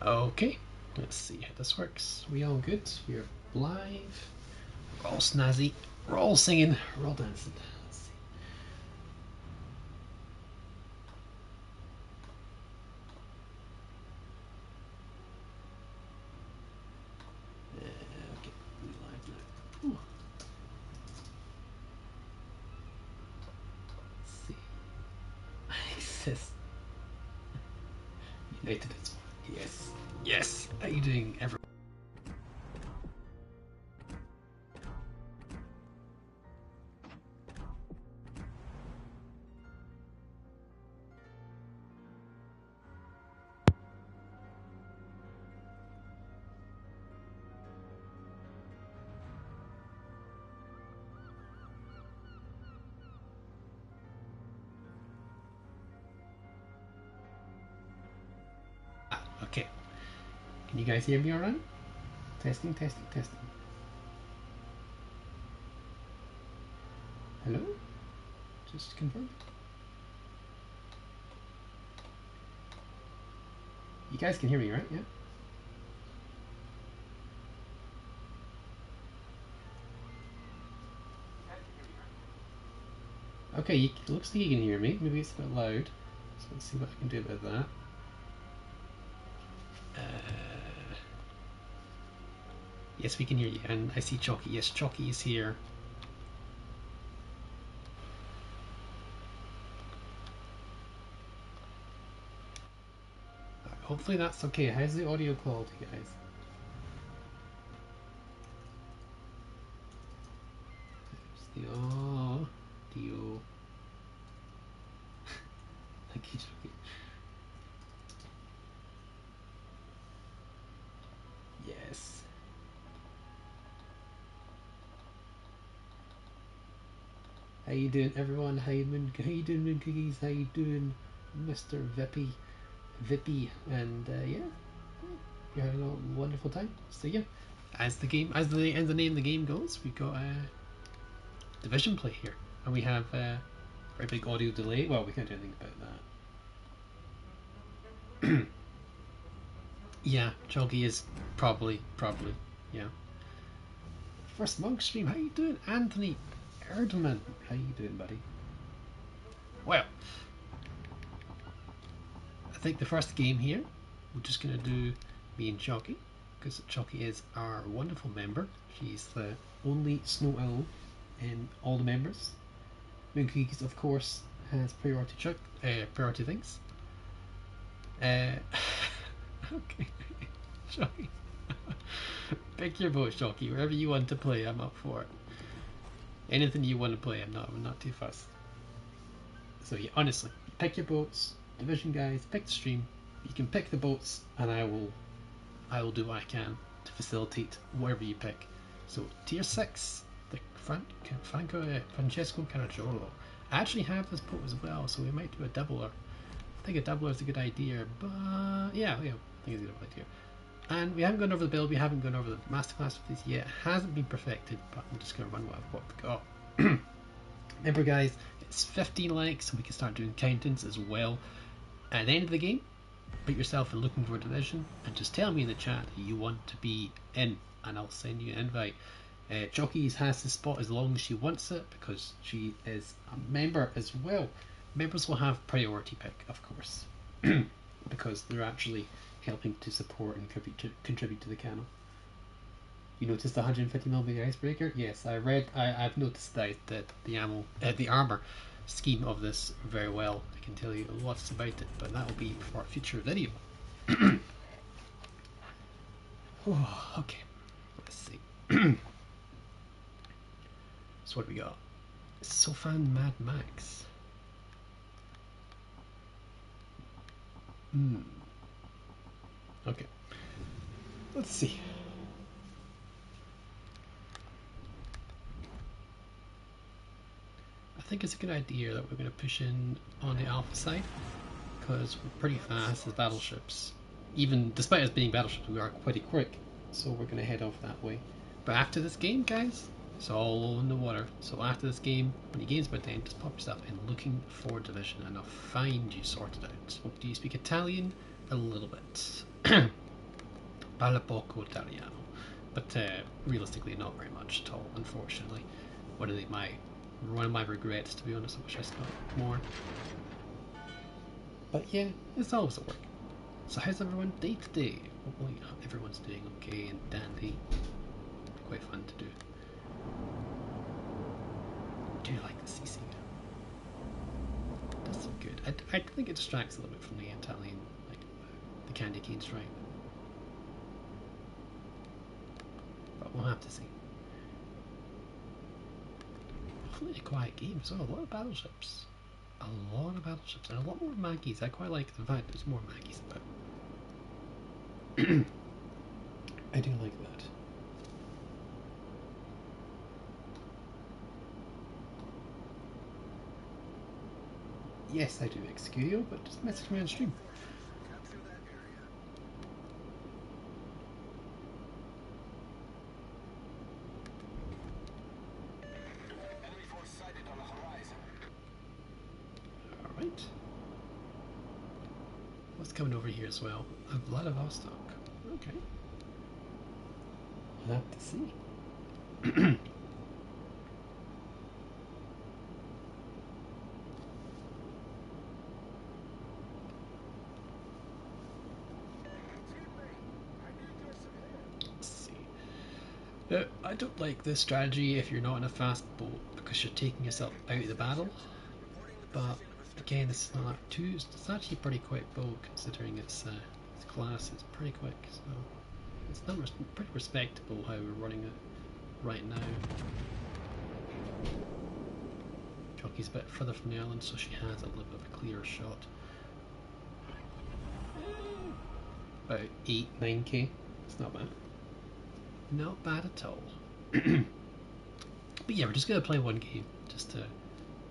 Okay, let's see how this works. We all good? We're live. We're all snazzy. We're all singing. We're all dancing. Let's see. Okay, we live now. Ooh. Let's see. ISIS. United is one. Yes. Yes. How you doing, everyone? Okay. Can you guys hear me all right? Testing, testing, testing. Hello? Just confirm. You guys can hear me, right? Yeah? Okay, it looks like you can hear me. Maybe it's a bit loud. So let's see what I can do about that. Yes, we can hear you, and I see Chalky. Yes, Chalky is here. Hopefully that's okay. How's the audio quality, guys? There's the audio. Thank you, Chalky. Yes. How you doing, everyone? How you doing, Moon Cookies? How you doing, Mr. Vippy? And yeah, you're having a wonderful time. So yeah, as the name of the game goes, we've got Division play here, and we have a very big audio delay. Well, we can't do anything about that. Yeah, Chalky is probably, yeah. First monk stream, how you doing? Anthony Erdman, how you doing, buddy? Well, I think the first game here, we're just going to do me and Chalky, because Chalky is our wonderful member. She's the only snow owl in all the members. Moon Cookies, of course, has priority things. Okay, Chalky. Pick your boat, Chalky. Wherever you want to play, I'm up for it. Anything you want to play, I'm not too fussed. So yeah, honestly, pick your boats. Division guys, pick the stream. You can pick the boats, and I will do what I can to facilitate whatever you pick. So tier 6, the Francesco Caracciolo. I actually have this boat as well, so we might do a doubler. I think a doubler is a good idea, but yeah, I think it's a good idea. And we haven't gone over the build, we haven't gone over the masterclass for this yet. It hasn't been perfected, but I'm just going to run what I've got. Remember guys, it's 15 likes, so we can start doing countdowns as well. At the end of the game, put yourself in looking for a division, and just tell me in the chat that you want to be in, and I'll send you an invite. Chalky has the spot as long as she wants it, because she is a member as well. Members will have priority pick, of course, because they're actually helping to support and contribute to the channel. You noticed the 150mm icebreaker? Yes, I've noticed that the armor scheme of this very well. I can tell you lots about it, but that will be for a future video. Oh, okay, let's see. So what do we got? Sofan Mad Max. Okay, let's see. I think it's a good idea that we're going to push in on the alpha side, because we're pretty fast as battleships. Even despite us being battleships, we are pretty quick, so we're going to head off that way. But after this game, guys, it's all in the water. So after this game, when your game's about to end, just pop yourself in looking for division, and I'll find you sorted out. So do you speak Italian? A little bit. Parla poco Italiano. But realistically, not very much at all, unfortunately. One of my regrets, to be honest. I wish I spoke more. But yeah, it's always a work. So how's everyone day today? Hopefully everyone's doing okay and dandy. Quite fun to do. I do like the CC. That's so good. I think it distracts a little bit from the Italian, like the candy cane stripe. But we'll have to see. Hopefully a quiet game. So a lot of battleships. A lot of battleships and a lot more Maggies. I quite like the fact there's more Maggies about. I do like that. Yes, I do, Excurio, but just message me on stream. Alright. What's coming over here as well? A Vladivostok. Okay. We'll have to see. I don't like this strategy if you're not in a fast boat because you're taking yourself out of the battle. But again, this is not too. It's actually a pretty quick boat considering its class. It's pretty quick, so it's not pretty respectable how we're running it right now. Jockey's a bit further from the island, so she has a little bit of a clearer shot. About 8-9k. It's not bad. Not bad at all. But yeah, we're just gonna play one game just to,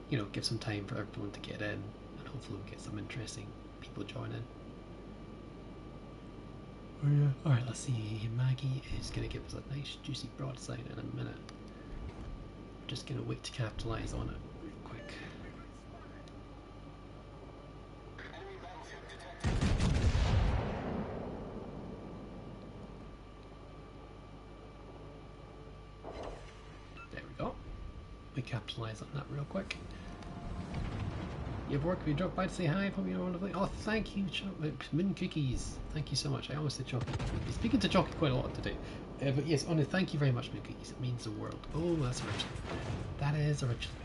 you know, give some time for everyone to get in, and hopefully we'll get some interesting people join in. Oh yeah. Alright, let's see. Maggie is gonna give us a nice juicy broadside in a minute. We're just gonna wait to capitalise on it real quick. There we go. We capitalise on that real quick. Your work, we dropped by to say hi. Hope you're wonderfully. Oh, thank you, Min Cookies. Thank you so much. I always say Chalky. Speaking to Chalky quite a lot today. But yes, Honor, thank you very much, Min Cookies. It means the world. Oh, that's original. That is original.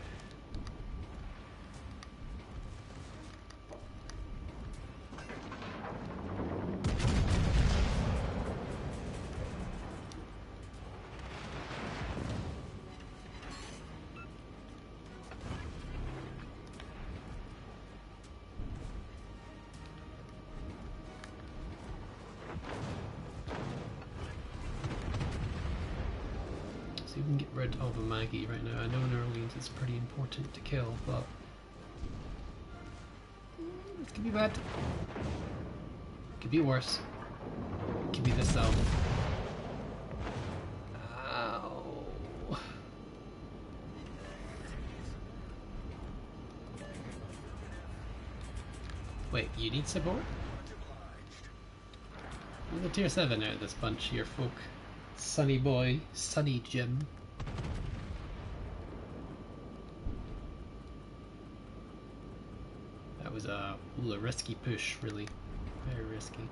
See if we can get rid of a Maggie right now. I know in Orleans it's pretty important to kill, but this could be bad. Could be worse. Could be this though. Ow. Wait, you need support? You're the tier 7 out of this bunch here, folk. Sunny boy, Sunny Jim. That was a risky push, really. Very risky.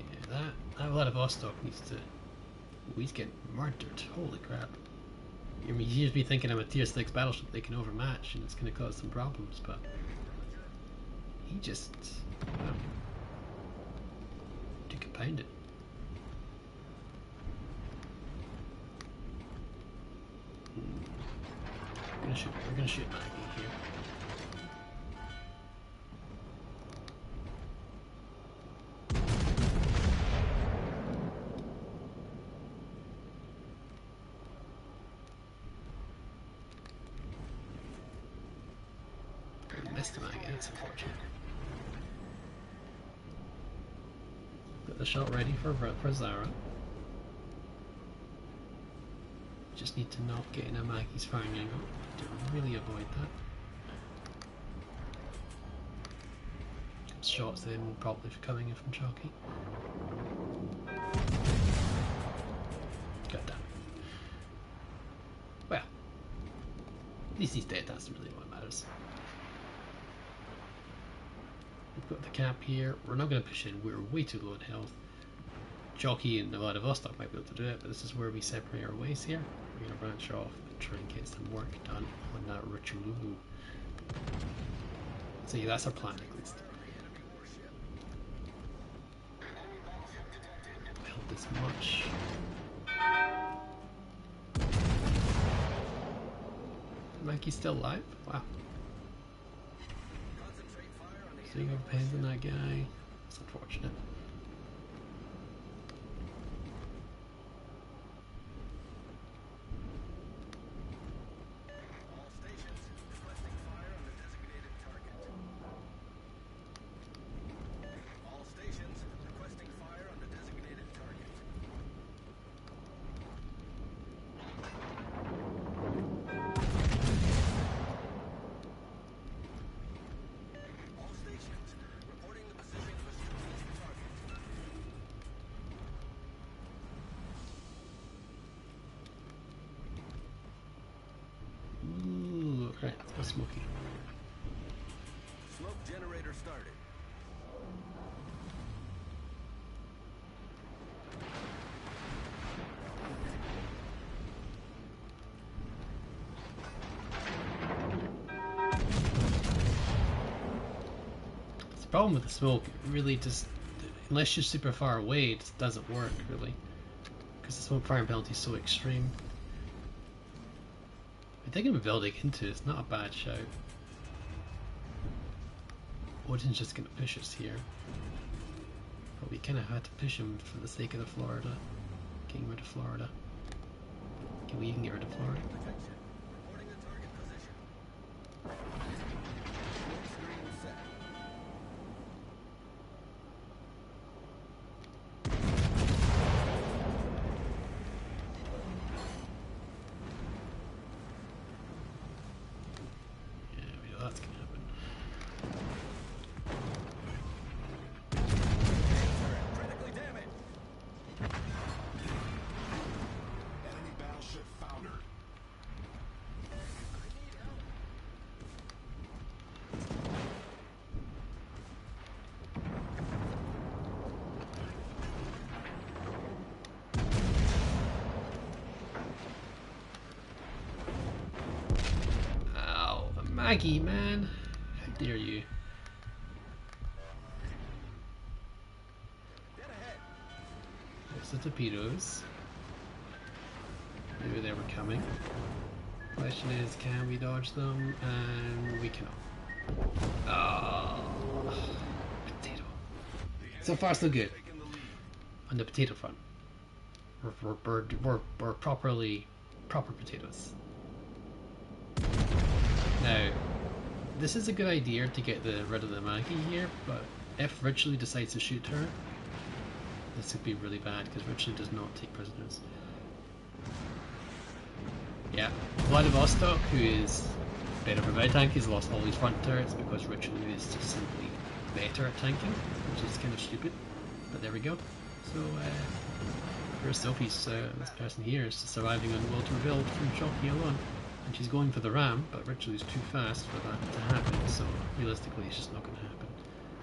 Yeah, that Vladivostok needs to. He's getting murdered. Holy crap. I mean, you be thinking I'm a tier 6 battleship they can overmatch and it's going to cause some problems, but he just took a pound it. We're gonna shoot Maggie here. Missed him again, it's unfortunate. Got the shot ready for Zara. Just need to not get in a Maggie's firing angle to really avoid that. Shots then probably for coming in from Chalky. God damn it. Well, at least he's dead, that's really what matters. We've got the cap here. We're not going to push in, we're way too low in health. Jockey and Vladivostok might be able to do it, but this is where we separate our ways here. We're going to branch off and try and get some work done on that Richelieu. So yeah, that's our plan at least. Build this much. Mankey's still alive? Wow. So you got pens on that guy. It's unfortunate. Right, let's go smoky. Smoke generator started. The problem with the smoke, it really just, unless you're super far away, it just doesn't work really. Because the smoke firing penalty is so extreme. I think I'm building into it's not a bad shout. Odin's just gonna push us here. But we kinda had to push him for the sake of the Florida. Getting rid of Florida. Can we even get rid of Florida? Reporting the target position. Screen set. Yeah, we know that's gonna happen. Critically damaged. Enemy battleship foundered. Ow, Maggie, man. How dare you? Dead ahead. There's the torpedoes. Maybe they were coming. Question is, can we dodge them? And we cannot. Oh, potato. So far, so good. Taking the lead. On the potato front, we're proper potatoes. Now, this is a good idea to get rid of the Maggie here, but if Richelieu decides to shoot her, this would be really bad because Richelieu does not take prisoners. Yeah, Vladivostok, who is a bit of a bad tank, has lost all his front turrets because Richelieu is just simply better at tanking, which is kind of stupid, but there we go. So, here's Sophie's, this person here is just surviving on will to rebuild from Shocky alone. And she's going for the ram, but Richelieu's too fast for that to happen, so realistically it's just not going to happen.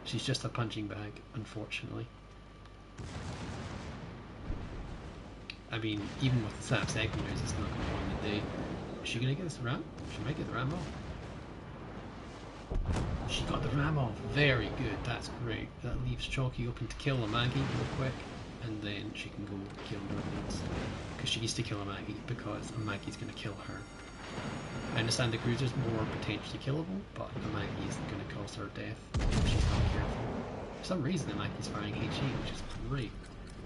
She's just a punching bag, unfortunately. I mean, even with the SAP secondaries, it's not going to win the day. Is she going to get this ram? She might get the ram off. She got the ram off. Very good. That's great. That leaves Chalky open to kill a Maggie real quick, and then she can go kill Mermaids. Because she needs to kill a Maggie, because a Maggie's going to kill her. I understand the cruiser's more potentially killable, but the Maggie isn't going to cause her death if she's not careful. For some reason, the Maggie's firing HE, which is great.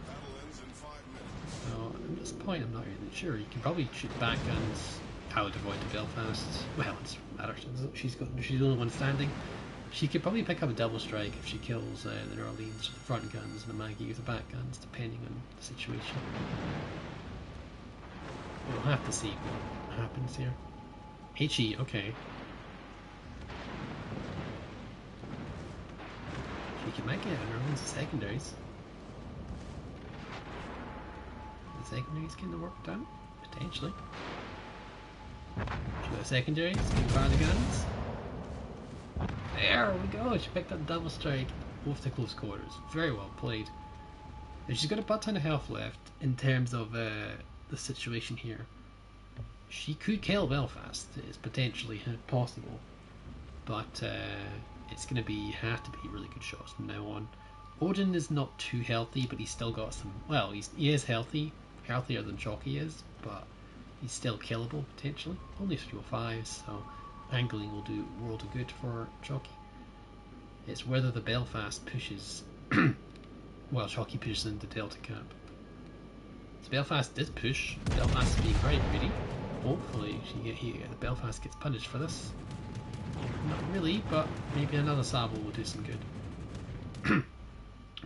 Battle ends in 5 minutes. So at this point, I'm not really sure. You can probably shoot back guns. How to avoid to Belfast? Well, it doesn't matter. She's the only one standing. She could probably pick up a double strike if she kills the Orleans with the front guns and the Maggie with the back guns, depending on the situation. We'll have to see what happens here. HE, okay. She might get an early secondaries. The secondaries can work done, potentially. She got secondaries, can fire the guns. There we go, she picked up double strike, both to close quarters. Very well played. And she's got a butt ton of health left in terms of the situation here. She could kill Belfast, it's potentially possible. But it's going to have to be really good shots from now on. Odin is not too healthy, but he's still got some. Well, he is healthy, healthier than Chalky is, but he's still killable potentially. Only 305, so angling will do world of good for Chalky. It's whether the Belfast pushes. Well, Chalky pushes into Delta Camp. So Belfast did push. Belfast is being very greedy. Hopefully, the Belfast gets punished for this. Not really, but maybe another Sable will do some good.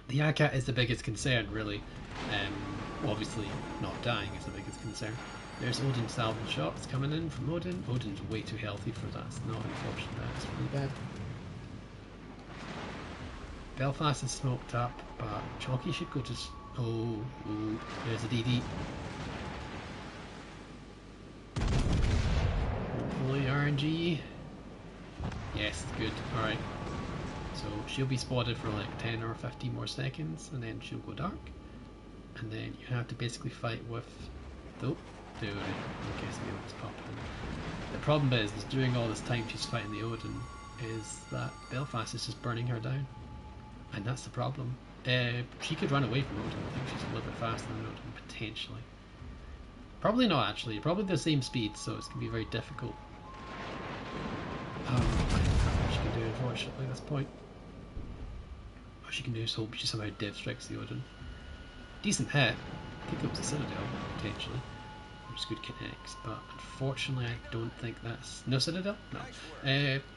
The ACAT is the biggest concern, really. Obviously, not dying is the biggest concern. There's Odin salvage shots coming in from Odin. Odin's way too healthy for that. It's not unfortunate. That's really bad. Belfast is smoked up, but Chalky should go just. Oh, there's a DD. Hopefully RNG. Yes, good. Alright. So she'll be spotted for like 10 or 15 more seconds, and then she'll go dark. And then you have to basically fight with. Oh, dude. I guess maybe it's popping. The problem is during all this time she's fighting the Odin, is that Belfast is just burning her down. And that's the problem. She could run away from Odin. I think she's a little bit faster than Odin, potentially. Probably not, actually. Probably the same speed, so it's going to be very difficult. I don't know what she can do, unfortunately, at this point. What she can do is hope she somehow dead strikes the Odin. Decent hit. Pick up the Citadel, potentially. Which good connects, but unfortunately I don't think that's... No Citadel? No.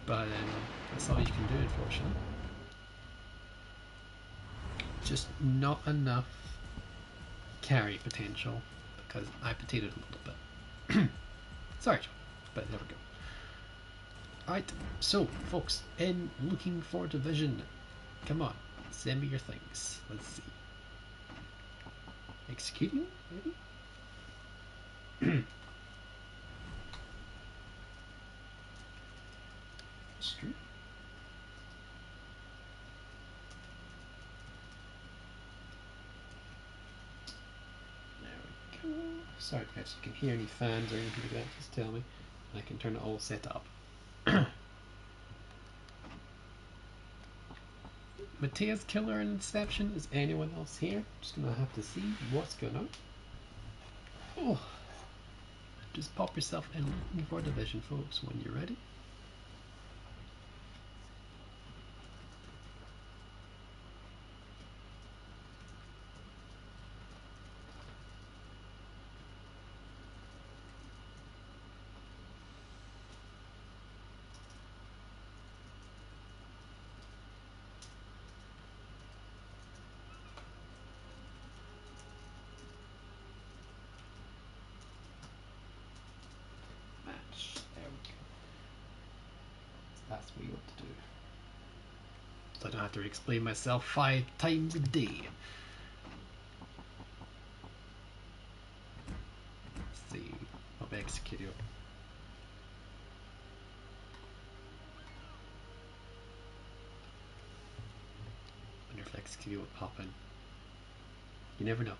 But that's all you can do, unfortunately. Just not enough carry potential, because I potatoed a little bit. Sorry, but there we go. Alright, so folks, in looking for division, come on, send me your things. Let's see. Executing, maybe? Street. There we go. Sorry guys, if you can hear any fans or anything like that, just tell me. And I can turn it all set up. Matea's killer in Inception. Is anyone else here? Just gonna have to see what's going on. Oh, just pop yourself in looking for division, folks, when you're ready. That's what you want to do. So I don't have to explain myself 5 times a day. Let's see. I'll be executed. I wonder if execute would pop in. You never know.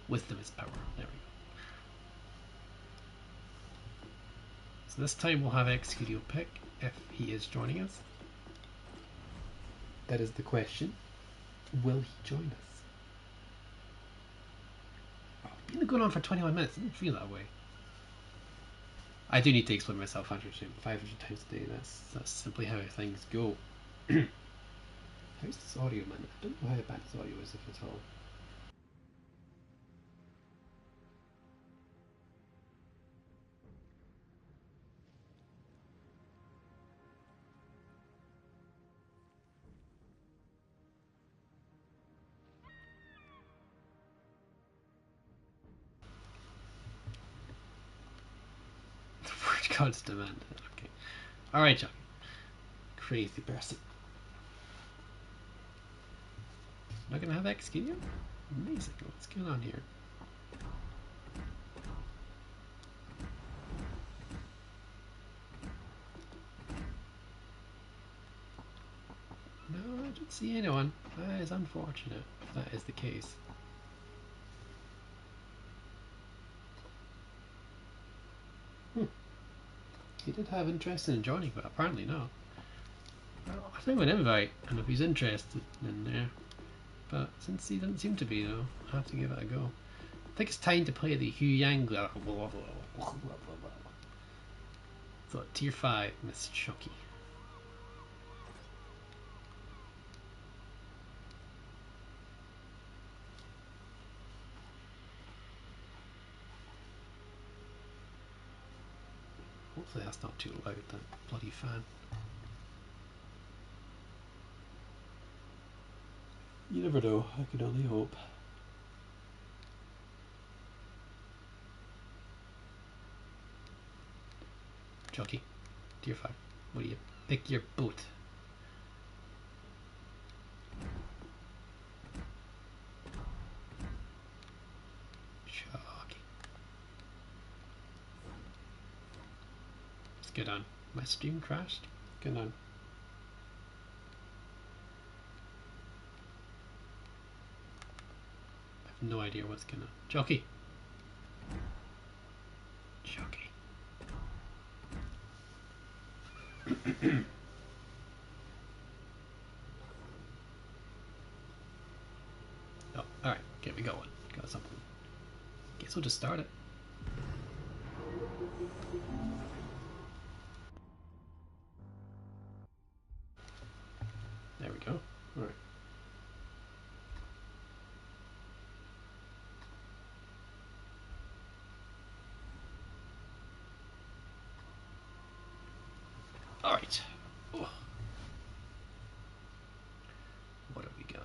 Wisdom is power. There we go. So this time we'll have Execudio pick if he is joining us. That is the question. Will he join us? Oh, been going on for 21 minutes. I didn't feel that way. I do need to explain myself 500 times a day. That's simply how things go. How's this audio, man? I don't know how bad this audio is, if at all. God's demand. Okay. Alright, Chuck. Crazy person. Not gonna have executed? Amazing. What's going on here? No, I don't see anyone. That is unfortunate if that is the case. He did have interest in joining, but apparently not. Well, I think we'll invite, and if he's interested in there. But since he doesn't seem to be, though, I'll have to give it a go. I think it's time to play the Hugh Yang. So, tier 5, Miss Chucky. Hopefully that's not too loud, that bloody fan. You never know, I can only hope. Chucky, tier 5, what do you pick your boat? Chucky. What's good on? My stream crashed? Good on. I have no idea what's going on. Chucky! Chucky. Oh, alright, get me going. Got something. Guess we'll just start it. There we go. Alright. Alright. Oh. What have we got?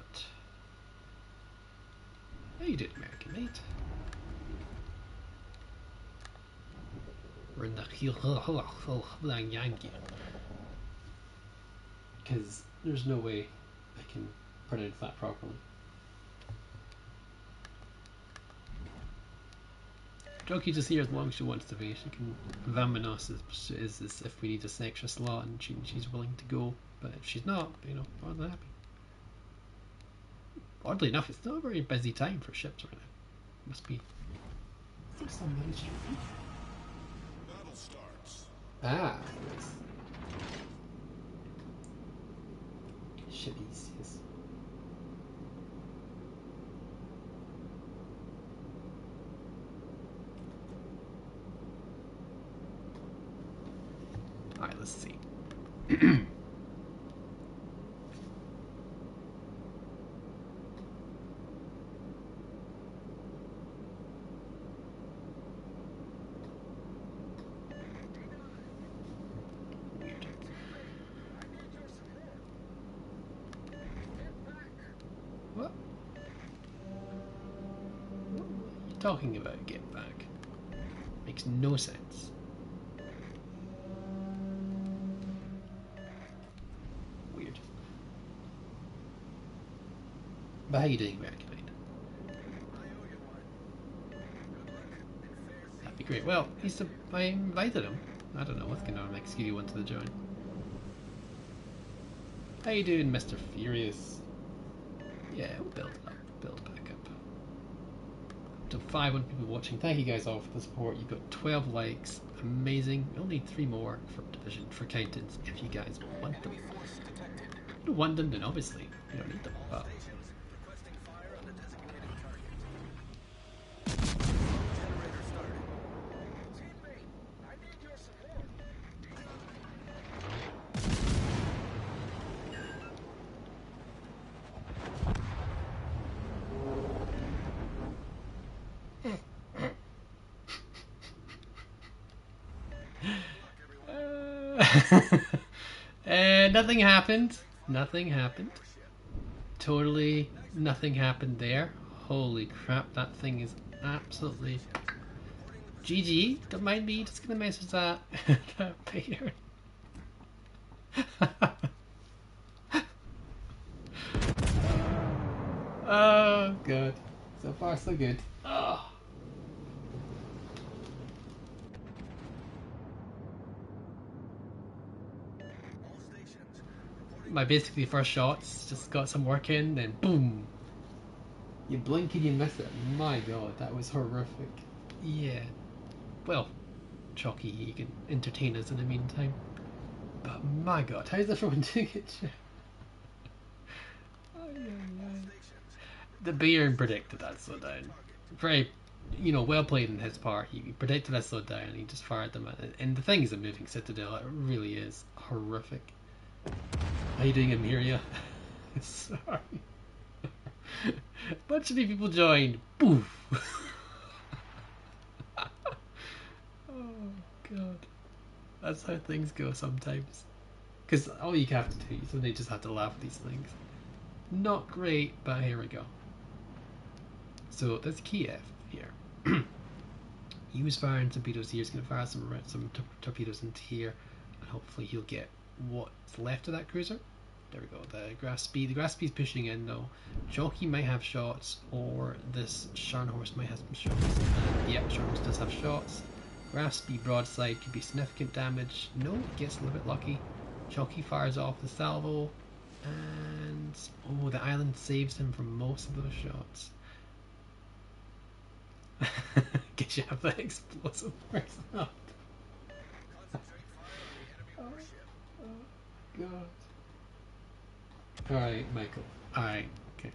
How you doing, American mate? We're in the Yankee. Because there's no way I can pronounce that properly. Jockey's just here as long as she wants to be. She can Vamanos is if we need this extra slot and she's willing to go. But if she's not, you know, more than happy. Oddly enough, it's not a very busy time for ships right now. Must be. There's some ministry. Battle starts. Ah, yes. Shippies, yes. Alright, let's see. What? What are you talking about, get back? Makes no sense. Weird. But how you doing, American Knight? That'd be great. Well, I invited him. I don't know what's going on. Makes you wanted to join. How you doing, Mr. Furious? Yeah, we'll build it up. Build back up. To 500 people watching. Thank you guys all for the support. You've got 12 likes. Amazing. We'll need 3 more for division for countings if you guys want them. If you don't want them, then obviously you don't need them. But Requesting fire on the designated target. Generator started. Teammate, I need your support. Nothing happened. Nothing happened. Totally nothing happened there. Holy crap, that thing is absolutely GG, don't mind me, just gonna message that, that pair. Oh, good. So far, so good. Oh. All stations. Reporting. My basically first shots just got some work in, then boom. You blink and you miss it. My god, that was horrific. Yeah. Well, Chalky, you can entertain us in the meantime. But my god, how's everyone doing it? All stations. The Bayern predicted that slowdown. Very, well played in his part. He predicted that slowdown and he just fired them. And the thing is, a moving Citadel, it really is horrific. How you doing, Amiria? Sorry. Bunch of new people joined. Poof. Oh god. That's how things go sometimes. Because all you have to do is they just have to laugh at these things. Not great, but here we go. So that's Kiev here. He was firing torpedoes here. He's going to fire some torpedoes into here, and hopefully he'll get what's left of that cruiser. There we go. The grass speed. The grass speed's pushing in though. Jockey might have shots, or this Scharnhorst might have some shots. Yep, Scharnhorst does have shots. Grass speed broadside could be significant damage. No, gets a little bit lucky. Jockey fires off the salvo, and oh, the island saves him from most of those shots. Guess you have that explosive first up. Concentrate fire on the enemy warship. God. Alright, Michael. Alright, okay.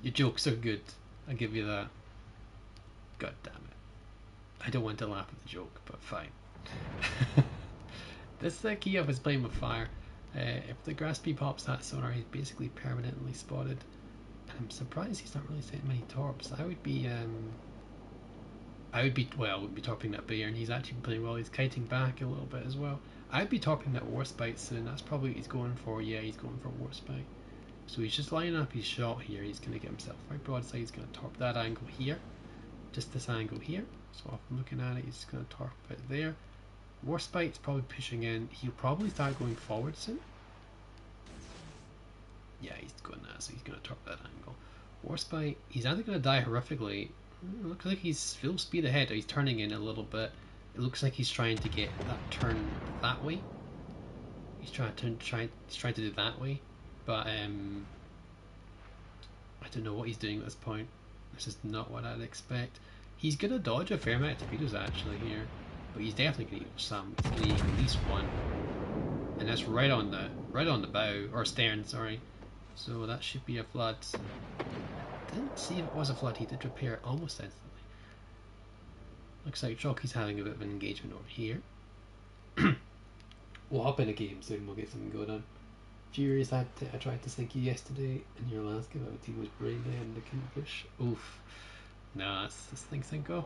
Your jokes are good. I'll give you that. God damn it. I don't want to laugh at the joke, but fine. This Kiev is playing with fire. If the grass speed pops that sonar, he's basically permanently spotted. And I'm surprised he's not really sending many torps. I would be torping that bear, and he's actually playing well. He's kiting back a little bit as well. I'd be torping that Warspite soon. That's probably what he's going for. Yeah, he's going for Warspite. So he's just lining up his shot here. He's going to get himself right broadside. He's going to torp that angle here. Just this angle here. So if I'm looking at it, he's going to torp it there. Warspite's probably pushing in. He'll probably start going forward soon. Yeah, he's going that, so he's going to torp that angle. Warspite, he's either going to die horrifically. Looks like he's full speed ahead. He's turning in a little bit. It looks like he's trying to get that turn that way. He's trying to do that way, but I don't know what he's doing at this point. This is not what I'd expect. He's gonna dodge a fair amount of torpedoes actually here, but he's definitely gonna use some. He's gonna use at least one, and that's right on the bow or stern. Sorry. So that should be a flood. Didn't see if it was a flood. He did repair it almost instantly. Looks like Jockey's having a bit of an engagement over here. We'll hop in a game soon. We'll get something going on. Furious, I tried to sink you yesterday in your last game. Our team was brain dead and the Kingfish. Oof. No, this thing Cinco.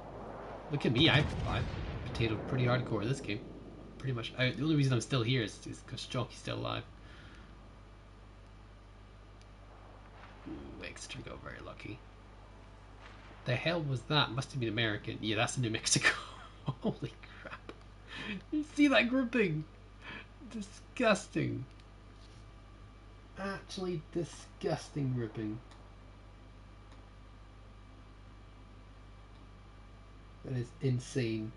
Look at me. I potatoed pretty hardcore this game. Pretty much out. The only reason I'm still here is because Jockey's still alive. Ooh, Exeter got very lucky. The hell was that? Must have been American. Yeah, that's in New Mexico. Holy crap. You see that grouping? Disgusting. Actually disgusting grouping. That is insane.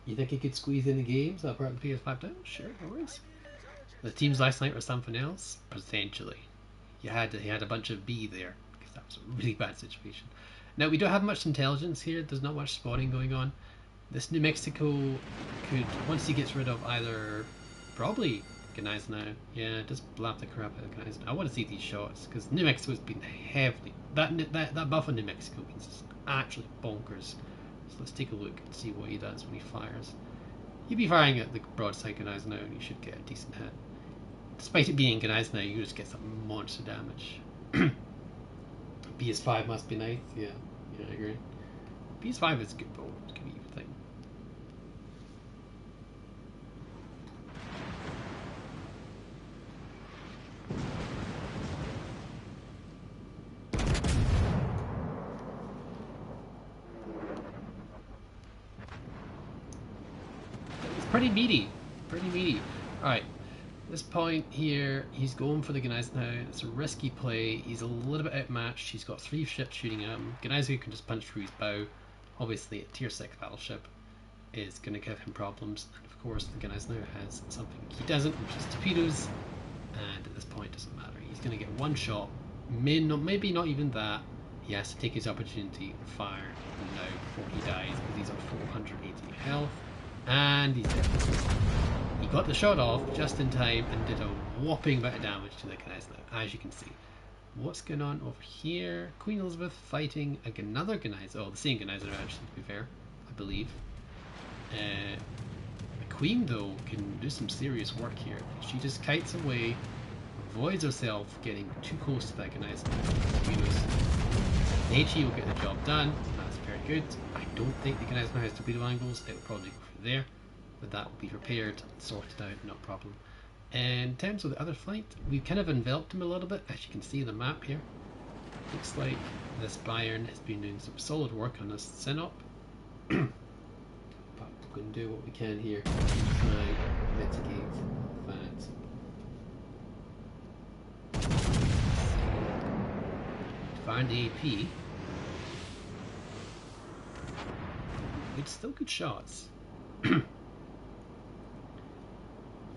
You think he could squeeze in the games that part of the PS5 down? Sure, no worries. The teams last night were something else? Potentially. He had a bunch of B there, because that was a really bad situation. Now, we don't have much intelligence here. There's not much spotting going on. This New Mexico could, once he gets rid of either, probably Gneisenau. Yeah, just blap the crap out of Gneisenau. I want to see these shots, because New Mexico's been heavily, that buff on New Mexico means it's actually bonkers. So let's take a look and see what he does when he fires. He'd be firing at the broadside Gneisenau and you should get a decent hit. Despite it being Gneisenau, you just get some monster damage. PS5 must be nice, yeah, I agree. PS5 is a good bow. It can be a thing. It's pretty meaty. Pretty meaty. Alright. This point here, he's going for the Gneisenau now. It's a risky play. He's a little bit outmatched. He's got 3 ships shooting at him. Gneisenau can just punch through his bow. Obviously, a tier 6 battleship is going to give him problems. And of course, the Gneisenau has something he doesn't, which is torpedoes. And at this point, it doesn't matter. He's going to get one shot. Maybe not even that. He has to take his opportunity and fire now before he dies because he's on 480 health. And he's dead. He got the shot off just in time and did a whopping bit of damage to the Gneisenau, as you can see. What's going on over here? Queen Elizabeth fighting another Gneisenau. Oh, the same Gneisenau, actually, to be fair, I believe. The Queen, though, can do some serious work here. She just kites away, avoids herself getting too close to that Gneisenau. The HE will get the job done. That's very good. I don't think the Gneisenau has torpedo angles. It will probably go from there. But that will be repaired, sorted out, no problem. And in terms of the other flight, we've kind of enveloped him a little bit, as you can see in the map here. Looks like this Bayern has been doing some solid work on this Sinop. But we're going to do what we can here to try and mitigate that. Find the AP. It's still good shots.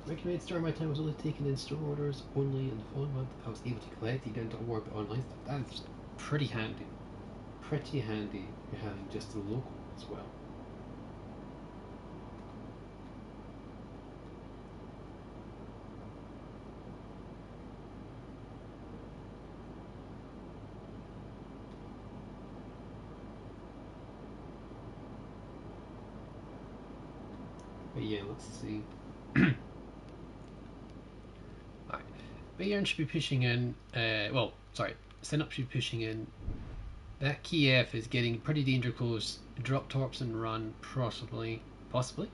Recommended start my time was only taken in store orders only in the following month. I was able to collect. You don't have to worry about online stuff. That's pretty handy. Pretty handy. You're having just the local as well. But yeah, let's see. Bayern should be pushing in, Sinop should be pushing in. That Kiev is getting pretty danger close. Drop torps and run, possibly. Wait,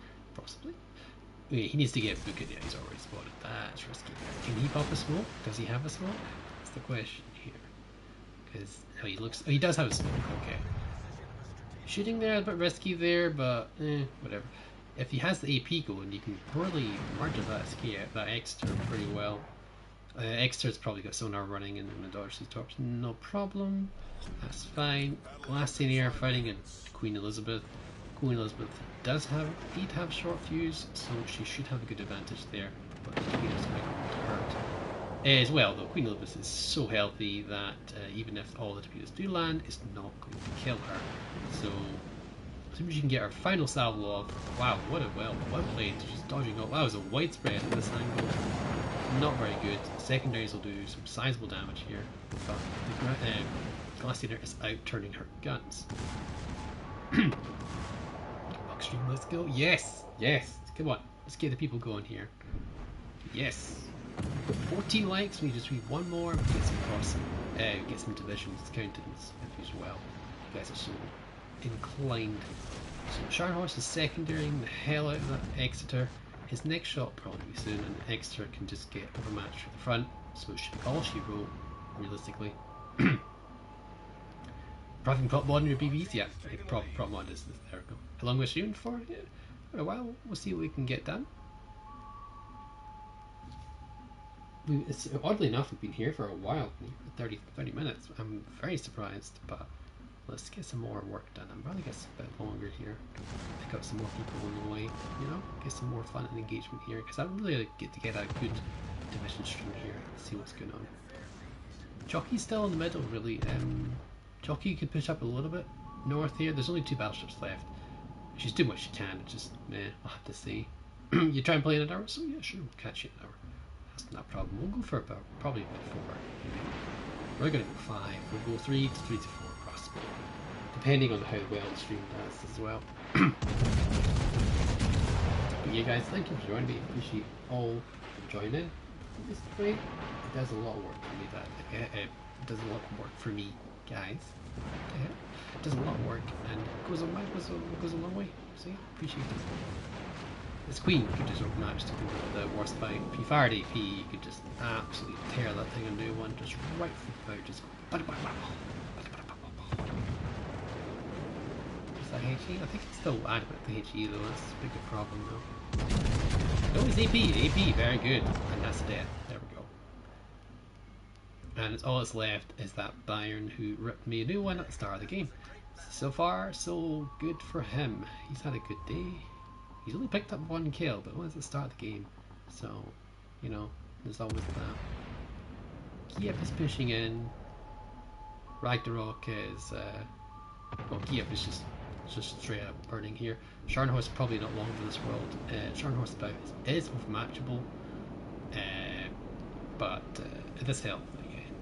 he needs to get Bukit. Yeah, he's already spotted. That's risky. Can he pop a smoke? Does he have a smoke? That's the question here. Because he does have a smoke. Okay. Shooting there is a bit risky there, but whatever. If he has the AP going, you can probably murder that Exeter pretty well. Exeter's probably got sonar running and the dodge these torps, no problem. That's fine. Glacier fighting a Queen Elizabeth. Queen Elizabeth does indeed have short fuse, so she should have a good advantage there. But the torpedoes might hurt. As well, though, Queen Elizabeth is so healthy that even if all the torpedoes do land, it's not going to kill her. So as soon as you can get her final salvo off, wow, what a well played. She's dodging off. That was a widespread at this angle. Not very good. Secondaries will do some sizable damage here, but the Glacier is out turning her guns. Upstream, let's go. Yes, yes. Come on, let's get the people going here. Yes. 14 likes. We just need one more. Get some cross. Get some divisions, countings as well. You guys are so inclined. So Scharnhorst is secondarying the hell out of that Exeter. His next shot will probably be soon, and Exeter can just get overmatched from the front, so it should be all she wrote, realistically. Profit prop mod in your BBs? Yeah, prop mod is there we go. How long was shooting for? Yeah, for a while. We'll see what we can get done. Oddly enough, we've been here for a while, 30 minutes. I'm very surprised, but let's get some more work done. I'm probably get a bit longer here. Pick up some more people on the way, get some more fun and engagement here, because I really get to get a good division stream here. See what's going on. Jockey's still in the middle, really. Jockey could push up a little bit north here. There's only 2 battleships left. She's doing what she can. It's just, I'll have to see. You try and play in an hour? So yeah, sure, we'll catch you in an hour. That's not a problem. We'll go for probably about 4. We're going to go 5. We'll go 3 to 4 Crossplay, depending on how well the stream does as well. But yeah, guys, thank you for joining me. Appreciate all for joining in. This play, it does a lot of work for me. It does a lot of work for me guys. What the hell? It does a lot of work and goes a long way. See? Appreciate it. This queen could just overmatch the worst fight. If you fired AP, you could just absolutely tear that thing a new one, just right from the boat, just is that HE? I think it's still adequate to HE though, that's a bigger problem though. Oh, it's AP, very good. And that's death. There we go. And it's all that's left is that Bayern who ripped me a new one at the start of the game. So far, so good for him. He's had a good day. He's only picked up one kill, but it was at the start of the game. So, you know, there's always that. Kiev is pushing in. Ragnarok is, well, Kiev is just straight up burning here. Scharnhorst is probably not long for this world. Scharnhorst is overmatchable, but at this health,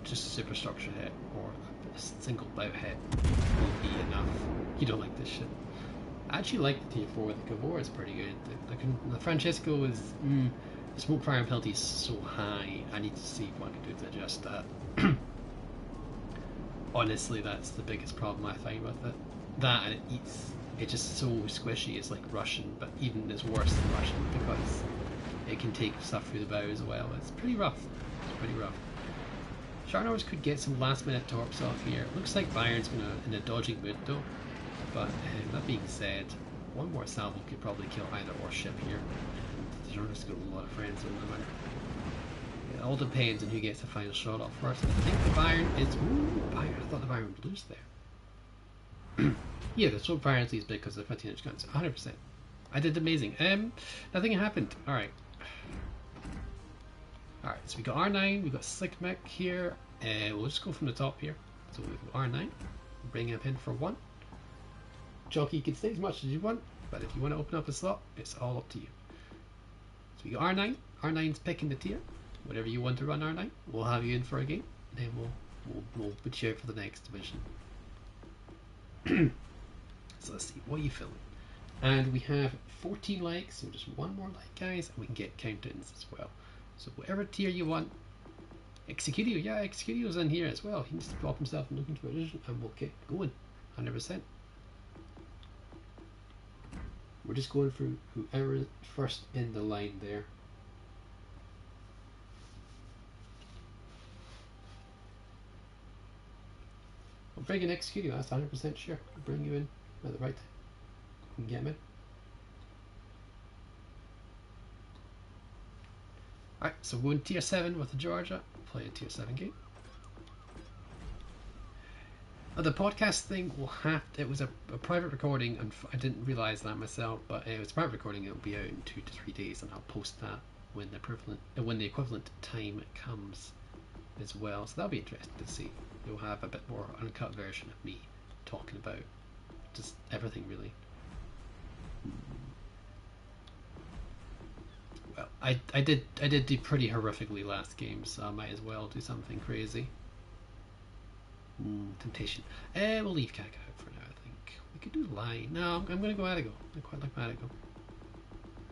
just a superstructure hit or a single bout hit will be enough. You don't like this shit. I actually like the tier 4. The Gavor is pretty good. The Francesco is... the smoke fire penalty is so high. I need to see what I can do to adjust that. Honestly, that's the biggest problem I find with it. That and it's just so squishy. It's like Russian, but even it's worse than Russian because it can take stuff through the bow as well. It's pretty rough. It's pretty rough. Scharnhorst could get some last minute torps off here. Looks like Bayern's in a dodging mood though. But that being said, one more salvo could probably kill either warship here. And Scharnhorst's got a lot of friends with them. It all depends on who gets the final shot off first. I think the Bayern is... Ooh, Bayern. I thought the Bayern would lose there. Yeah, the smoke fire is big because of the 15-inch guns. 100%. I did amazing. Nothing happened. Alright. Alright, so we got R9, we got Slick Mech here. We'll just go from the top here. So we've got R9. Bring him in for 1. Jockey, you can stay as much as you want, but if you want to open up a slot, it's all up to you. So we got R9. R9's picking the tier. Whatever you want to run R9, we'll have you in for a game. Then we'll put you out for the next division. So let's see, what are you feeling? And we have 14 likes, so just one more like, guys, and we can get countdowns as well. So whatever tier you want. Executio, yeah, Executio's in here as well. He needs to drop himself and look into a division, and we'll get going. 100%. We're just going through whoever is first in the line there. We'll bring in Executio, that's 100% sure. We'll bring you in at the right time. We can get him in. Alright, so we're in tier 7 with the Georgia. Play a tier 7 game. The podcast thing will have to, it was a private recording, and I didn't realise that myself, but it was a private recording. It'll be out in 2 to 3 days, and I'll post that when the equivalent time comes as well. So that'll be interesting to see. You'll have a bit more uncut version of me talking about just everything really. Well, I did do pretty horrifically last game, so I might as well do something crazy. Temptation. We'll leave Kaka out for now, I think. We could do Line. No, I'm going to go Adigo. I quite like my Adigo.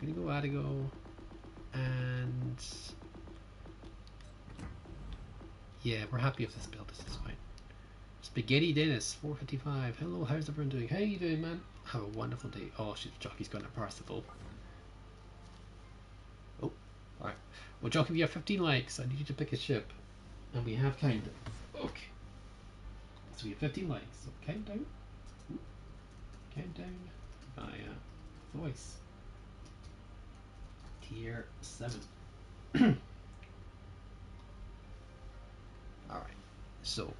I'm going to go Adigo. And... yeah, we're happy with this build. This is fine. Spaghetti Dennis, 455. Hello, how's everyone doing? How you doing, man? Have a wonderful day. Oh, shit, Jockey's gone to Parsifal. Oh, alright. Well, Jockey, we have 15 likes. I need you to pick a ship. And we have countdown. Okay. So we have 15 likes. So countdown. Countdown via voice. Tier 7. Alright. So,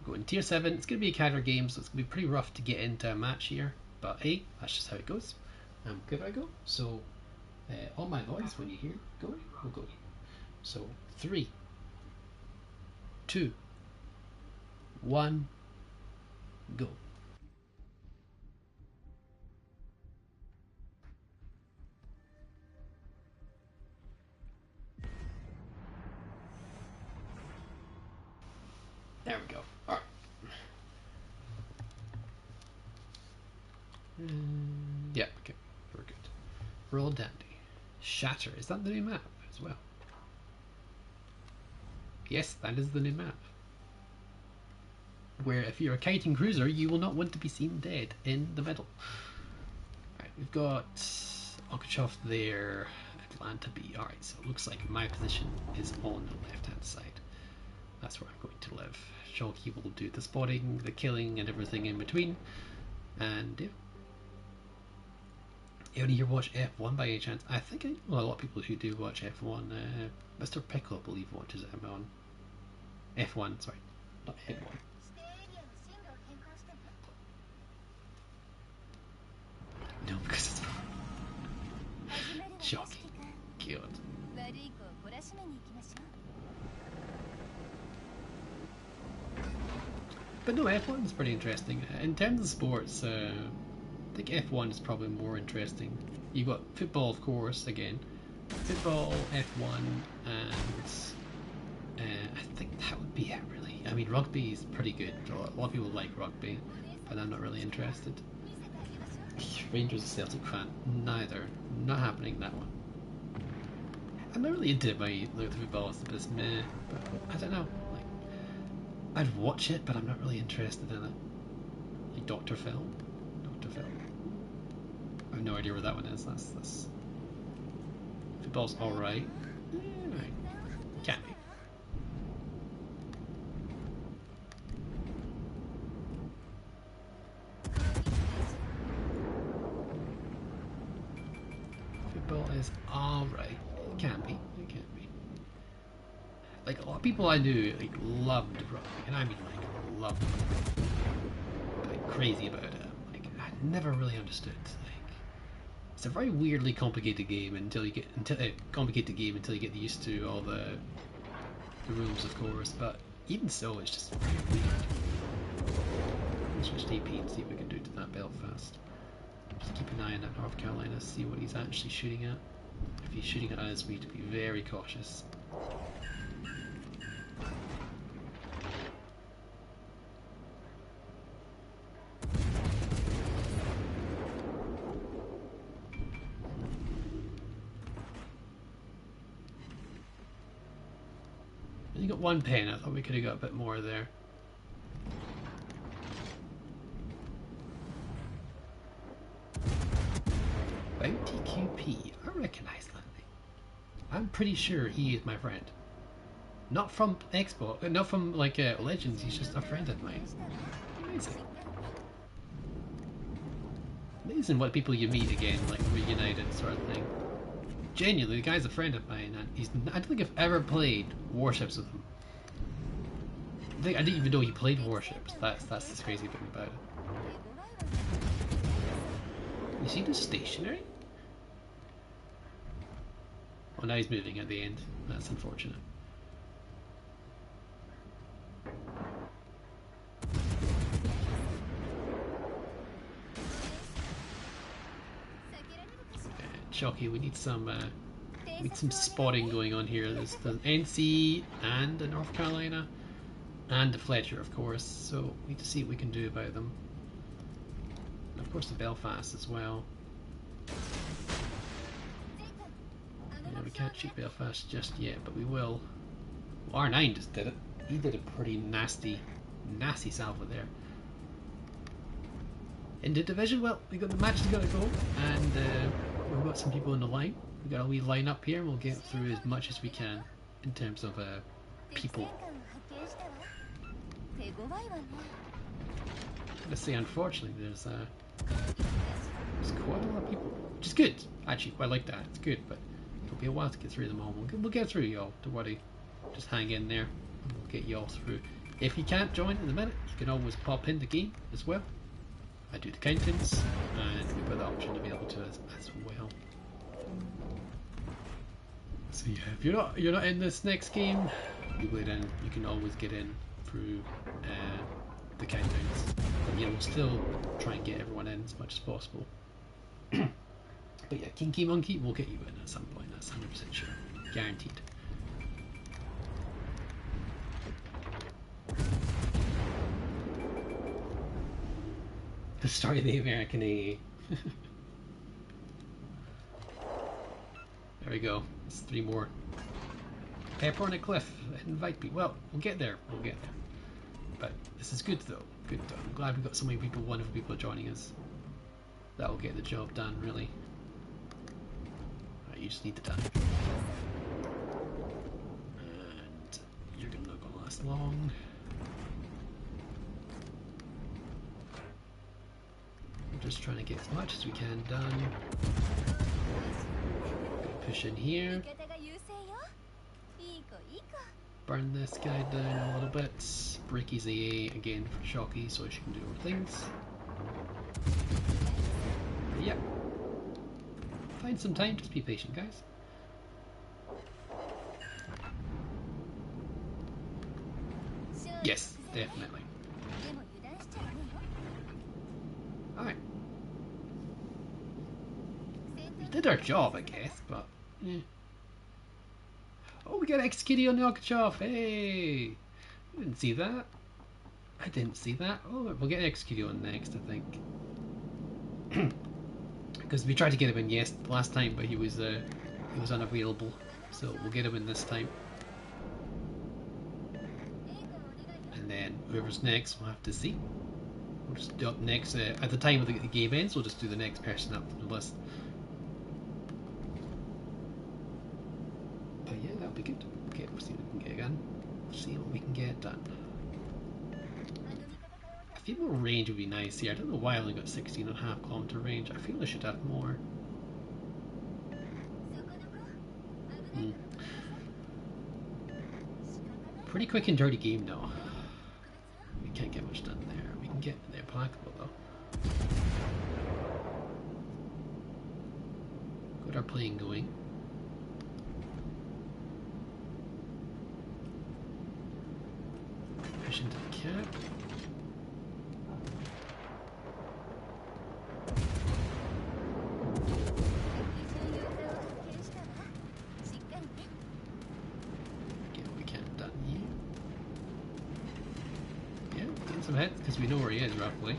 we're going tier 7. It's going to be a casual game, so it's going to be pretty rough to get into a match here. But hey, that's just how it goes. Give it a go. So, on my voice, when you hear it go, we'll go. So, 3, 2, 1, go. There we go. Alright. Yeah, okay. We're good. Roll Dandy. Shatter. Is that the new map as well? Yes, that is the new map. where if you're a kiting cruiser, you will not want to be seen dead in the middle. Right, we've got Okachoff there, Atlanta B. Alright, so it looks like my position is on the left hand side. That's where I'm going to live. Shoki will do the spotting, the killing, and everything in between. And yeah. Anyone here watch F1 by any chance? I think a lot of people who do watch F1. Mr. Pickle, I believe, watches it on F1. Sorry, not F1. No, because it's shocking. God. But no, F1 is pretty interesting. In terms of sports, I think F1 is probably more interesting. You've got football, of course, again. Football, F1, and I think that would be it, really. I mean, rugby is pretty good. A lot of people like rugby, but I'm not really interested. Rangers and Celtic fan, neither. Not happening, that one. I'm not really into it when you look at the football, it's a bit meh, but I don't know. Like, I'd watch it, but I'm not really interested in it. Like Dr. Phil. Dr. Phil. I have no idea where that one is. That's football's alright. Yeah, right. Can't be. Football is alright. It can't be. It can't be. Like a lot of people I knew like loved rugby, and I mean like loved rugby. Like crazy about it. Like I never really understood. Like it's a very weirdly complicated game until you get until you get used to all the rules, of course. But even so, it's just very weird. Let's switch to AP and see what we can do to that Belfast. Just keep an eye on that North Carolina, see what he's actually shooting at. If he's shooting at us, we need to be very cautious. You got one pen, I thought we could have got a bit more there. Bounty QP, I recognise that name. I'm pretty sure he is my friend. Not from Xbox, not from like Legends, he's just a friend of mine. Amazing. Amazing what people you meet again, like reunited sort of thing. Genuinely, the guy's a friend of mine, and I don't think I've ever played Warships with him. I didn't even know he played Warships. That's the crazy thing about it. You see the stationary? Oh, now he's moving at the end. That's unfortunate. Shocky, we need some spotting going on here. There's the NC and the North Carolina and the Fletcher, of course. So we need to see what we can do about them. And of course the Belfast as well. Yeah, we can't shoot Belfast just yet, but we will. Well, R9 just did it. He did a pretty nasty salvo there. In the division, well, we got the match is gonna go, and we've got some people in the line. We got a wee line up here, and we'll get through as much as we can in terms of people. Let's say, unfortunately, there's quite a lot of people, which is good. Actually, quite like that. It's good, but it'll be a while to get through them all. We'll get through, y'all. Don't worry. Just hang in there, and we'll get y'all through. If you can't join in a minute, you can always pop in the game as well. I do the countings, and we've got the option available to us as well. So yeah, if you're not in this next game, you get in. You can always get in through the countdowns. But yeah, we'll still try and get everyone in as much as possible. But yeah, Kinky Monkey will get you in at some point. That's 100% sure, guaranteed. The story of the American AA. There we go. It's 3 more. Pepper on a cliff. Invite me. Well, we'll get there. We'll get there. But this is good though. Good. I'm glad we got so many people, wonderful people joining us. That will get the job done, really. Right, you just need the done. And you're not gonna last long. I'm just trying to get as much as we can done. Push in here. Burn this guy down a little bit. Break his AA again for Shocky so she can do her things. But yeah. Find some time, just be patient, guys. Yes, definitely. Alright. We did our job, I guess, but yeah. Oh, we got executed on the Alcachov. Hey! I didn't see that. I didn't see that. Oh, we'll get executed on next, I think. Because we tried to get him in last time, but he was unavailable. So we'll get him in this time. And then whoever's next, we'll have to see. We'll just do up next at the time of the game ends. We'll just do the next person up the list. But yeah, that'll be good. Okay, we'll see what we can get again. See what we can get done. I feel more range would be nice here. I don't know why I only got 16.5 kilometer range. I feel I should have more. Pretty quick and dirty game though. We can't get much done there. We can get there implacable though. Got our plane going. Push into the cap. Some hits because we know where he is roughly.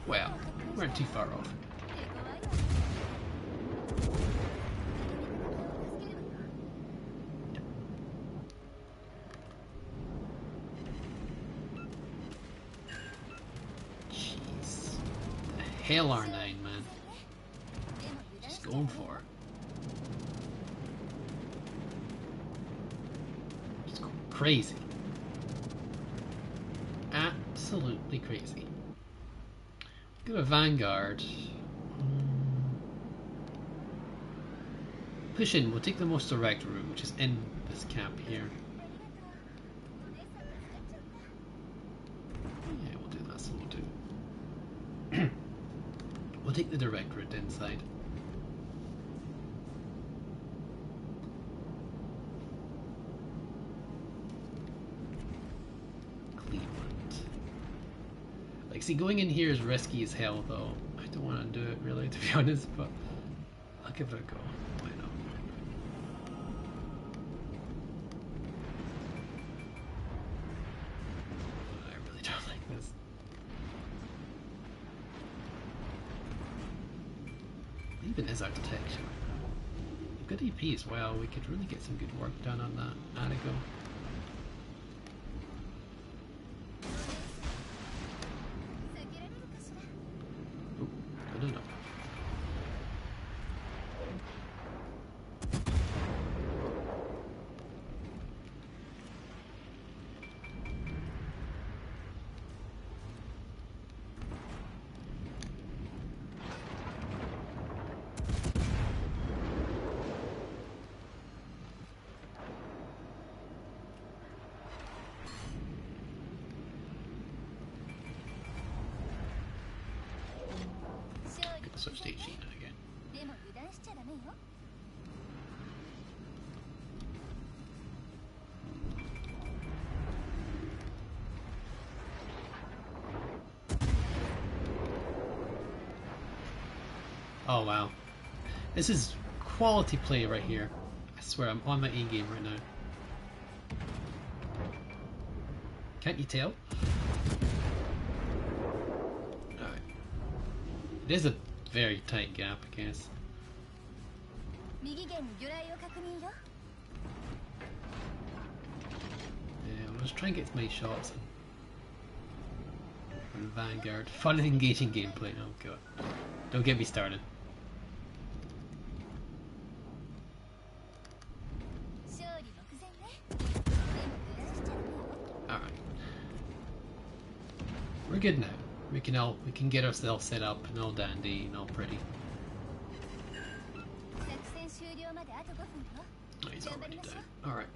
Well, we weren't too far off. Jeez. The hell R9, man. Just going for it. Just going crazy. Absolutely crazy. Got a Vanguard. Push in, we'll take the most direct route, which is in this camp here. Yeah, we'll do that, so we'll do. We'll take the direct route inside. Cleveland. Like, see, going in here is risky as hell, though. I don't want to do it, really, to be honest, but I'll give it a go. Why not? I really don't like this. Even is our detection. Good EP as well. We could really get some good work done on that. Article. Oh, I don't know. Switch to 18 again. Oh wow. This is quality play right here. I swear I'm on my A game right now. Can't you tell? Alright. It is a very tight gap, I guess. 右舷に魚雷を確認よ。 Yeah, well, let's try and get as many shots on Vanguard. Fun and engaging gameplay. Oh god. Don't get me started. 勝利目前ね。でも崩しちゃダメよ。 Alright. We're good now. We can get ourselves set up and all dandy and all pretty. 作戦終了まであと5分よ。 Oh, he's already dead. Alright.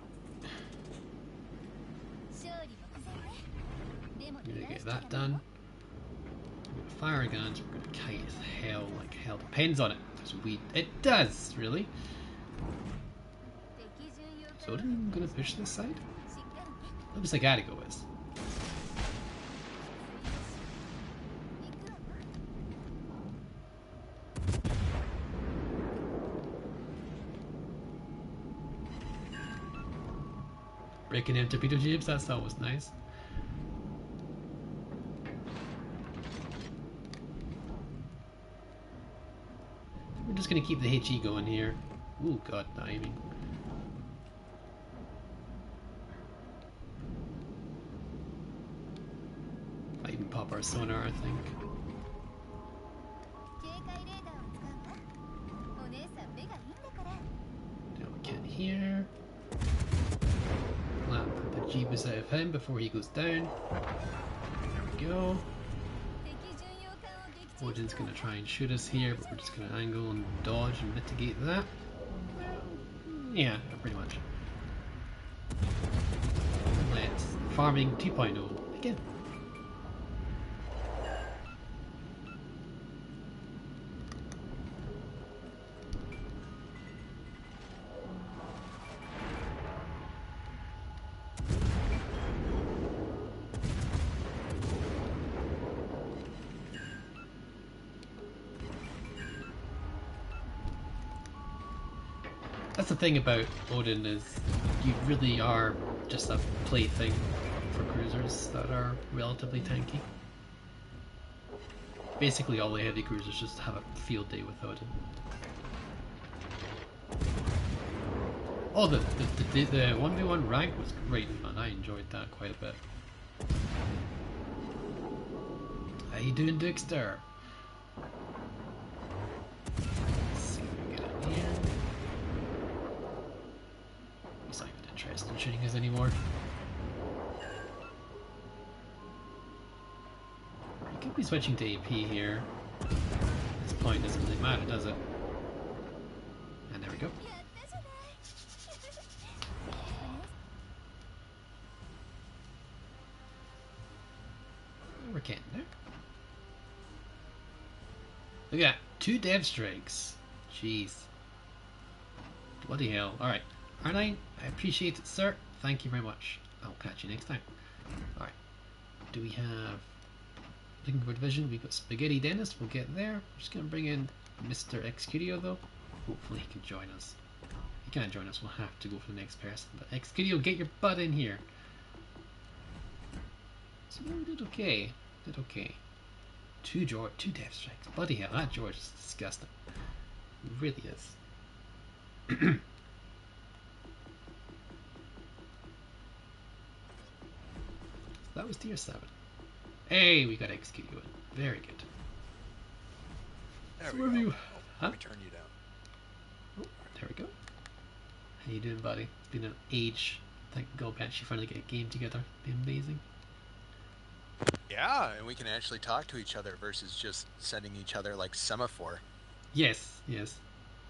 勝利目前ね。でも We're gonna 油断 get しちゃ that ダメ done. よ。 Fire guns, we're gonna kite as hell, like hell. Depends on it. It does, really. 敵巡洋艦 So I'm gonna push this side? しっかりね。 Looks like Attigo is. 行くわ。 Breaking into torpedo jibs, that's always nice. We're just gonna keep the HE going here. Ooh, god, not aiming. Might even pop our sonar, I think. 警戒レーダーを使うわ。お姉さん目がいいんだから。 No, we can't hear. Clap the jeebus out of him before he goes down. There we go. 敵巡洋艦を撃沈 Odin's gonna try and shoot us here, but we're just gonna angle and dodge and mitigate that. Yeah, pretty much. Let's farming 2.0 again. That's the thing about Odin is you really are just a plaything for cruisers that are relatively tanky. Basically all the heavy cruisers just have a field day with Odin. Oh, the 1v1 rank was great fun. I enjoyed that quite a bit. How you doing, Dexter? Let's see if we can get in here. He's not even interested in shooting us anymore. We could be switching to AP here. At this point doesn't really matter, does it? And there we go. やったじゃない。We're canting there. Look at that. 2 dev strikes. Jeez. Bloody hell. Alright. R9, I appreciate it, sir. Thank you very much. I'll catch you next time. Alright. Do we have... Looking for division, we've got Spaghetti Dennis. We'll get there. I'm just going to bring in Mr. Excudio, though. Hopefully he can join us. If he can't join us, we'll have to go for the next person. But Excudio, get your butt in here. So yeah, we did okay. Did okay. 2 death strikes. Bloody hell, that George is disgusting. It really is. That was tier 7. Hey, we got Excudio in. Very good. There So we where go. have you- Oh, Huh? let me turn you down. Oh, there we go. How you doing, buddy? It's been an age. Thank God we actually finally get a game together. Be amazing. Yeah, and we can actually talk to each other versus just sending each other like semaphore. Yes, yes.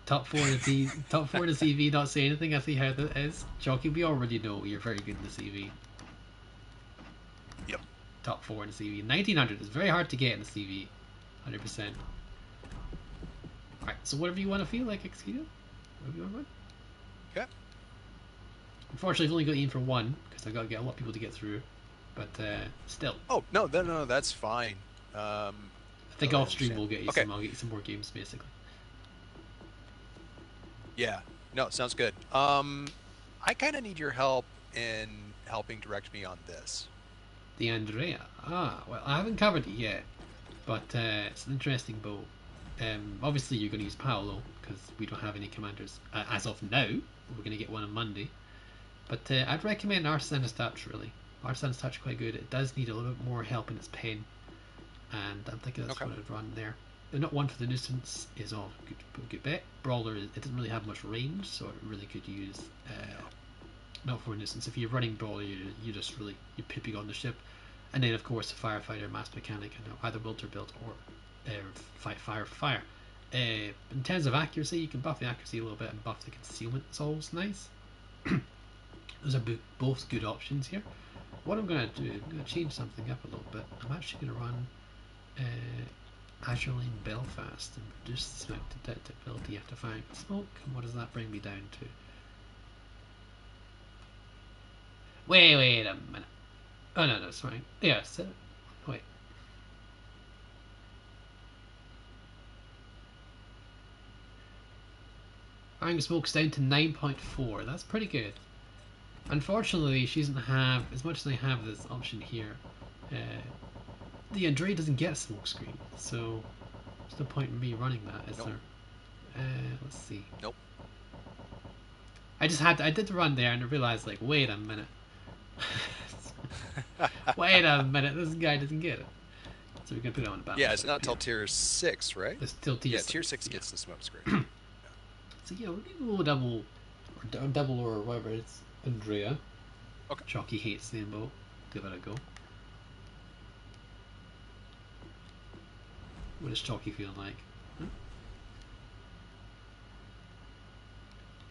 Top 4 in the top 4 in the CV. Not say anything. I see how that is. Jockey, we already know you're very good in the CV. Yep. Top 4 in the CV. 1900 is very hard to get in the CV. 100%. Alright, so whatever you want to feel like, Excudo. Whatever you want to run. Okay. Unfortunately, I've only got in for 1 because I've got to get a lot of people to get through. But still, Oh no, that's fine. I think I off stream understand. we'll get you Okay. some. I'll get you some more games, basically. Yeah. No, sounds good. I kind of need your help in helping direct me on this. The Andrea. Ah, well, I haven't covered it yet, But it's an interesting bow. Obviously, you're going to use Paolo because we don't have any commanders as of now. We're going to get one on Monday. But I'd recommend Arsena's Touch, really. Arsena's Touch quite good. It does need a little bit more help in its pen, and I'm thinking that's what I'd run there. Not one for the nuisance is all good bet. Brawler, it doesn't really have much range, so it really could use not for nuisance. If you're running Brawler, you just really you're pipping on the ship, and then of course the Firefighter, Mass Mechanic, and either Wilter built or fire. In terms of accuracy, you can buff the accuracy a little bit and buff the concealment. It's always nice. Those are both good options here. What I'm going to do, I'm going to change something up a little bit. I'm actually going to run Azure Lane Belfast and reduce the smoke detectability after firing smoke. And what does that bring me down to? Wait a minute. Oh no, it's fine. Yeah, so, wait. Firing smoke's down to 9.4. That's pretty good. Unfortunately, she doesn't have, as much as I have this option here, the Andre doesn't get a smoke screen, so there's no point in me running that, is there? Let's see. Nope. I did the run there and I realized, like, wait a minute. Wait a minute, this guy doesn't get it. So we're going to put it on the balance. Yeah, it's not till tier 6, right? It's till tier 6. Yeah, tier 6 gets the smoke screen. So yeah, we'll give a little double or whatever it's. Andrea. Okay. Chalky hates the bow. Give it a go. What does Chalky feel like?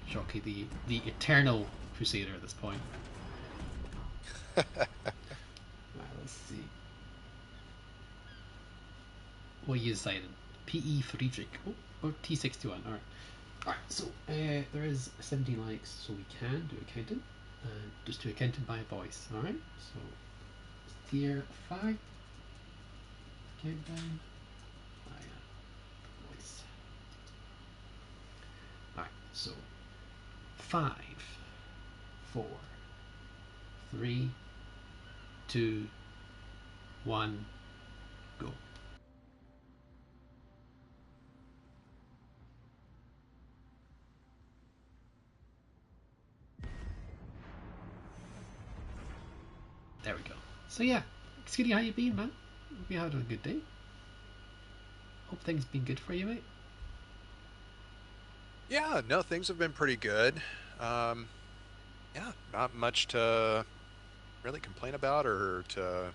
Chalky, the eternal crusader at this point. Right, let's see. What you decided? PE Friedrich. Oh, or T61. Alright. Alright, so there is 70 likes, so we can do accounting. Just do accounting by voice, alright? So, tier 5. Countdown. Voice. Alright, so 5, 4, 3, 2, 1, go. There we go. So yeah, Skitty, how you been, man? Hope you had a good day. Hope things been good for you, mate. Yeah, no, things have been pretty good. Yeah, not much to really complain about or to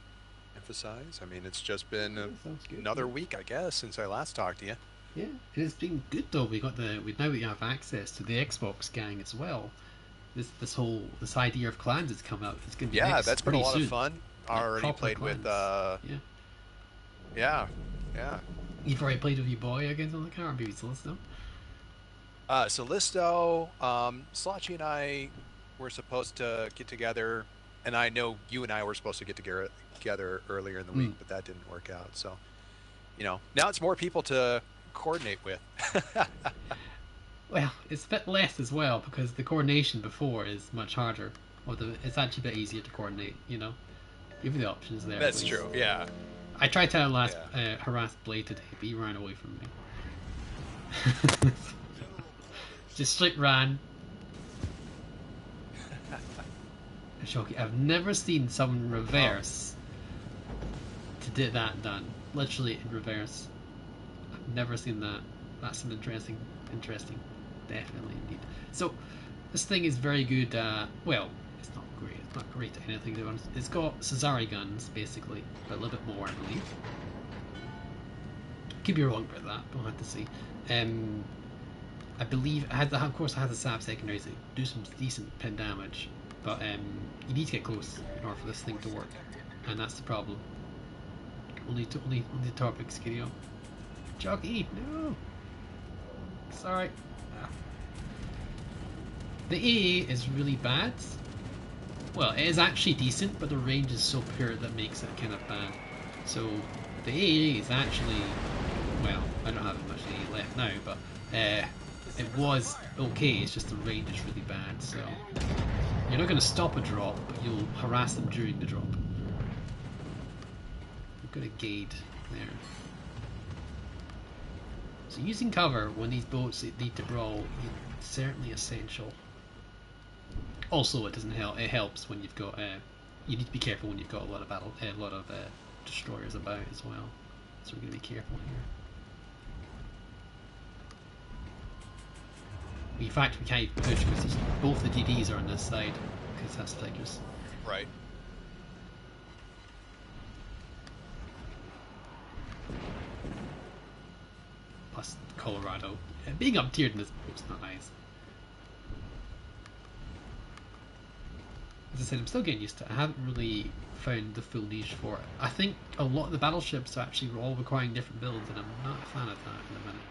emphasize. I mean, it's just been another week, I guess, since I last talked to you. Yeah, it has been good though. Now we have access to the Xbox gang as well. This idea of clans is coming up. It's gonna be that's been a lot of fun. Like already played clans. with yeah. You've already played with your boy against on the car, maybe Cellisto. Cellisto, Slotchy and I were supposed to get together, and I know you and I were supposed to get together earlier in the week, but that didn't work out. So, now it's more people to coordinate with. Well, it's a bit less as well because the coordination before is much harder. It's actually a bit easier to coordinate, Give you the options there. That's true, yeah. I tried to harass Blade today, but he ran away from me. Just straight ran. Shocking. I've never seen someone reverse to get that done. Literally in reverse. I've never seen that. That's some interesting. Definitely indeed. So this thing is very good. Well, it's not great. It's not great at anything to be honest. It's got Cesare guns basically, but a little bit more, I believe. Could be wrong about that. We'll have to see. I believe of course I had the SAP secondaries that do some decent pin damage, but you need to get close in order for this thing to work, and that's the problem. Only topics, Skiddy. Jockey, no. Sorry. The AA is really bad. Well, it is actually decent, but the range is so poor that makes it kind of bad. So the AA is actually, well, I don't have much AA left now, but it was okay. It's just the range is really bad. So you're not going to stop a drop, but you'll harass them during the drop. We've got a Gade there. So using cover when these boats need to brawl is certainly essential. Also, it doesn't help. It helps when you've got. You need to be careful when you've got a lot of destroyers about as well. So we're going to be careful here. In fact, we can't even push because both the DDs are on this side because that's dangerous. Right. Plus Colorado. Being up tiered in this boat's not nice. As I said, I'm still getting used to it. I haven't really found the full niche for it. I think a lot of the battleships are actually all requiring different builds, and I'm not a fan of that in a minute.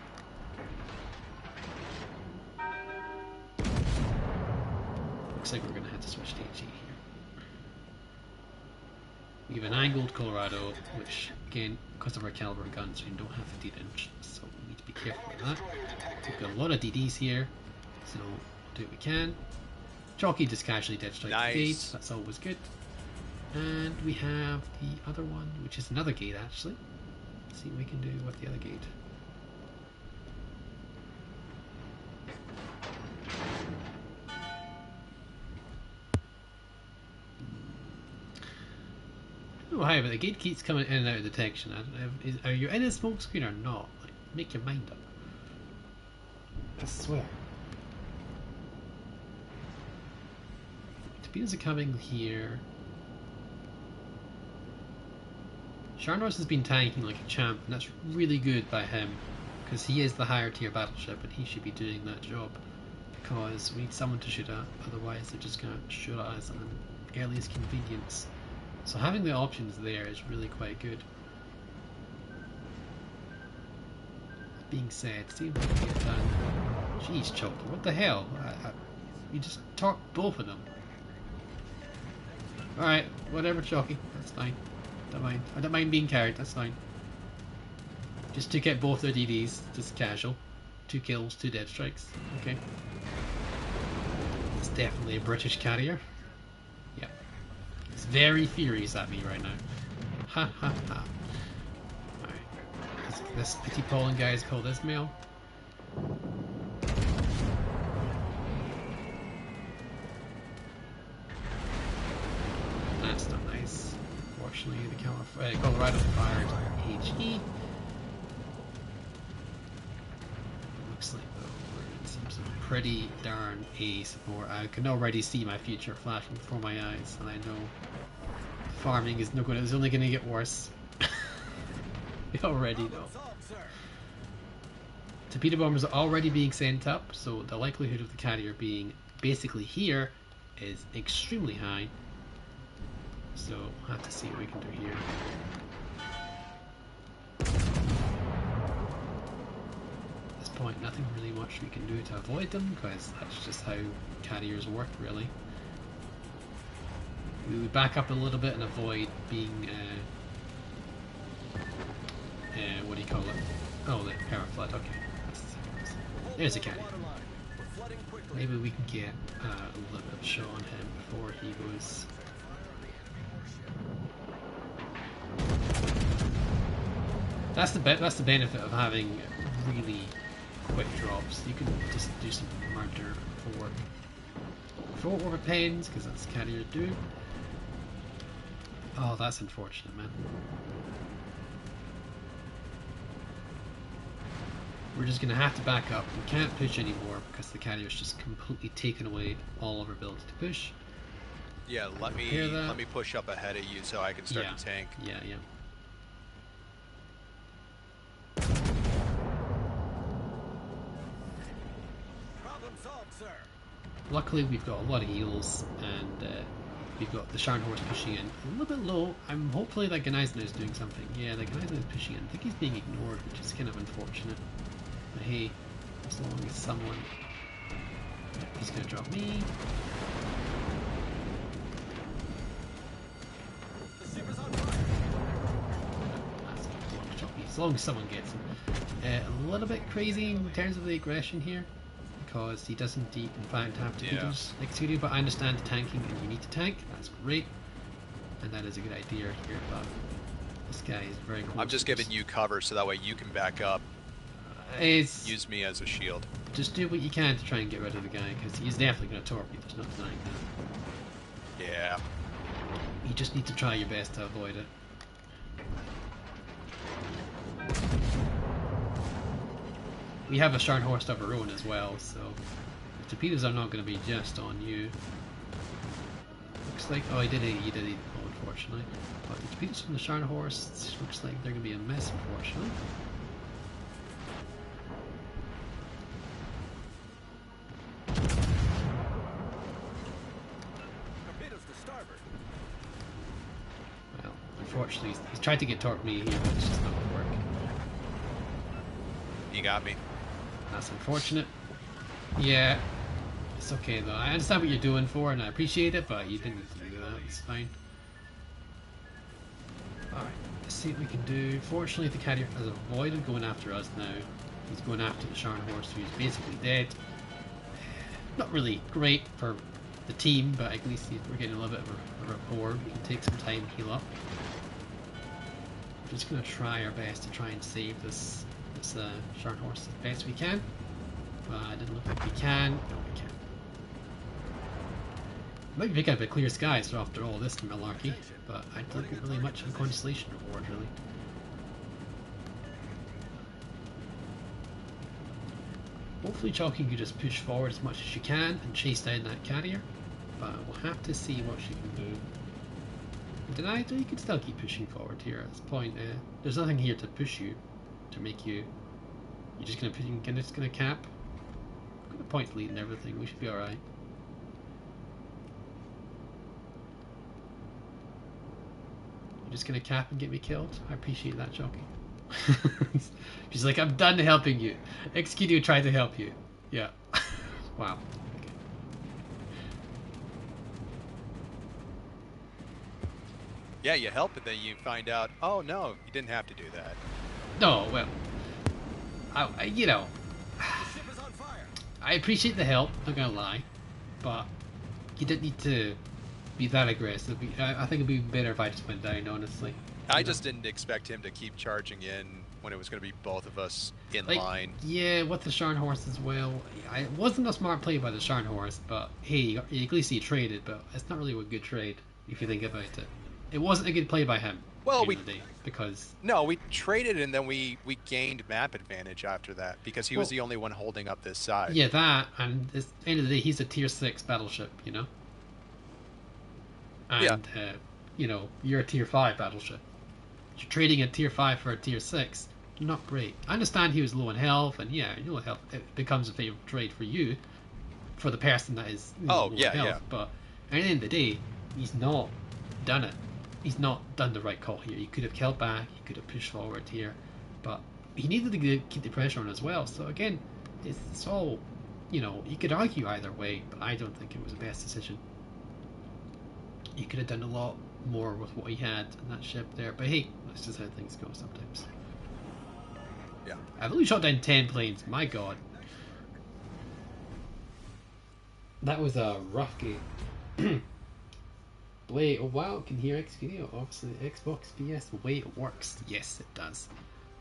Looks like we're going to have to switch to HE here. We have an angled Colorado, which again, because of our caliber guns, we don't have 15 inch, so we need to be careful with that. We've got a lot of DDs here, so we'll do what we can. Jockey just casually dead strike the gate, that's always good. And we have the other one, which is another gate actually. Let's see what we can do with the other gate. Oh, hi, but the gate keeps coming in and out of detection. I don't know, are you in a smoke screen or not? Like, make your mind up. I swear. Torpedoes are coming here. Sharnos has been tanking like a champ, and that's really good by him, because he is the higher tier battleship, and he should be doing that job. Because we need someone to shoot at, otherwise they're just going to shoot at us at the earliest convenience. So having the options there is really quite good. That being said, see if we can get done. Jeez, Chalky, what the hell? You just torqued both of them. Alright, whatever, Chalky, that's fine. Don't mind. I don't mind being carried, that's fine. Just took out both their DDs, just casual. 2 kills, 2 dead strikes. Okay. It's definitely a British carrier. Yep. It's very furious at me right now. Ha ha ha. Alright. This Petit Poland guy is called Ismail. That's not nice. Unfortunately, the Colorado fired HE. Looks like though we're in some pretty darn A support. I can already see my future flashing before my eyes, and I know farming is no good. It's only going to get worse. We already know. Torpedo bombers are already being sent up, so the likelihood of the carrier being basically here is extremely high. So we'll have to see what we can do here. At this point, nothing really much we can do to avoid them, because that's just how carriers work, really. We would back up a little bit and avoid being, what do you call it? Oh, the power flood, okay. There's a carrier. Maybe we can get a little bit of show on him before he goes. That's the benefit of having really quick drops. You can just do some murder before orbit pens, because that's carrier do. Oh, that's unfortunate, man. We're just gonna have to back up. We can't push anymore because the carrier's just completely taken away all of our ability to push. Yeah, let me push up ahead of you so I can start to tank. Yeah. Problem solved, sir. Luckily, we've got a lot of heals, and we've got the Sharn horse pushing in a little bit low. Hopefully that Gneisner is doing something. Yeah, the Gneisner is pushing in. I think he's being ignored, which is kind of unfortunate. But hey, as long as someone... He's going to drop me. As long as someone gets him. A little bit crazy in terms of the aggression here, because he doesn't in fact have to execute, but I understand the tanking and you need to tank, that's great, and that is a good idea here, but this guy is very close. I'm just giving you cover so that way you can back up. It's use me as a shield. just do what you can to try and get rid of the guy, because he's definitely going to torp you. There's no denying that. Yeah. You just need to try your best to avoid it. We have a Scharnhorst of our own as well, so the torpedoes are not going to be just on you. Looks like, oh, he did it, oh, unfortunately. But the torpedoes from the Scharnhorst looks like they're going to be a mess, unfortunately. Torpedoes to starboard. Well, unfortunately, he's tried to get torp me here, but it's just not going to work. You got me. That's unfortunate. Yeah, it's okay though. I understand what you're doing for, and I appreciate it, but you didn't need to do that. It's fine. Alright, let's see what we can do. Fortunately, the carrier has avoided going after us now. He's going after the Scharnhorst, who's basically dead. Not really great for the team, but at least we're getting a little bit of a rapport. We can take some time to heal up. We're just going to try our best to try and save this Scharnhorst as best we can. It doesn't look like we can. No, we can't. Might pick up a clear skies after all this malarkey, but I don't get really much of a constellation reward, really. Hopefully Chalky can just push forward as much as you can and chase down that carrier, but we'll have to see what she can do. Denied, you can still keep pushing forward here at this point. There's nothing here to push you, to make you... You're just gonna cap. Got a point lead and everything, we should be alright. You're just gonna cap and get me killed? I appreciate that, Jockey. She's like, I'm done helping you. Executive tried to help you. Yeah. Wow. Okay. Yeah, you help, and then you find out, oh no, you didn't have to do that. No, well, you know, The ship is on fire. I appreciate the help, not gonna lie, but you didn't need to be that aggressive. I think it'd be better if I just went down, honestly. I just didn't expect him to keep charging in when it was going to be both of us in Like, line. yeah, with the Scharnhorst as well. It wasn't a smart play by the Scharnhorst, but hey, at least he traded, but it's not really a good trade if you think about it. It wasn't a good play by him. Well, at the end of the day, because No, we traded and then we gained map advantage after that because he was the only one holding up this side. yeah, that, and at the end of the day, he's a tier 6 battleship, you know? And, you know, you're a tier 5 battleship. You're trading a tier 5 for a tier 6. Not great. I understand he was low in health, and yeah, low in health, it becomes a favorite trade for you, for the person that is low in health. But at the end of the day, he's not done it. He's not done the right call here. He could have killed back, he could have pushed forward here, but he needed to keep the pressure on as well. So again, it's all, you know, you could argue either way, but I don't think it was the best decision. He could have done a lot more with what he had in that ship there, but hey, that's just how things go sometimes. Yeah. I've only shot down 10 planes, my god. That was a rough game. Wait, oh wow, can hear X video. Obviously, Xbox PS, the way it works. Yes, it does.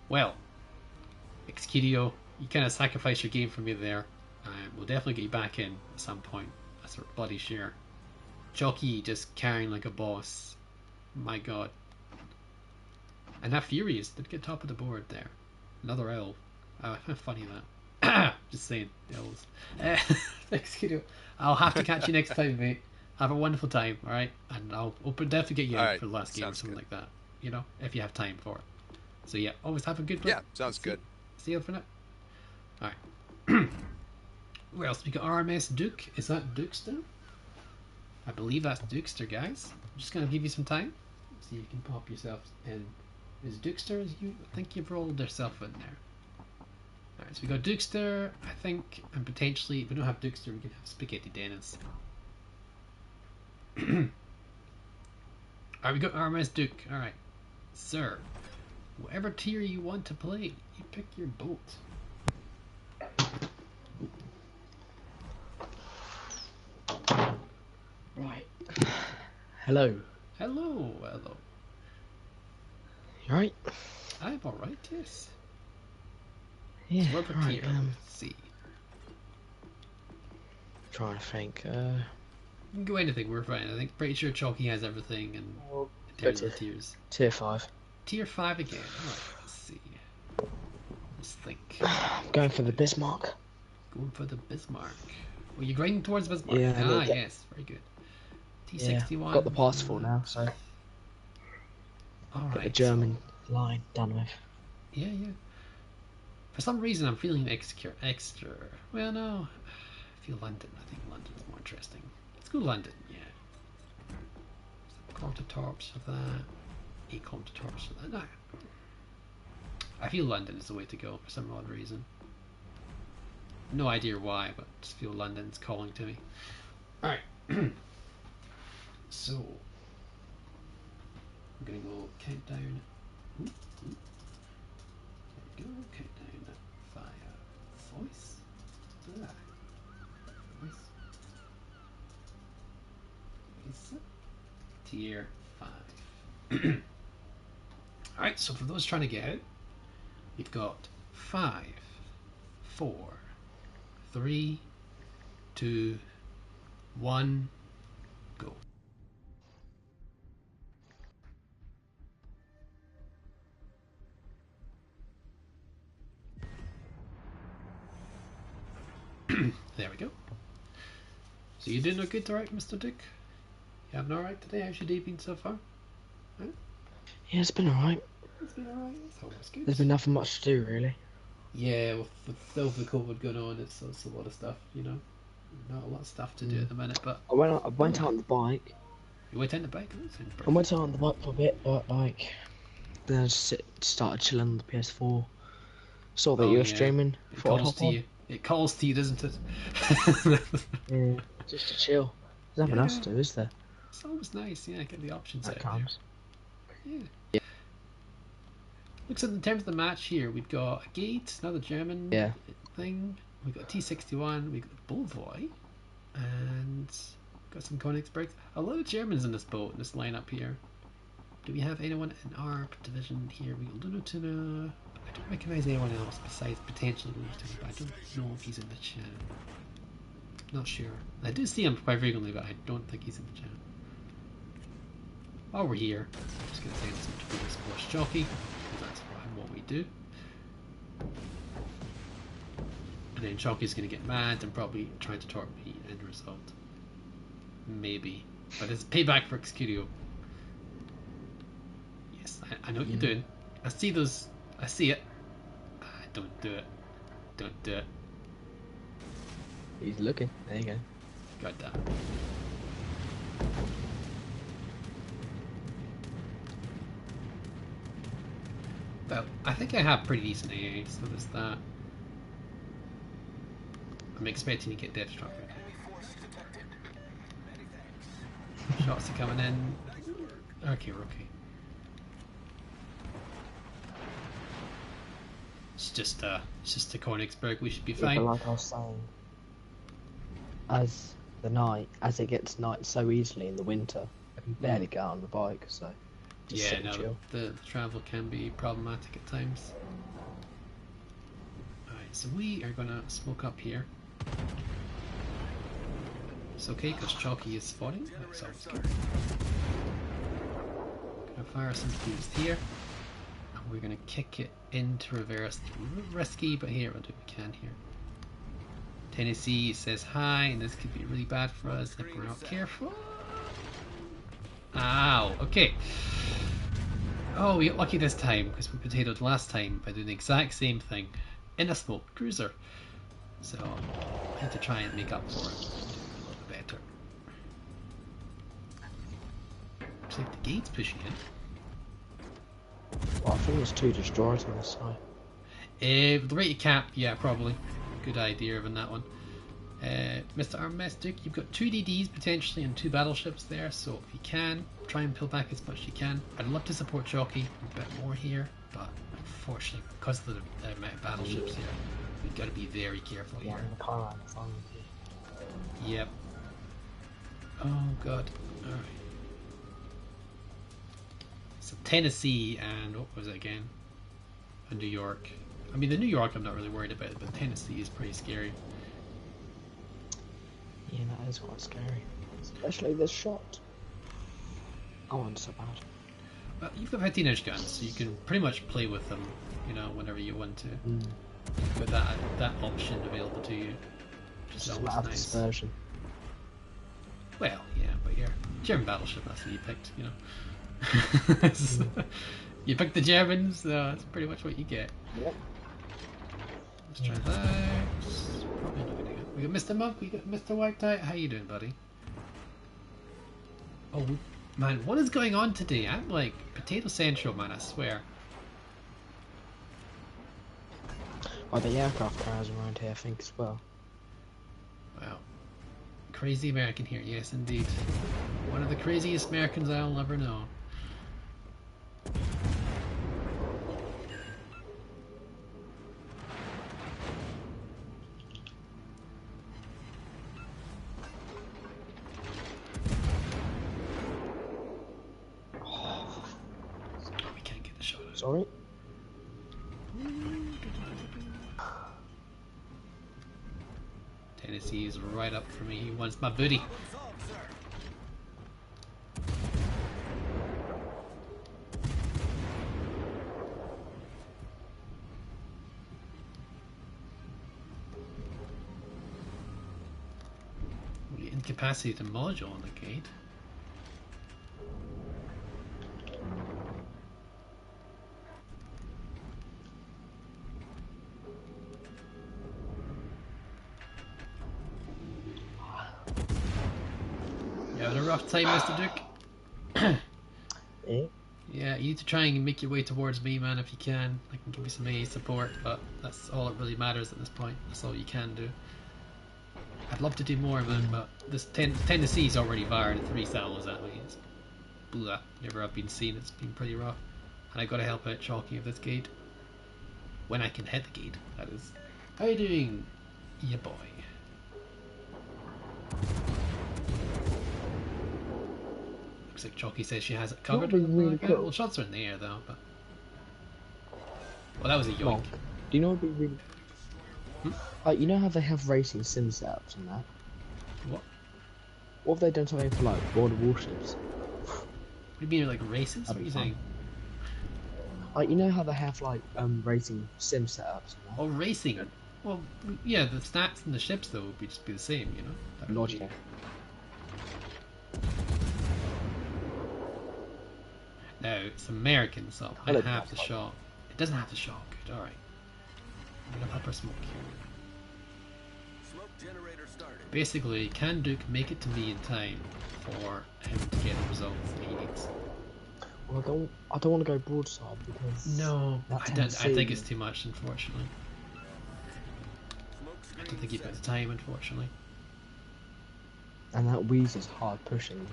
Well, Xvideo, you kind of sacrificed your game for me there. We'll definitely get you back in at some point. That's our bloody share. Jockey just carrying like a boss. My god. And that Furious did get top of the board there. Another L. Funny that. Just saying, L's. Xvideo, I'll have to catch you next time, mate. Have a wonderful time, alright? And I'll definitely get you in for the last game or something like that. You know, if you have time for it. So yeah, always have a good play. Yeah, sounds good. See you for now. Alright. Where else? We got RMS Duke. Is that Dukester? I believe that's Dukester, guys. I'm just gonna give you some time. So you can pop yourself in. Is Dukester? I think you've rolled yourself in there. Alright, so we got Dukester, I think, and potentially, if we don't have Dukester, we can have Spaghetti Dennis. Alright, we got RMS Duke. Alright. Sir, whatever tier you want to play, you pick your boat. Right. Hello. Hello, hello. You right? I'm alright, yes. Yeah, So what about right, here? Let's see. trying to think. You can go anything, we're fine. I think pretty sure Chalky has everything in I'll go terms to of the tiers. tier 5. Tier 5 again. Alright, let's see. Let's think. I'm going for the Bismarck. Going for the Bismarck. Well, you're grinding towards Bismarck. Yeah, ah, yeah. yes, very good. Yeah, T61. got the pass for now, so get Alright. the German line done with. Yeah, yeah. For some reason, I'm feeling extra. Well, no. I feel London. I think London's more interesting. Let's go London, yeah. Quarter torps of that. 8 quarter torps of that. No. I feel London is the way to go for some odd reason. No idea why, but I just feel London's calling to me. Alright. So. I'm gonna go countdown. Ooh, ooh. There we go, countdown via voice. Ah. Voice. Voice. Tier 5. Alright, so for those trying to get out, we've got 5, 4, 3, 2, 1, go. There we go. So you doing good, alright, Mr. Dick? You having alright today? How's your day been so far? Huh? Yeah, it's been alright. It's been alright. It's always good. There's been nothing much to do, really. Yeah, with the COVID going on, it's a lot of stuff, you know. Not a lot of stuff to do at the minute, but I went out on the bike. you went on the bike. I went out on the bike for a bit, but like, then I just started chilling on the PS4. Saw that you were streaming. It Thought I'd calls hop to on. you. It calls to you, doesn't it? Yeah, just to chill. There's nothing else to do, is there? It's always nice, yeah. Get the options At out times. there. Yeah. Looks like in terms of the match here, we've got a gate, another German thing. We've got T61. We've got Bullboy, and got some Königsberg. A lot of Germans in this boat, in this lineup here. Do we have anyone in our division here? We got Lunatuna. I don't recognize anyone else besides potentially Lunatuna, but I don't know if he's in the chat. Not sure. I do see him quite frequently, but I don't think he's in the chat. While we're here, I'm just going to send some to the sports jockey, because that's what we do. And then Jockey's going to get mad and probably try to torp me end result. Maybe. But it's payback for Excurio. Yes, I know what you're doing. I see those. I see it. Don't do it. Don't do it. He's looking. There you go. God damn. Well, I think I have pretty decent AA, so there's that. I'm expecting to get Death Stroke. Shots are coming in. Okay, we're okay. It's just a Königsberg. We should be Yeah, fine. but like I was saying, as it gets night so easily in the winter, I can barely get out on the bike, so just Yeah, sit and no, chill. the travel can be problematic at times. Alright, so we are gonna smoke up here. It's okay, because Chalky is spotting. That's always good. Gonna fire some boost here. And we're gonna kick it into reverse. Risky, but here, we'll do what we can here. Tennessee says hi, and this could be really bad for us if we're not careful. Ow, okay. Oh, we got lucky this time because we potatoed last time by doing the exact same thing in a smoked cruiser. So I had to try and make up for it, do it a little bit better. Looks like the gate's pushing in. Well, I think there's 2 destroyers on the side. The rate of cap, yeah, probably. Good idea on that one. Mr. Armestic, you've got 2 DDs potentially and 2 battleships there, so if you can, try and pull back as much as you can. I'd love to support Jockey a bit more here, but unfortunately, because of the amount of battleships here, we've got to be very careful Yeah, here. the car is on. Yep. Oh god. Alright. So Tennessee and what was it again? And New York I mean, the New York I'm not really worried about, but Tennessee is pretty scary. Yeah, that is quite scary. Especially this shot. Oh, it's so bad. Well, you've got 15-inch guns, so you can pretty much play with them, you know, whenever you want to. You've got that option available to you, which is Just always laugh nice. dispersion. Well, yeah, but your German battleship, that's what you picked, you know. You picked the Germans, so that's pretty much what you get. Yep. Let's try that. Probably not gonna get. We got Mr. Monk, we got Mr. White Tie. How you doing, buddy? Oh, man, what is going on today? I'm like potato central, man, I swear. Oh, the aircraft carriers around here, I think, as well. Wow. Crazy American here, yes indeed. One of the craziest Americans I'll ever know. We can't get the shot out. Sorry? Tennessee is right up for me. He wants my booty. Solved, sir. We incapacitate the module on the gate. You having a rough time, Mr. Duke? Eh? Yeah, you need to try and make your way towards me, man, if you can. I can give you some AA support, but that's all that really matters at this point. That's all you can do. I'd love to do more, man, but this Tennessee's already fired 3 salvos at me. It's blah. Never have been seen. It's been pretty rough. And I gotta help out Chalky of this gate. When I can hit the gate, that is. How you doing, yeah boy? Looks like Chalky says she has it covered. That would be really Okay, cool. well, shots are in the air though, but. Well, that was a yoink. Monk. Do you know what would be really... you know how they have racing sim setups and that? What? What have they done something for like World of Warships? What do you mean, like races? What are That'd you be saying? You know how they have like racing sim setups and that? Oh, racing. Well, yeah, the stats and the ships though would just be the same, you know. That would Logical. be- No, it's American, so I Hello, have the Papa. shot. It doesn't have the shot. Good, all right. I'm gonna pepper smoke here. Smoke generator started. Basically, can Duke make it to me in time for him to get the results that he needs? Well, I don't want to go broadside because No, that I don't. I Tennessee- think it's too much, unfortunately. Smoke I screen don't think you've got set. the time, unfortunately. and that Weezer's hard pushing.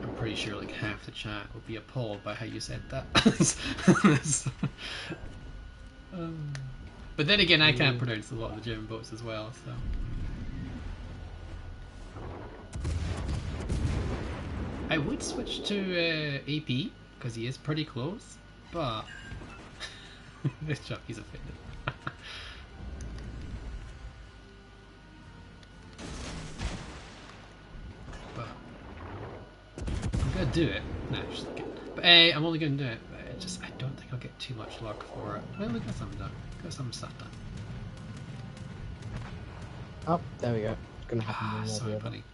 I'm pretty sure like half the chat will be appalled by how you said that. But then again, I can't pronounce a lot of the German boats as well, so. I would switch to AP because he is pretty close, but this jockey's offended. But I'm gonna do it. No, just kidding. But I'm only gonna do it. But I don't think I'll get too much luck for it. Well, we got some done. Got some stuff done. Oh, there we go. It's gonna happen one way or the Sorry, other. buddy.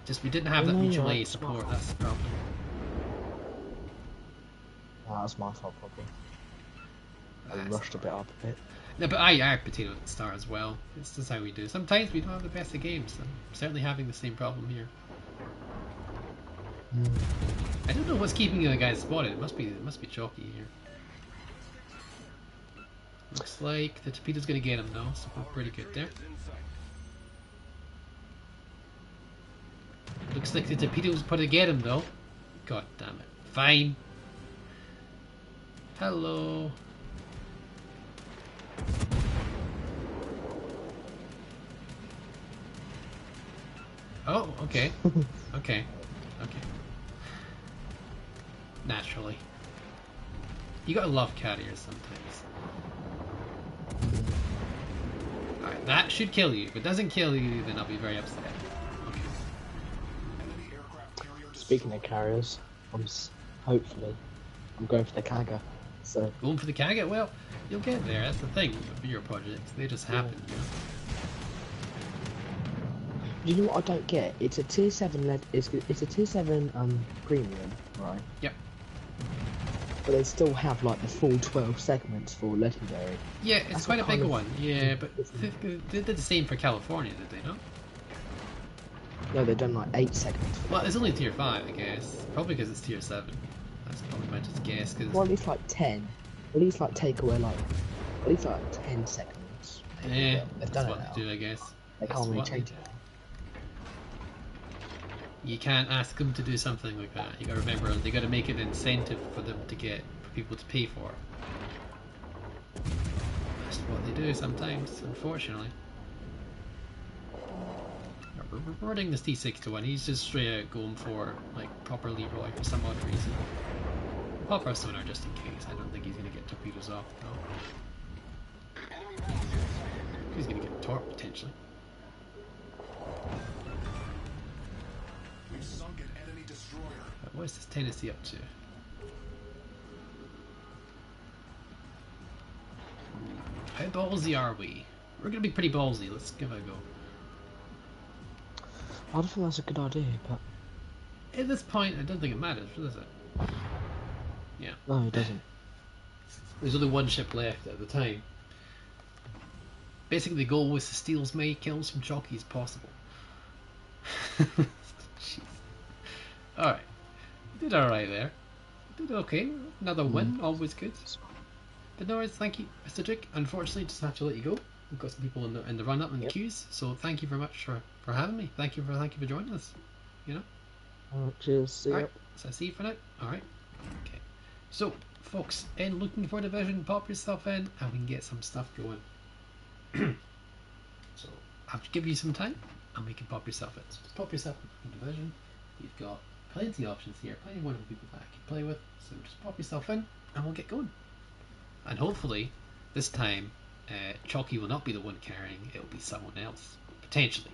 Just we didn't have that No, mutual you're aid right. support. That's the problem. Ah, that's my fault probably. I That's rushed a bit up a bit. No, but I have potato at the start as well. It's just how we do. Sometimes we don't have the best of games. I'm certainly having the same problem here. I don't know what's keeping the guys spotted. It must be chalky here. Looks like the torpedo's gonna get him though, so we're pretty good there. In sight. Looks like the torpedo's put to get him though. God damn it. Fine. Hello. Oh, okay. Okay. Okay. naturally. You gotta love carriers sometimes. Alright, that should kill you. If it doesn't kill you, then I'll be very upset. Okay. Speaking of carriers, hopefully I'm going for the Kaga. So Going for the Kaga? Well, you'll get there. That's the thing with your projects. They just happen, you know? you know what I don't get? It's a tier 7 it's a tier 7 premium, right? Yep. But they still have like the full 12 segments for legendary. Yeah, it's That's quite a what big kind of- one. Yeah, but they did the same for California, did they not? No, they've done like 8 segments. Well, it's only tier 5, I guess. Probably because it's tier 7. That's probably my just guess. Cause Well, at least like 10. At least like take away like at least like 10 segments. yeah, They've that's done what it now. they do, I guess. They That's can't really what they change do. it now. You can't ask them to do something like that. You gotta remember, they gotta make an incentive for them to get, for people to pay for it. That's what they do sometimes, unfortunately. We're running this T6 to 1. He's just straight out going for like proper Leroy for some odd reason. Pop our sonar just in case. I don't think he's gonna get torpedoes off. No. He's gonna get torp potentially. We've sunk an enemy destroyer. But what is this Tennessee up to? How ballsy are we? We're gonna be pretty ballsy. Let's give it a go. I don't think that's a good idea, but At this point, I don't think it matters, does it? Yeah. no, it doesn't. There's only one ship left at the time. Basically, the goal was to steal as many kills from Jockey as possible. Jeez. Alright. Did alright there. Did okay. Another win, always good. But no worries, thank you, Mr. Duke. Unfortunately, just have to let you go. We've got some people in the run up in the queues, so thank you very much for having me. Thank you for joining us. You know. Cheers. See ya. Alright, so see you for now. Alright. Okay. So, folks, in looking for division, pop yourself in and we can get some stuff going. So, I'll give you some time and we can pop yourself in. So, just pop yourself in division. You've got plenty of options here, plenty of wonderful people that I can play with. So, just pop yourself in and we'll get going. And hopefully, this time, Chalky will not be the one carrying, it will be someone else. Potentially.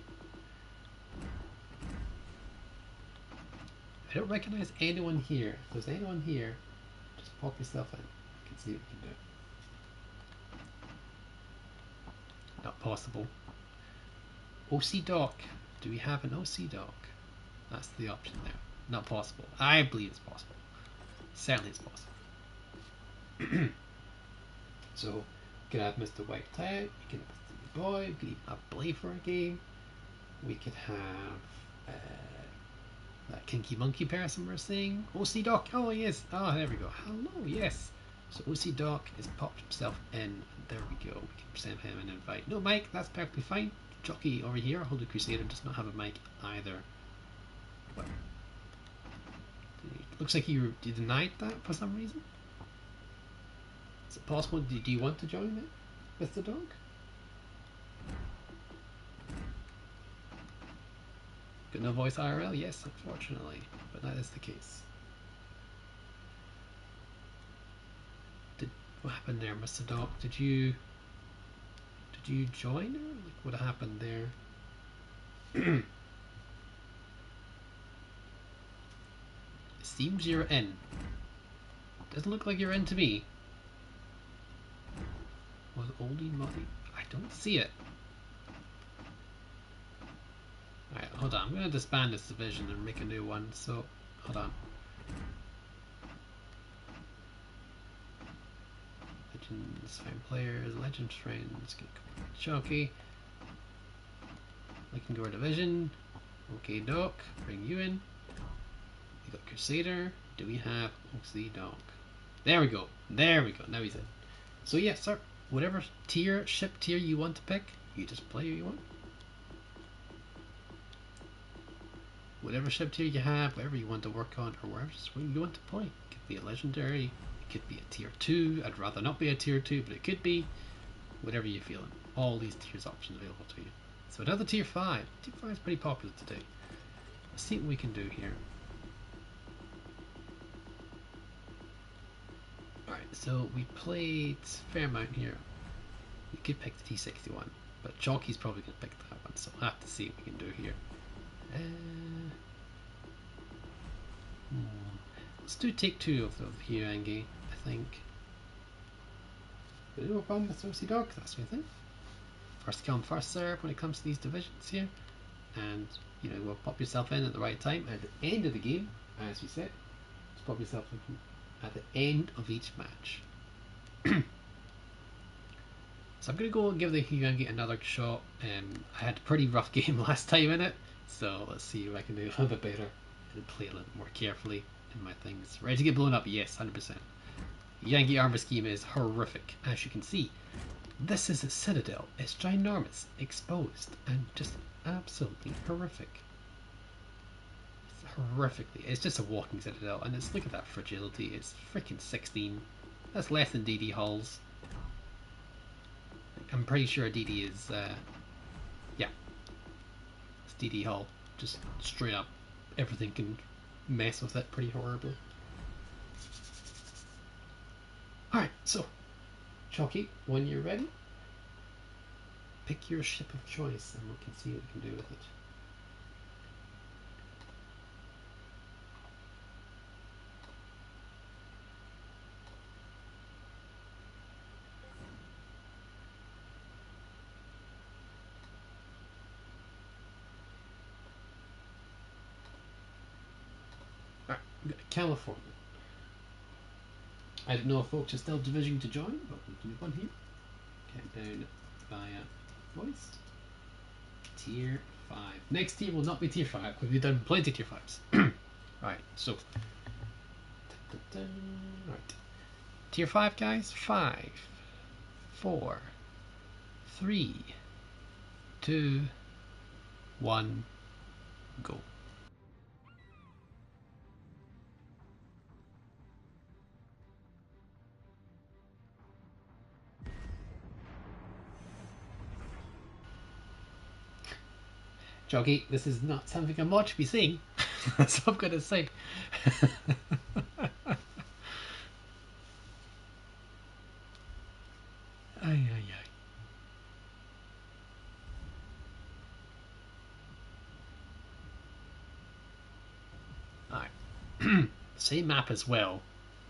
I don't recognize anyone here. If there's anyone here, just pop yourself in. We can see what we can do. Not possible. OC dock. Do we have an OC dock? That's the option there. Not possible. I believe it's possible. Certainly it's possible. So, you can have Mr. White Tie, you can have Mr. Boy, we can even have Blay for a game. We could have that Kinky Monkey person we're seeing. OC Doc, oh yes, oh there we go. Hello, yes. So OC Doc has popped himself in. There we go. We can send him an invite. No mic, that's perfectly fine. Jockey over here, Holy Crusader, does not have a mic either. Well, looks like you denied that for some reason. Is it possible? Do you want to join it, Mr. Dog? Got no voice IRL? Yes, unfortunately, but that is the case. What happened there, Mr. Dog? Did you join her? Like, what happened there? It seems you're in. Doesn't look like you're in to me. Was oldie muddy? I don't see it. Alright, hold on. I'm going to disband this division and make a new one. So, hold on. Legends, find players, legends, friends, get Chalky. We can go to division. Okay, Doc, bring you in. We got Crusader. Do we have OC Doc? There we go. There we go. Now he's in. So yeah, sir. Whatever ship tier you want to pick, you just play who you want. Whatever ship tier you have, whatever you want to work on, or wherever you want to play. It could be a legendary, it could be a tier 2. I'd rather not be a tier 2, but it could be. Whatever you're feeling. All these tiers options available to you. So another tier 5. Tier 5 is pretty popular today. Let's see what we can do here. So we played fair amount here. We could pick the T61, but Chalky's probably going to pick that one, so we'll have to see what we can do here. Let's do take 2 of the Hyuangi, I think. But no problem with Rosie Dog, that's what I think. First come, first serve when it comes to these divisions here. And, you know, we'll pop yourself in at the right time. At the end of the game, as we said, just pop yourself in at the end of each match. So I'm going to go and give the Hyuangi another shot. I had a pretty rough game last time in it, so let's see if I can do a little bit better and play a little more carefully in my things. Ready to get blown up? Yes, 100%. Hyuangi armor scheme is horrific, as you can see. This is a citadel. It's ginormous, exposed, and just absolutely horrific. Horrifically. It's just a walking citadel, and it's, look at that fragility. It's freaking 16. That's less than DD hulls. I'm pretty sure DD is, yeah, it's DD hull. Just straight up, everything can mess with it pretty horribly. Alright, so, Chalky, when you're ready, pick your ship of choice and we can see what we can do with it. Alright, we've got California. I don't know if folks are still divisioning to join, but we can do one here. Countdown via voice. Tier 5. Next tier will not be tier 5 because we've done plenty of tier 5s. Right, so. Right. Tier 5, guys. 5, 4, 3, 2, 1, go. Joggy, this is not something I'm not to be seeing. That's what I'm gonna say. Ay, ay, ay. Alright. Same map as well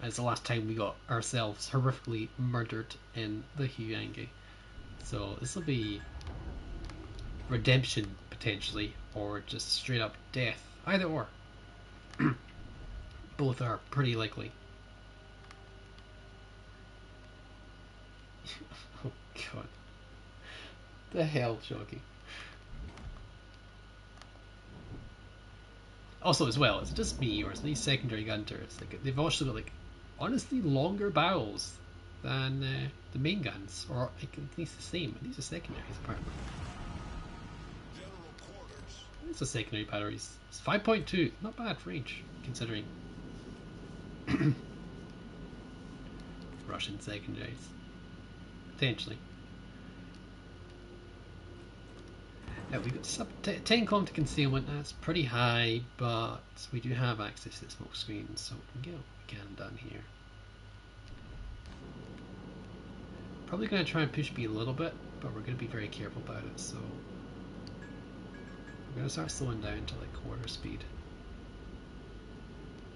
as the last time we got ourselves horrifically murdered in the Hyuangi. So this will be redemption potentially, or just straight up death. Either or. Both are pretty likely. Oh god. The hell, Shocky. Also as well, is it just me or is these secondary gunners, like, they've also got like honestly longer barrels than the main guns, or like, at least the same. These are secondaries apparently. It's a secondary batteries. It's 5.2, not bad for range, considering Russian secondaries. Potentially. Now we've got 10 kilometer concealment, that's pretty high, but we do have access to the smoke screen, so we can get what we can done here. Probably going to try and push B a little bit, but we're going to be very careful about it, so we're going to start slowing down to like quarter speed.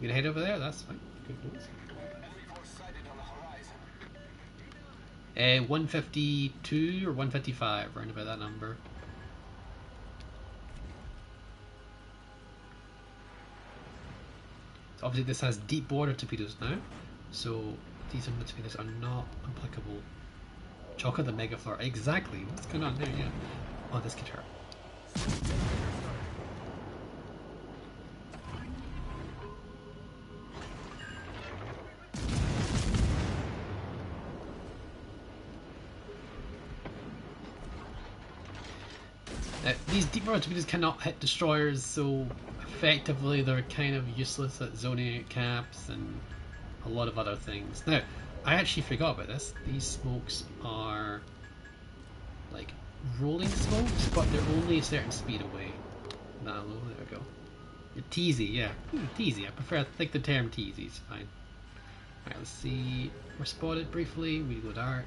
You gonna head over there? That's fine. Good news. 152 or 155, around about that number. So obviously this has deep border torpedoes now, so these torpedoes are not applicable. Chalk of the Megaflora, exactly. What's going on there? Yeah. Oh, this could hurt. These deep border torpedoes cannot hit destroyers, so effectively they're kind of useless at zoning out caps and a lot of other things. Now, I actually forgot about this. These smokes are like rolling smokes, but they're only a certain speed away. There we go. Teasy, yeah. Teasy. I think the term teasy is fine. Alright, let's see. We're spotted briefly. We go dark.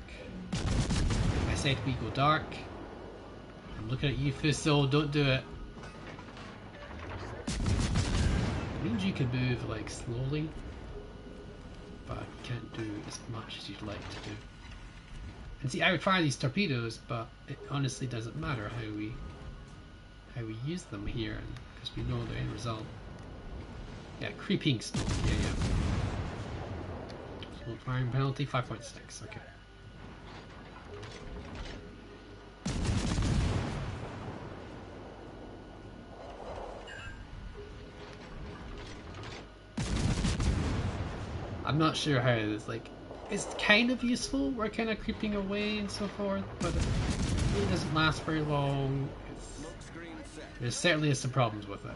I said we go dark. I'm looking at you, Fuso. Don't do it. It means you can move like slowly, but you can't do as much as you'd like to do. And see, I would fire these torpedoes, but it honestly doesn't matter how we use them here, because we know the end result. Yeah, creeping smoke. Yeah, yeah. Smoke firing penalty 5.6. Okay. I'm not sure how it's like. It's kind of useful. We're kind of creeping away and so forth, but it really doesn't last very long. There certainly is some problems with it.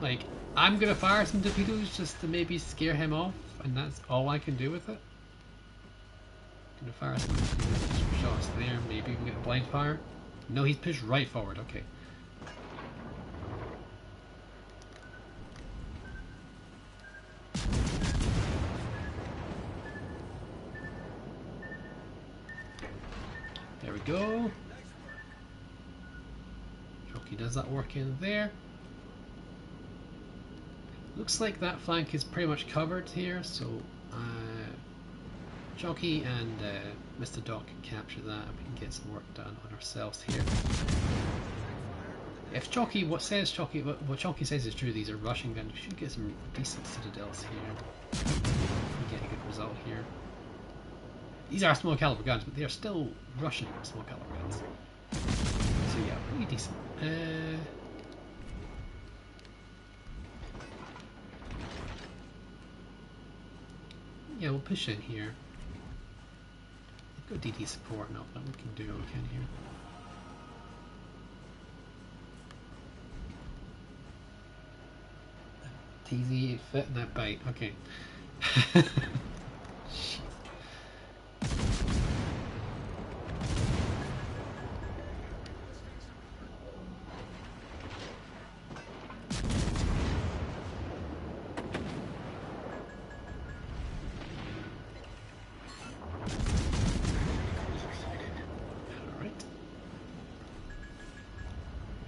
Like, I'm gonna fire some torpedoes just to maybe scare him off, and that's all I can do with it. Gonna fire some shots there. Maybe we get a blind fire. No, he's pushed right forward. Okay. There we go. Jockey does that work in there. Looks like that flank is pretty much covered here, so Jockey and Mr. Doc can capture that and we can get some work done on ourselves here. If Jockey, what Jockey says is true, these are Russian guns, we should get some decent citadels here. We get a good result here. These are small caliber guns, but they are still Russian small caliber guns. So yeah, pretty decent. Yeah, we'll push in here. Go DD support, no, but we can do what we can here. TZ fit in that bite, okay.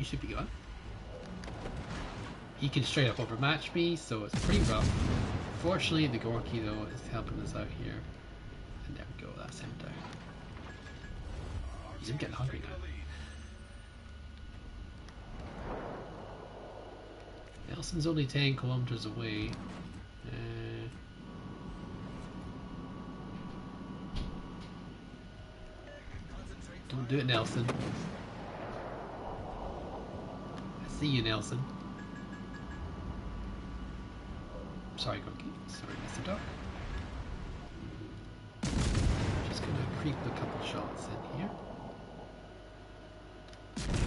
Should be good. He can straight up overmatch me, so it's pretty rough. Fortunately, the Gorky though is helping us out here. And there we go, that's him down. He's getting hungry now. Nelson's only 10 kilometers away. Don't do it, Nelson. See you, Nelson. Sorry, Gorky. Sorry, Mr. Doc. Just gonna creep a couple shots in here.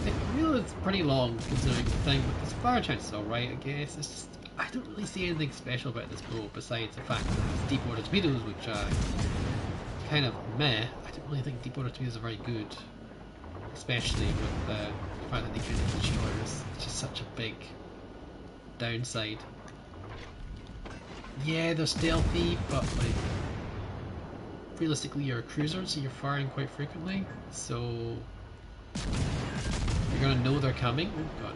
The reel is pretty long considering the thing, but the fire chance is alright, I guess. It's just, I don't really see anything special about this boat besides the fact that it's deep water torpedoes, which are kind of meh. I don't really think deep water torpedoes are very good, especially with the fact that they can destroy us. It's just such a big downside. Yeah, they're stealthy, but like realistically you're a cruiser, so you're firing quite frequently, so you're gonna know they're coming. Oh god.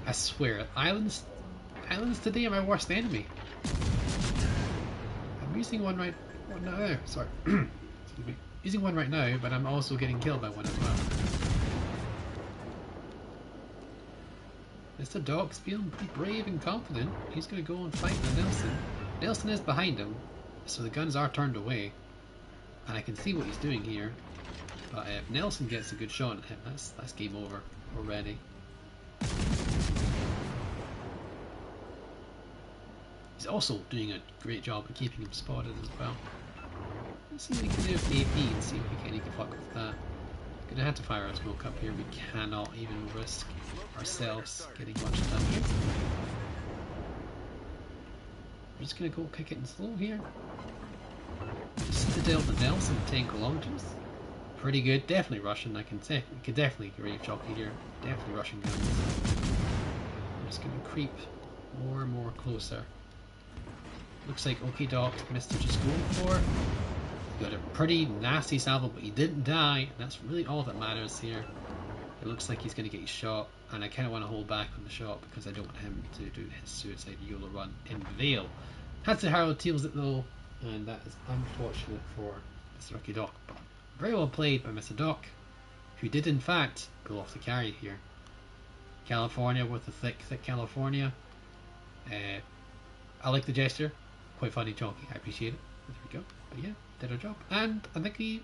I swear, islands today are my worst enemy. I'm using one right now, sorry. Excuse me. Using one right now, but I'm also getting killed by one as well. Mr. Doc's feeling pretty brave and confident. He's going to go and fight the Nelson. Nelson is behind him, so the guns are turned away. And I can see what he's doing here. But if Nelson gets a good shot at him, that's game over already. He's also doing a great job of keeping him spotted as well. Let's see what we can do with the AP and see if we can fuck with that. Gonna have to fire our smoke up here. We cannot even risk ourselves getting much done here. I'm just gonna go kick it in slow here. Citadel to Nelson, 10 kilometers. Pretty good. Definitely Russian. We could definitely grave jockey here. Definitely Russian guns. I'm just gonna creep more and more closer. Looks like OK Doc missed just going for. Got a pretty nasty salvo, but he didn't die, and that's really all that matters here. It looks like he's going to get shot, and I kind of want to hold back on the shot because I don't want him to do his suicide YOLO run in Vale. Hatsu Harold teals it though, and that is unfortunate for Mr. OK Doc, but very well played by Mr. Doc, who did in fact pull off the carry here. California with the thick California. I like the gesture. Quite funny talking. I appreciate it. There we go. But yeah, did our job. And I think we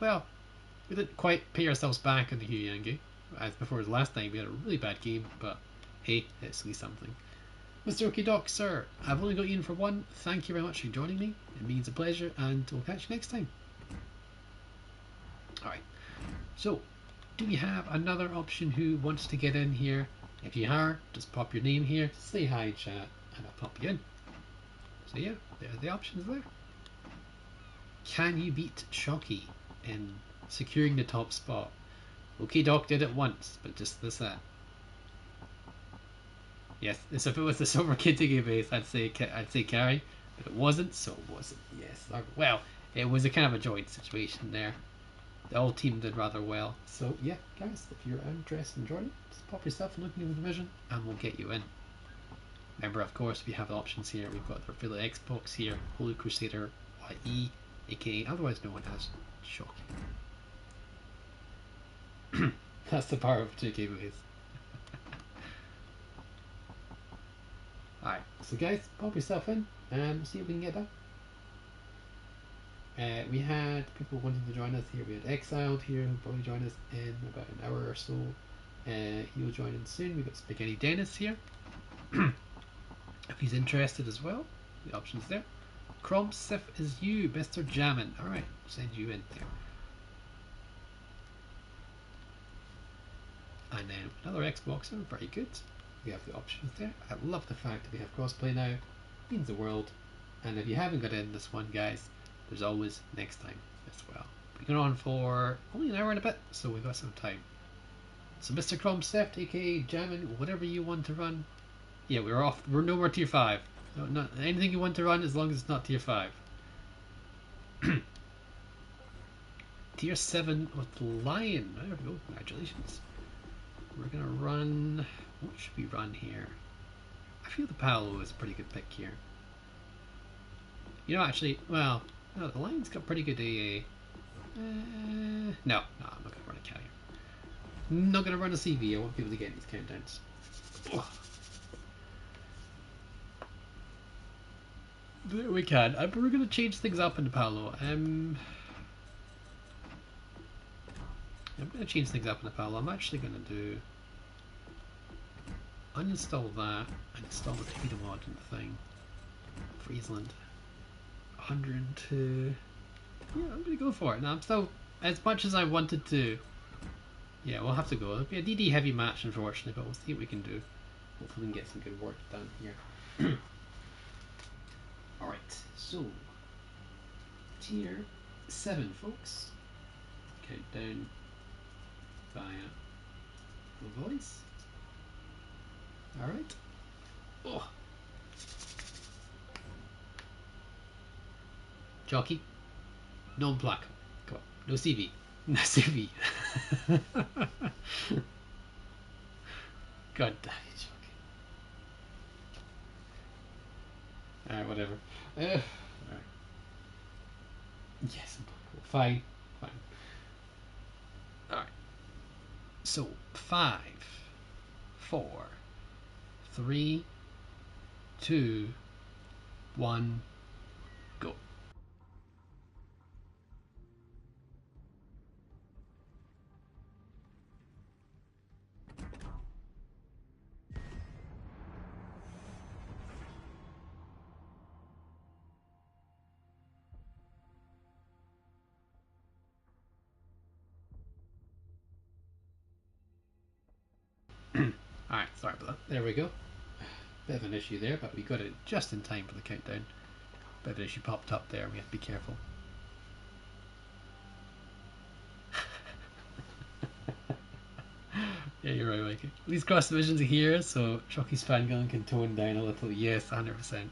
didn't quite pay ourselves back on the Huyangi. As before the last time, we had a really bad game, but hey, it's at least something. Mr. OK Doc, sir, I've only got you in for one. Thank you very much for joining me. It means a pleasure, and we'll catch you next time. Alright, so do we have another option who wants to get in here? If you are, just pop your name here, say hi chat, and I'll pop you in. So yeah, there are the options there. Can you beat Shocky in securing the top spot? OK Doc did it once, but just that. Yes, if it was the Silver Kitty base, I'd say carry, but it wasn't, so it wasn't. Yes, well, it was a kind of a joint situation there. The whole team did rather well. So yeah, guys, if you're interested in joining, just pop yourself and look in the division, and we'll get you in. Remember, of course, we have options here. We've got the Villa Xbox here, Holy Crusader YE, aka otherwise known as Shocky. That's the power of JK movies. Alright, so guys, pop yourself in and see if we can get that. We had people wanting to join us here. We had Exiled here who'll probably join us in about an hour or so. He'll join in soon. We've got Spaghetti Dennis here. If he's interested as well, the options there. Crom Sif is you, Mr. Jammin. Alright, send you in there. And then another Xboxer, very good. We have the options there. I love the fact that we have crossplay now. It means the world. And if you haven't got in this one, guys, there's always next time as well. We're going on for only an hour and a bit, so we've got some time. So Mr. Cromseft, aka Jammin, whatever you want to run. Yeah, we're off. We're no more tier 5. No, not anything you want to run as long as it's not tier 5. Tier 7 with Lion. There we go. Congratulations. We're going to run... What should we run here? I feel the Paolo is a pretty good pick here. You know, actually, well, no, the Lion's got pretty good AA. No, I'm not going to run a carrier. I'm not going to run a CV. I want people to get these countdowns. Oh. We can. But we're going to change things up in the Paolo. I'm going to change things up in the Paolo. I'm actually going to do... uninstall that and install the Torpedo mod in the thing. Friesland. 102. Yeah, I'm going to go for it. Now, I'm still... As much as I wanted to... Yeah, we'll have to go. It'll be a DD heavy match, unfortunately, but we'll see what we can do. Hopefully we can get some good work done here. Alright, so... Tier 7, folks. Countdown via the voice. Alright. Oh. Jockey. No black. Come on. No CV. No CV. God damn it, Jockey. Alright, whatever. Alright. Yes, fine. Fine. Alright. So, 5, 4, 3, 2, 1, go. Alright, sorry about that. There we go. Bit of an issue there, but we got it just in time for the countdown. Bit of an issue popped up there, we have to be careful. Yeah, you're right, Mike. At least cross divisions are here, so Shockey's fan gun can tone down a little. Yes, 100%.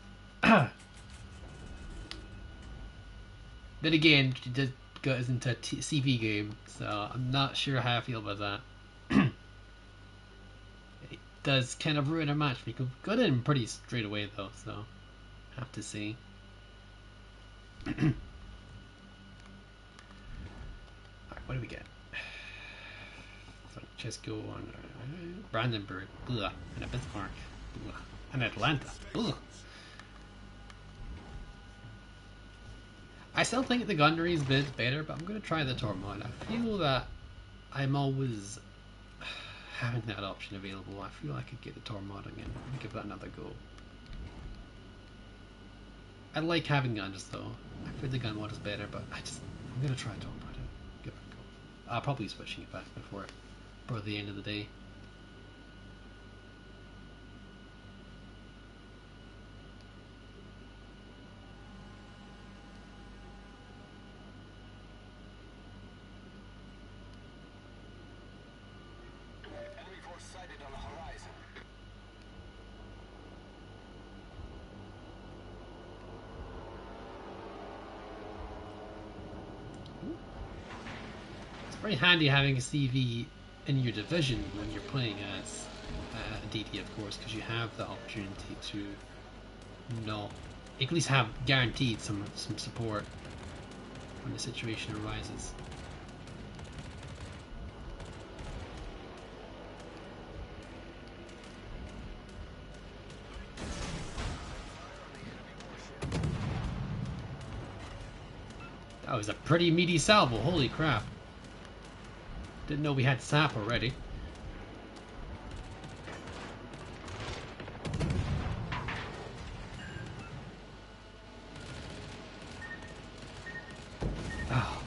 Then again, she did got us into a CV game, so I'm not sure how I feel about that. It does kind of ruin our match. We got in pretty straight away though, so have to see. Alright, what do we get? So just go on Brandenburg, blah, and a Bismarck, blah, and Atlanta, blah. I still think the gunnery is a bit better, but I'm going to try the Tormod. I feel that I'm always having that option available. I feel I could get the Tormod again. I'm going to give that another go. I like having guns though. I feel the gun mod is better, but I'm going to try Tormod. Give it a go. I'll probably be switching it back before the end of the day. Enemy force sighted on the horizon. It's very handy having a CV in your division when you're playing as a DD, of course, because you have the opportunity to not at least have guaranteed some support when the situation arises. That was a pretty meaty salvo, holy crap. Didn't know we had sap already. Oh.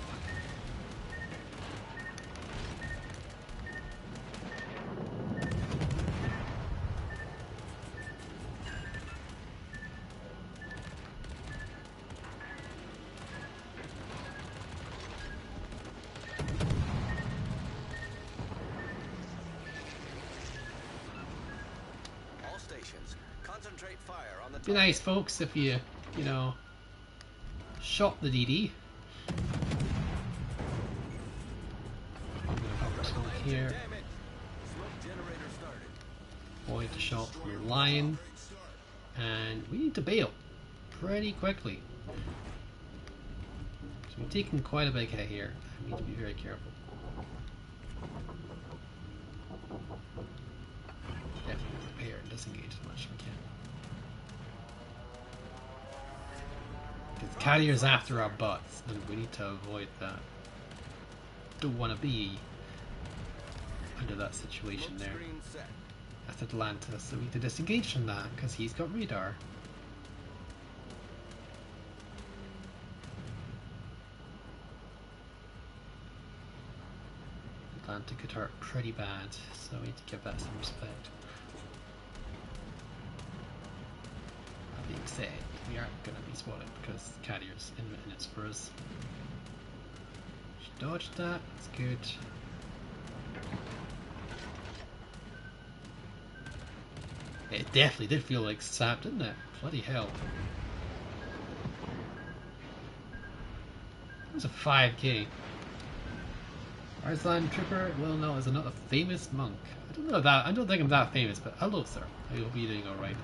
All stations, concentrate fire on the Be nice, folks, if you know, shot the DD. I'm gonna pop this one here. Damn it. Smoke generator started. Void the shot from the Lion. And we need to bail pretty quickly. So we're taking quite a big hit here. I need to be very careful. Definitely prepare and disengage as much as we can. Because carrier's after our butts, and we need to avoid that. Don't want to be under that situation there. Screen set. That's Atlanta, so we need to disengage from that because he's got radar. Atlanta could hurt pretty bad, so we need to give that some respect. That being said, we aren't going to be spotted because Carrier's in minutes for us. Just dodged that, it's good. It definitely did feel like sap, didn't it? Bloody hell. It was a 5k. Arslan Trooper, well known as another famous monk. I don't know that, I don't think I'm that famous, but hello sir. I hope you're doing alright.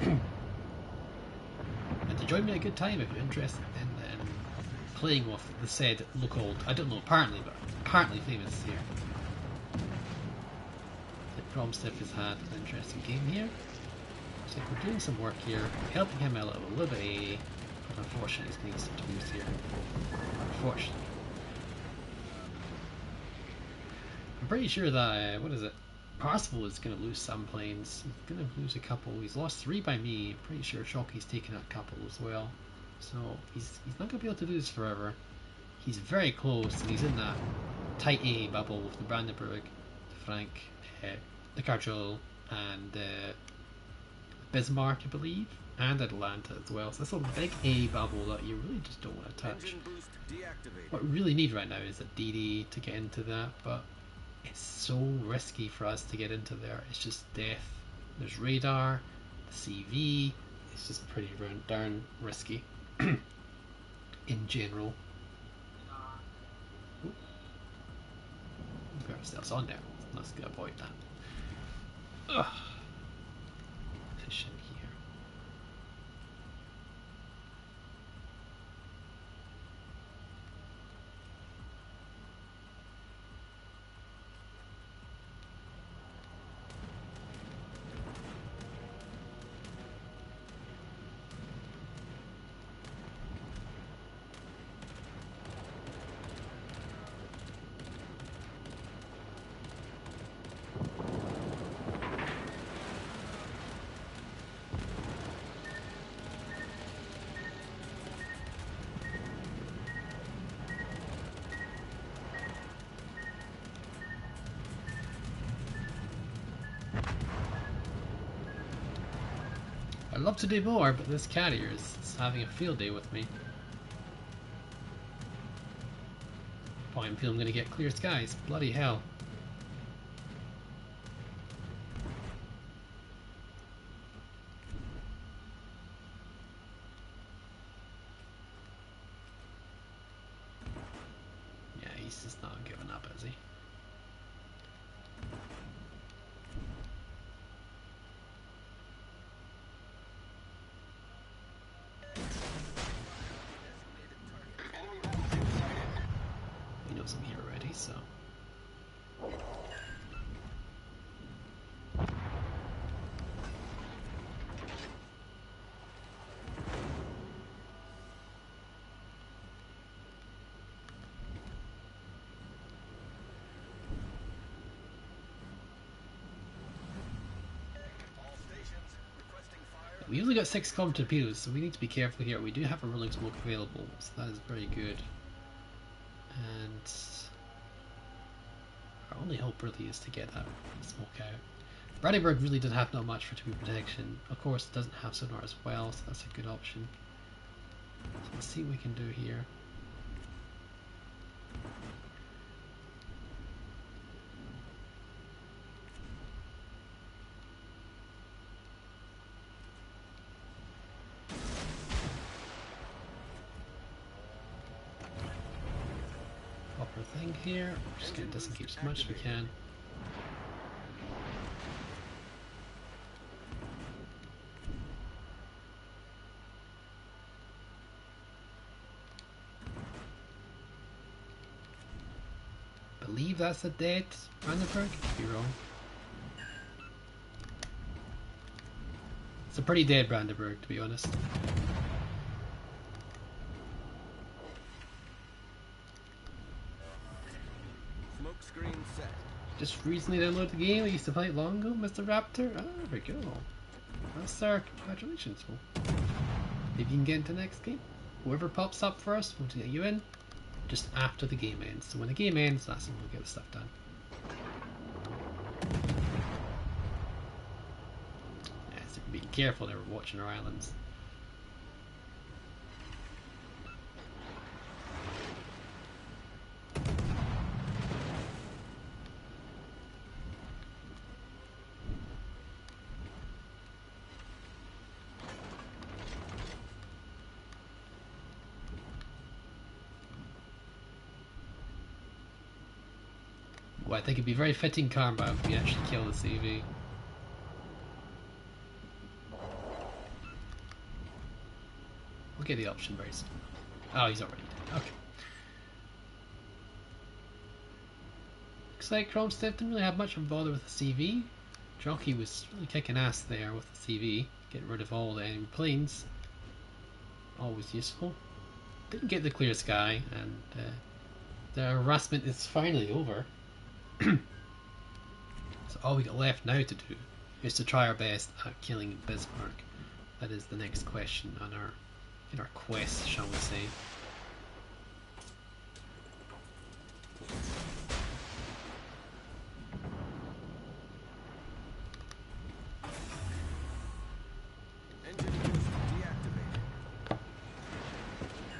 And to join me at a good time if you're interested in playing with the said local, I don't know apparently, but apparently famous here. Promstiff has had an interesting game here. Looks like we're doing some work here, helping him out a little bit, but unfortunately he's getting some tools here. Unfortunately. I'm pretty sure that, what is it? Parsifal is going to lose some planes. He's going to lose a couple. He's lost 3 by me. I'm pretty sure Shockey's taken a couple as well. So he's not going to be able to do this forever. He's very close, and he's in that tight A bubble with the Brandenburg, the Frank, the Cargill, and Bismarck, I believe, and Atlanta as well. So that's a big A bubble that you really just don't want to touch. Engine boost deactivated. What we really need right now is a DD to get into that, but It's so risky for us to get into there. It's just death. There's radar, the CV. It's just pretty darn risky in general. Ooh. We put ourselves on there. Let's avoid that. Ugh. Fish in here. I'd love to do more, but this carrier is having a field day with me. Boy, I'm feeling I'm gonna get clear skies. Bloody hell. Yeah, he's just not giving up, is he? He knows I'm here already, so. All stations requesting fire. We only got 6 comm torpedoes, so we need to be careful here. We do have a rolling smoke available, so that is very good. And our only hope really is to get that smoke out. Brandenburg really doesn't have not much for torpedo protection. Of course, it doesn't have sonar as well, so that's a good option. So let's see what we can do here. Proper thing here. We're just going to disengage as much as we can. Believe that's a dead Brandenburg? Could be wrong. It's a pretty dead Brandenburg, to be honest. Smoke screen set. Just recently downloaded the game. I used to play it long ago, Mr. Raptor. Ah, there we go. Well, sir, congratulations. Well, maybe you can get into the next game. Whoever pops up first, we'll get you in just after the game ends. So when the game ends, that's when we'll get the stuff done. Yeah, so be careful there, we're watching our islands. Well, I think it'd be very fitting karma if we actually kill the CV. We'll get the option very soon. Oh, he's already dead. Okay. Looks like Cromstead didn't really have much of a bother with the CV. Jockey was really kicking ass there with the CV, getting rid of all the enemy planes. Always useful. Didn't get the clear sky, and the harassment is finally over. So all we got left now to do is to try our best at killing Bismarck. That is the next question on in our quest, shall we say. Engine boost deactivated.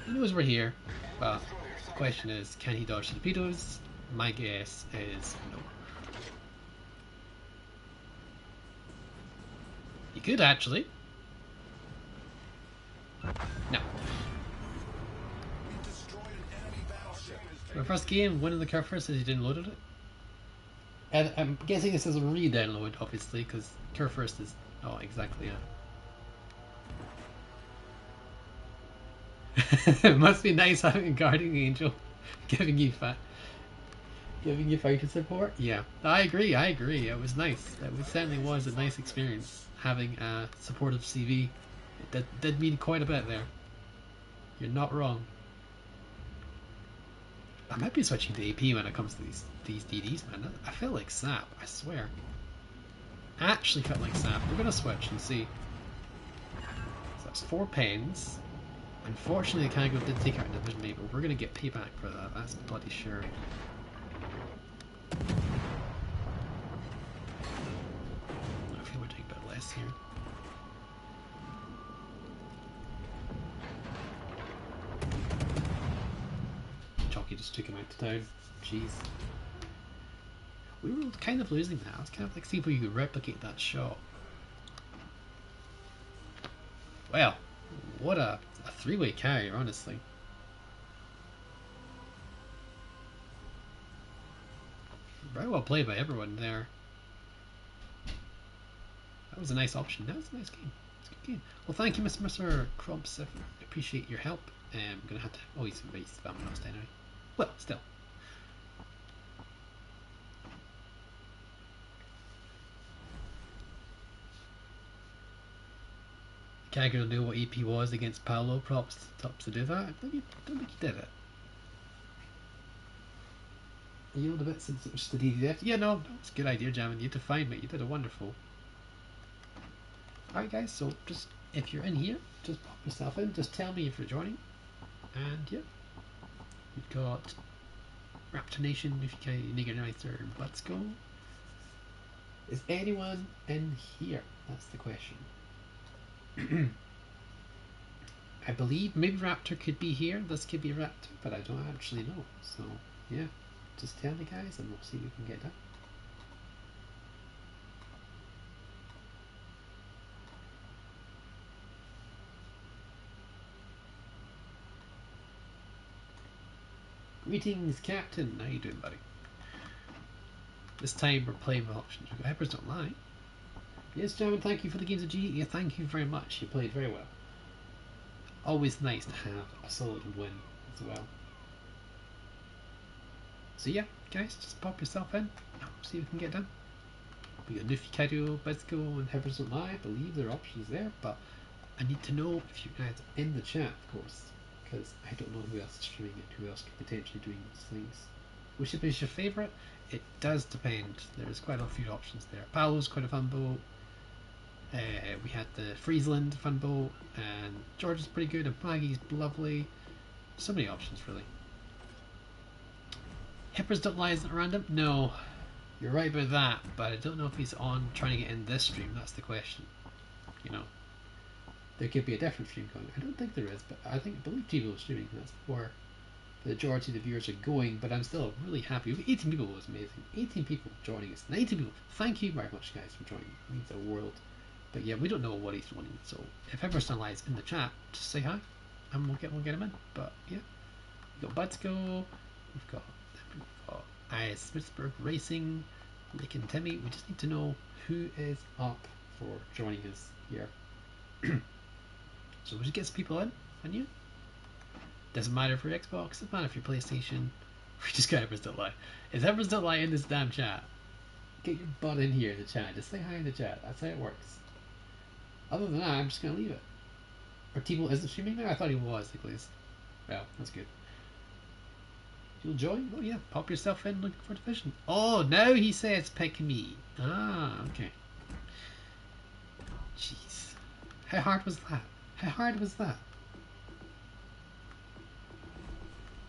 He knows we're here, but the question is, can he dodge torpedoes? My guess is no. You could actually. No. We destroyed an enemy battleship. My first game, winning the car first, as you downloaded it. And I'm guessing this is a re-download, obviously, because car first is not exactly a. It must be nice having a guardian angel giving you fighter support. Yeah, I agree. It was nice. It certainly was a nice experience having a supportive CV. It did mean quite a bit there. You're not wrong. I might be switching to AP when it comes to these DDs, man. I feel like sap, I swear. I actually felt like sap. We're gonna switch and see. So that's 4 pens. Unfortunately, the Kango did take out Division 8, but we're gonna get payback for that, that's bloody sure. I feel we're doing a bit less here. Jockey just took him out to town. Jeez. We were kind of losing that. I was kind of like, see if we could replicate that shot. Well, what a 3-way carry, honestly. Very well played by everyone there. That was a nice option. That was a nice game. It's a good game. Well, thank you, Mr. Krumps. I appreciate your help. I'm gonna have to. Oh, he's spamming us anyway. Well, still. Can't gonna know what EP was against Paolo. Props to do that. I don't think he did it. You know the bit since it was the DDF. Yeah, no, it's a good idea, Jamin. You defined it. You did a wonderful. Alright, guys. So just if you're in here, just pop yourself in. Just tell me if you're joining. And yeah, we've got Raptor Nation, if you can, Nigger Nicer, let's go. Is anyone in here? That's the question. I believe maybe Raptor could be here. This could be Raptor, but I don't actually know. So yeah, just tell me, guys, and we'll see if we can get that. Greetings, Captain. How you doing, buddy? This time we're playing with options. We've got Hippers Don't Lie. Yes, German, thank you for the games of G. Yeah, thank you very much. You played very well. Always nice to have a solid win as well. So yeah, guys, just pop yourself in. See if we can get done. We got Nufi Kaido, Bisco, and Hippers Don't Lie. I believe there are options there, but I need to know if you guys are in the chat, of course, because I don't know who else is streaming it, who else could potentially doing these things. Which is your favourite? It does depend. There's quite a few options there. Paolo's quite a fun boat. We had the Friesland fun boat, and George is pretty good, and Maggie's lovely. So many options, really. Hippers Don't Lie isn't random? No. You're right about that, but I don't know if he's on trying to get in this stream. That's the question. You know. There could be a different stream going. I don't think there is, but I believe Tivo is streaming. That's where the majority of the viewers are going, but I'm still really happy. 18 people was amazing. 18 people joining us. 19 people. Thank you very much, guys, for joining. It means the world. But yeah, we don't know what he's running, so if ever Sunlight is in the chat, just say hi, and we'll get him in. But yeah, we've got Budsko, we've got Smithsburg Racing, Rick and Timmy. We just need to know who is up for joining us here. So we just get some people in, and you. Doesn't matter if you're Xbox, doesn't matter if you're PlayStation. We just got Hippers Don't Lie. Is Hippers Don't Lie in this damn chat? Get your butt in here in the chat. Just say hi in the chat. That's how it works. Other than that, I'm just gonna leave it. Or Timo isn't streaming now? I thought he was, at least. Well, that's good. You'll join? Oh yeah, pop yourself in looking for Division. Oh, now he says pick me. Ah, okay. Jeez. How hard was that? How hard was that?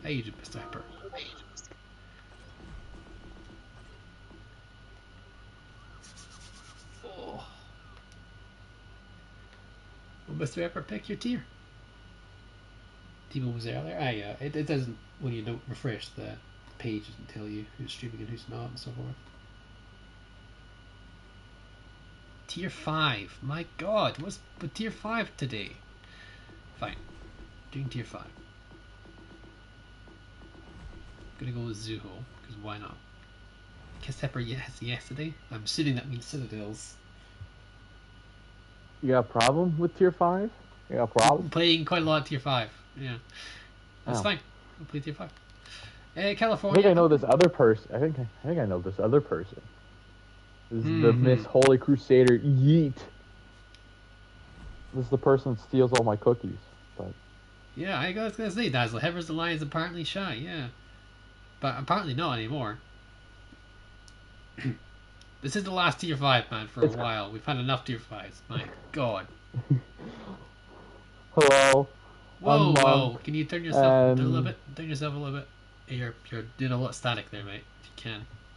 How you doing, Mr. Hipper? Oh. Well, Mr. Hipper, pick your tier. Timo was earlier. It doesn't, when you don't refresh the page, it doesn't tell you who's streaming and who's not and so forth. Tier 5. My god, what's with Tier 5 today? Fine. Doing Tier 5. Gonna go with Zuho, because why not? Kissepper yes yesterday. I'm assuming that means Citadels. You got a problem with Tier 5? You got a problem? I'm playing quite a lot of Tier 5. Yeah. That's fine. I'll play Tier 5. California. I think I know this other person. I think I know this other person. This is the Miss Holy Crusader Yeet. This is the person that steals all my cookies. But yeah, I was gonna say Dazzle. Heaver's the Lion is apparently shy, yeah. But apparently not anymore. This is the last Tier 5, man, for a while. We've had enough Tier 5s. My god. Hello. Whoa, whoa. Can you turn yourself a little bit? Turn yourself a little bit. You're doing a lot of static there, mate. If you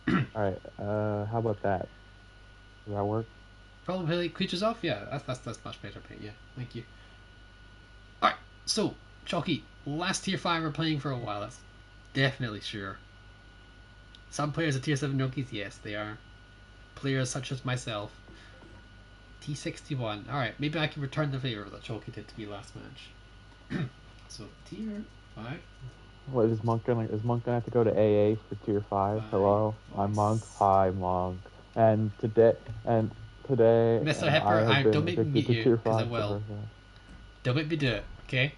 can. Alright, how about that? Does that work? Probability creatures off? Yeah, that's much better, mate. Yeah, thank you. Alright, so, Chalky, last Tier 5 we're playing for a while, that's definitely sure. Some players are Tier 7 junkies, yes, they are. Players such as myself. T61. Alright, maybe I can return the favor that Chalky did to me last match. So, Tier 5. What is Monk gonna have to go to AA for Tier 5? Hello, I'm Monk. Hi, Monk. And today, Mr. Hepper, don't make me mute you, because I will. Don't make me do it, okay?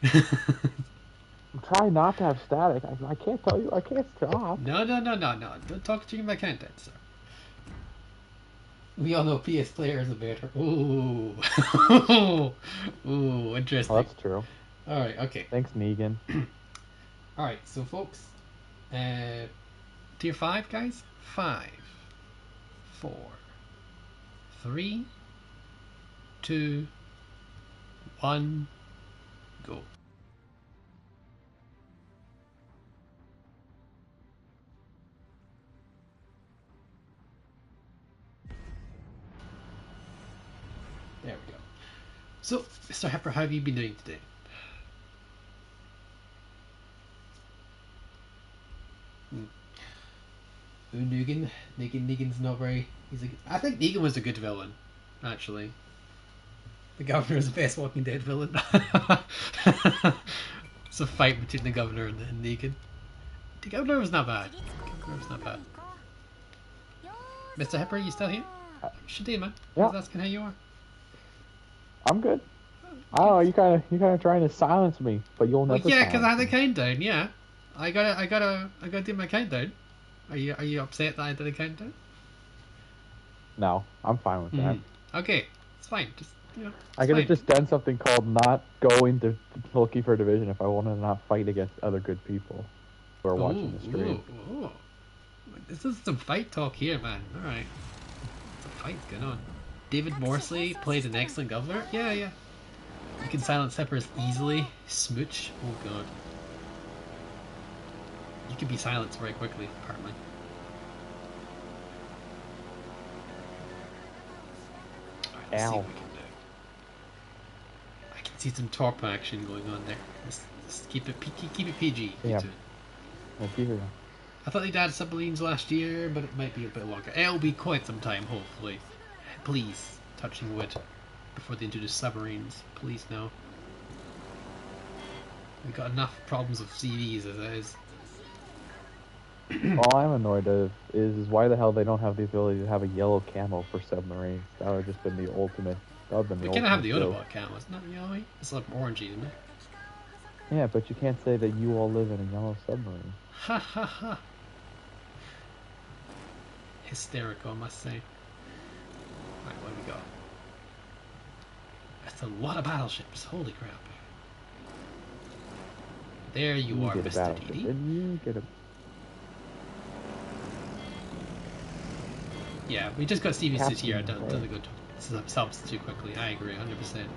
Try not to have static. I can't tell you. I can't stop. No. Don't talk during my content, sir. We all know PS players are better. Ooh. Ooh, interesting. Oh, that's true. Alright, okay. Thanks, Negan. Alright, so folks, Tier 5, guys? 5, 4, 3, 2, 1, go. There we go. So, Mr. Hepper, how have you been doing today? Negan's not very. I think Negan was a good villain, actually. The Governor is the best Walking Dead villain. It's a fight between the Governor and Negan. The Governor was not bad. Mr. Hepper, are you still here? Should do, man. Yeah. I was asking how you are. I'm good. Oh, you kind of trying to silence me, but you'll never. Well, yeah, because I had the me. countdown. Yeah, I gotta do my countdown. Are you upset that I did a countdown? No, I'm fine with that. Okay, it's fine. Just I could have just done something called not going to looking for division if I wanted to not fight against other good people who are watching the stream. Ooh. This is some fight talk here, man. All right, some fight's going on. David Morsley played an excellent governor. Yeah. You can silence Heppers easily. Smooch. Oh god. You can be silenced very quickly, apparently. Alright, let's see what we can do. I can see some torp action going on there. Let's keep it PG. Yeah. I thought they'd add submarines last year, but it might be a bit longer. It'll be quite some time, hopefully. Please, touching wood, before they introduce submarines. Please, no. We've got enough problems with CVs as it is. All I'm annoyed of is why the hell they don't have the ability to have a yellow camo for submarines. That would have just been the ultimate. That would have been the We kind of have the kill. Autobot camo, isn't that yellowy? It's like orangey, isn't it? Yeah, but you can't say that you all live in a yellow submarine. Ha ha ha. Hysterical, I must say. Right, what do we got? That's a lot of battleships. Holy crap. There you are, get a Mr. battleship, DD. and you get a. Yeah, we just got Stevie Captain, here. Doesn't right. go subs too quickly. I agree, 100%.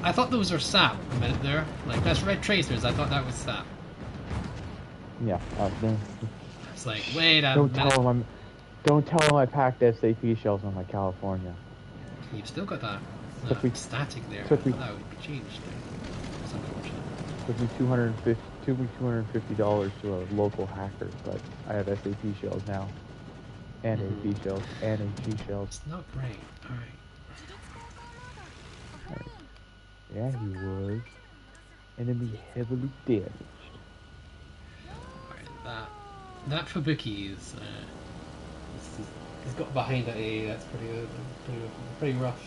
I thought those were sap a minute there. Like, that's red tracers. I thought that was sap. Yeah. It's like, wait a Don't minute. tell him I packed SAP shells on my California. You've still got that Took me- static there. took me- I thought that would be changed there. That's unfortunate. Took me took me $250 to a local hacker, but I have SAP shells now, and AP shells, and HG shells. It's not great. Alright. Yeah, he was. Enemy heavily damaged. Alright, that Fubuki is, he's got behind at A, that's pretty rough.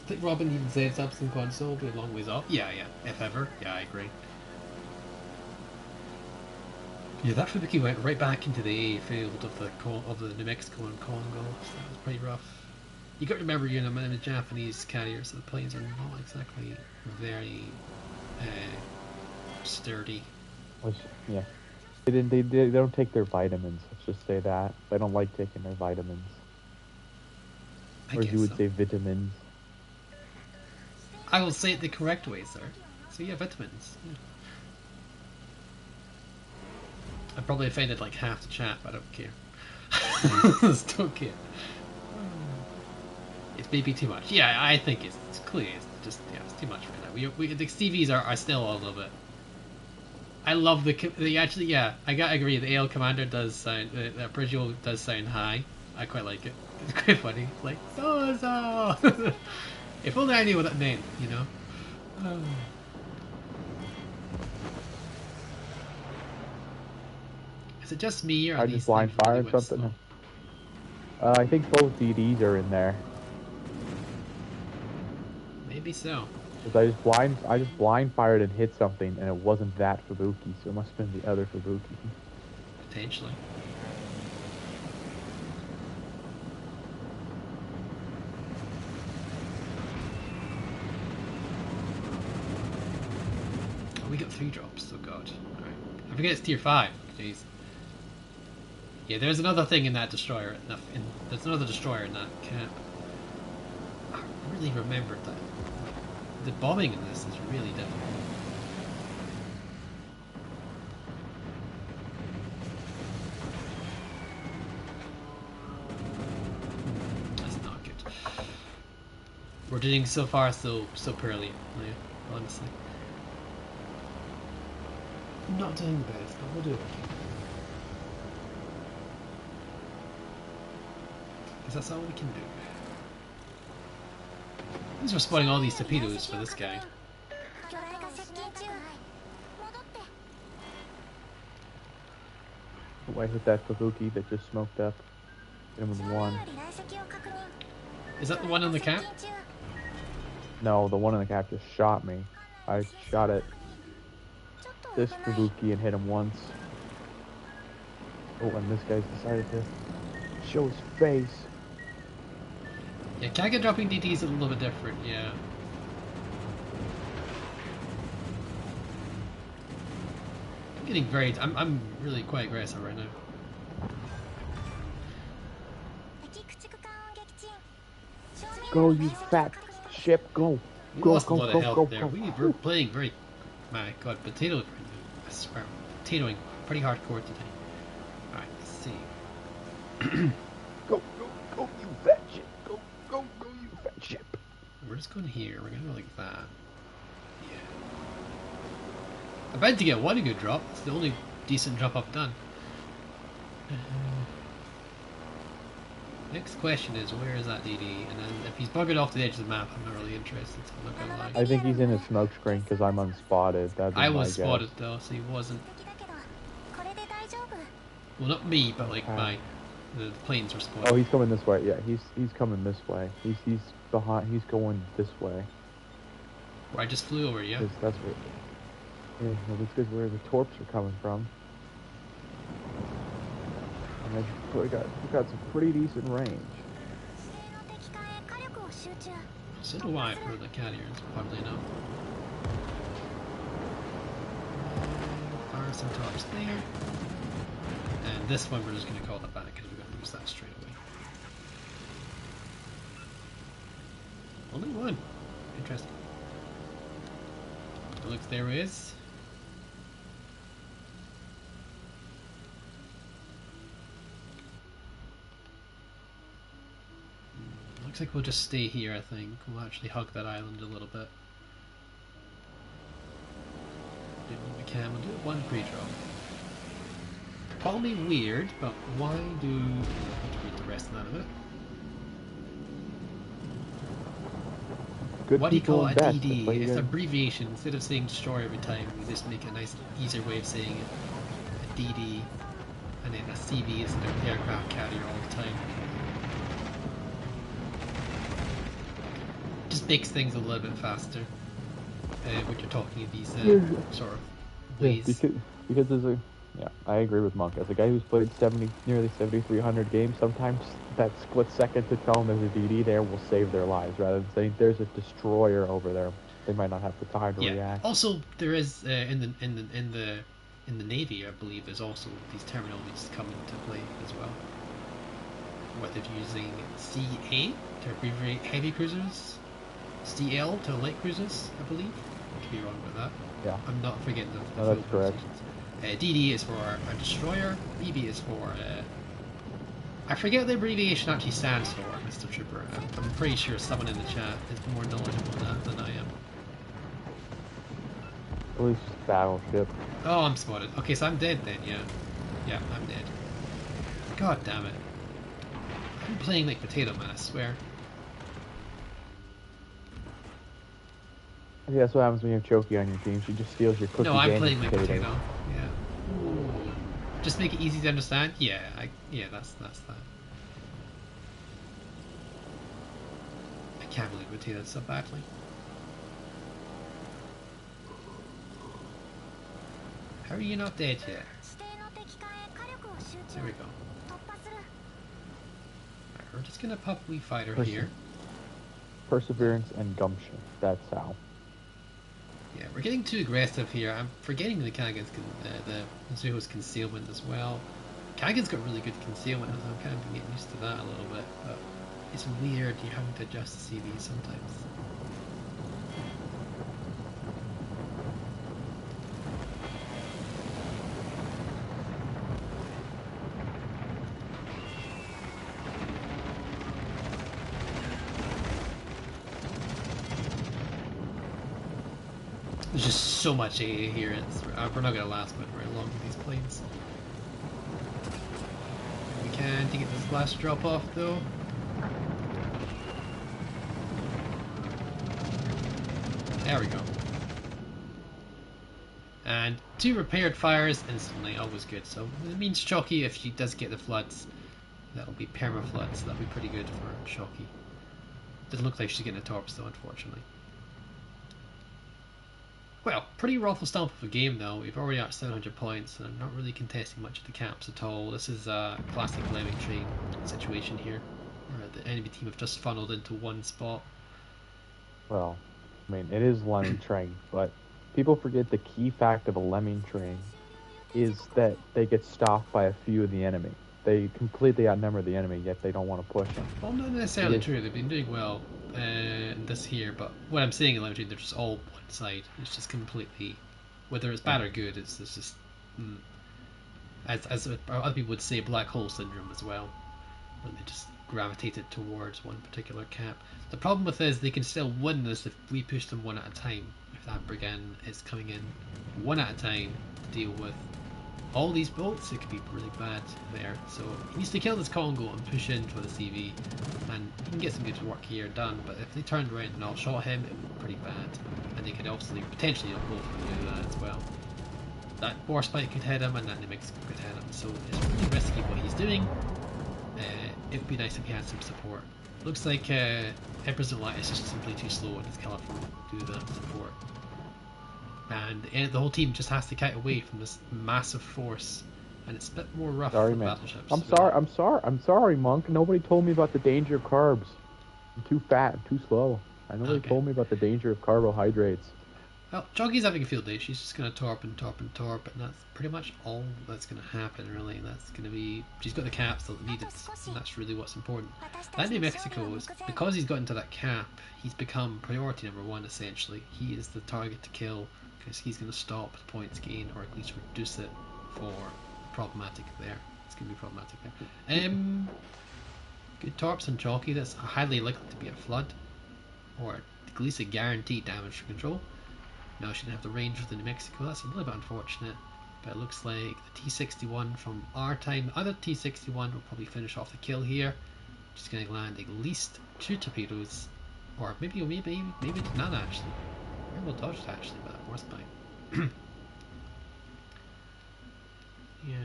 I think Robin even said Samsung console be a long ways off. Yeah, if ever. Yeah, I agree. Yeah, that Fubuki went right back into the A field of the New Mexico and Congo, so that was pretty rough. You got to remember, you know, in the Japanese carriers, so the planes are not exactly very sturdy. Yeah. They don't take their vitamins, let's just say that. They don't like taking their vitamins. Or as you would say, vitamins. I will say it the correct way, sir. So yeah, vitamins. Yeah. I probably offended like half the chat, but I don't care. Just don't care. It's maybe too much. Yeah, I think it's clear. It's just, yeah, it's too much right now. The CVs are still a little bit. I love the actually, yeah, I gotta agree. The AL Commander does sound, the Prigio does sound high. I quite like it. It's quite funny. It's like, so. If only I knew what that meant, you know? Is it just me, or I just blind fired something. I think both DDs are in there. Maybe so. Because I just blind fired and hit something, and it wasn't that Fubuki, so it must have been the other Fubuki. Potentially. Oh, we got 3 drops. Oh god. Alright. I forget it's tier 5. Jeez. Yeah, there's another thing in that destroyer. There's another destroyer in that camp. I really remembered that. The bombing in this is really difficult. That's not good. We're doing so far so poorly, yeah, honestly. Not doing the best, but we'll do it. Because that's all we can do. These are spotting all these torpedoes for this guy. Oh, I hit that Fubuki that just smoked up. Hit him with 1. Is that the one on the cap? No, the one in the cap just shot me. I shot at this Fubuki and hit him once. Oh, and this guy's decided to show his face. Yeah, Kaga dropping DT is a little bit different, yeah. I'm really quite aggressive right now. Go, you fat ship, go. Go, Lost a lot of health there. go. We're playing very, my god, I swear, potatoing pretty hardcore today. Alright, let's see. Go, you fat ship. Go, you fat ship. We're just going here. We're going to go like that. Yeah. I'm about to get one good drop. It's the only decent drop I've done. Next question is, where is that DD? And then if he's buggered off to the edge of the map, I'm not really interested, so I'm not going to lie. I think he's in a smoke screen because I'm unspotted. I was spotted though, so he wasn't. Well, not me, but like the planes were spotted. Oh, he's coming this way. Yeah, he's coming this way. He's behind. He's going this way. Where I just flew over, yeah. That's where. Yeah, well, that's good where the torps are coming from. And we got some pretty decent range. So do I for the carriers, probably enough. Fire some tops there. And this one we're just going to call it back because we're going to lose that straight away. Only one. Interesting. It looks there is. Looks like we'll just stay here, I think. We'll actually hug that island a little bit. we can. We'll do it one pre-drop. Call me weird, but why do... I have to read the rest of that of it. Good What do you call a best. DD? It's an abbreviation. Instead of saying destroy every time, we just make a nice, easier way of saying it. A DD, and then a CV is an aircraft carrier all the time. Just makes things a little bit faster when you're talking in these sort of ways. Yeah, because there's a... Yeah, I agree with Monk. As a guy who's played nearly 7,300 games, sometimes that split second to tell them there's a DD there will save their lives, rather than saying there's a destroyer over there. They might not have the time to react. Also, there is in the Navy, I believe, there's also these terminologies come into play as well. Whether using CA to abbreviate heavy cruisers, CL to light cruisers, I believe. I could be wrong with that. Yeah. I'm not forgetting the No, that's correct. DD is for a destroyer, BB is for I forget what the abbreviation actually stands for, Mr. Trooper. I'm pretty sure someone in the chat is more knowledgeable on that than I am. At least it's battleship. Oh, I'm spotted. Okay, so I'm dead then, yeah. Yeah, I'm dead. God damn it. I'm playing like Potato Man, I swear. Yeah, that's what happens when you have Choki on your team. She just steals your cookies. No, I'm and playing like potatoes. Potato. Yeah. Ooh. Just make it easy to understand? Yeah, that's that. I can't believe Potato so badly. How are you not dead yet? There we go. Alright, we're just gonna pop Wee Fighter here. Perseverance and gumption. That's how. Yeah, we're getting too aggressive here. I'm forgetting the Kagan's the Zuho's concealment as well. Kagan's got really good concealment, so I'm kind of getting used to that a little bit, but it's weird you're having to adjust the CV sometimes. There's just so much AA here, we're not going to last very long with these planes. We can to get this last drop off though. There we go. And 2 repaired fires instantly, always good. So it means Shocky, if she does get the floods, that'll be perma floods, that'll be pretty good for Shocky. Doesn't look like she's getting a torps though, unfortunately. Well, pretty ruffle stomp of a game though. We've already at 700 points and I'm not really contesting much of the caps at all. This is a classic lemming train situation here, where the enemy team have just funneled into one spot. Well, I mean, it is lemming train, but people forget the key fact of a lemming train is that they get stopped by a few of the enemy. They completely outnumber the enemy, yet they don't want to push them. Well, not necessarily true. They've been doing well in this here, but what I'm saying in lemming train, they're just all one side. It's just completely, whether it's bad or good, it's just, as other people would say, black hole syndrome as well, when they just gravitated towards one particular cap. The problem with this, they can still win this if we push them one at a time. If that brigand is coming in one at a time to deal with all these boats, it could be really bad there. So he needs to kill this Congo and push in for the CV, and he can get some good work here done. But if they turned around and all shot him, it would be pretty bad, and they could obviously potentially both do that as well. That Warspite could hit him, and that Nimix could hit him. So it's really risky what he's doing. It would be nice if he had some support. Looks like Emperor's Delight is just simply too slow in his Californ to do that support. And the whole team just has to kite away from this massive force, and it's a bit more rough for battleships. I'm sorry, Monk. Nobody told me about the danger of carbs. I'm too fat, I'm too slow. Nobody told me about the danger of carbohydrates. Well, Joggy's having a field day. She's just going to torp, and that's pretty much all that's going to happen, really. That's going to be... She's got the caps that needed, and that's really what's important. That New Mexico, is because he's got into that cap, he's become priority number 1, essentially. He is the target to kill, because he's going to stop the points gain, or at least reduce it for problematic there. It's going to be problematic there. Good torps and Jockey. That's highly likely to be a flood, or at least a guaranteed damage for control. No, she didn't have the range with the New Mexico. That's a little bit unfortunate. But it looks like the T-61 from our time, the other T-61 will probably finish off the kill here. Just going to land at least 2 torpedoes. Or maybe none actually. Very well dodged actually by that Warspite. Yeah.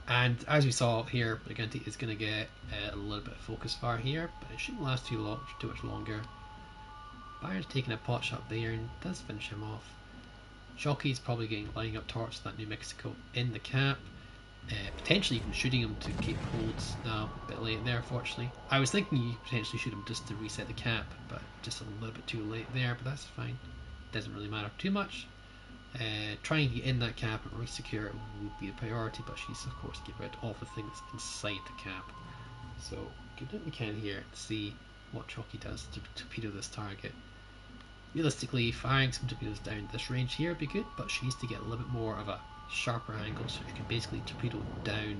And as we saw here, Briganti is going to get a little bit of focus fire here, but it shouldn't last too much longer. Bayern's taking a pot shot there and does finish him off. Shockey's probably lining up towards that New Mexico in the cap. Potentially even shooting him to keep holds. No, a bit late there, fortunately. I was thinking you potentially shoot him just to reset the cap, but just a little bit too late there, but that's fine. Doesn't really matter too much. Trying to get in that cap and re-secure it would be a priority, but she's of course get rid of all the things inside the cap. So get what we can here to see what Chalky does to torpedo this target. Realistically, firing some torpedoes down this range here would be good, but she needs to get a little bit more of a sharper angle so you can basically torpedo down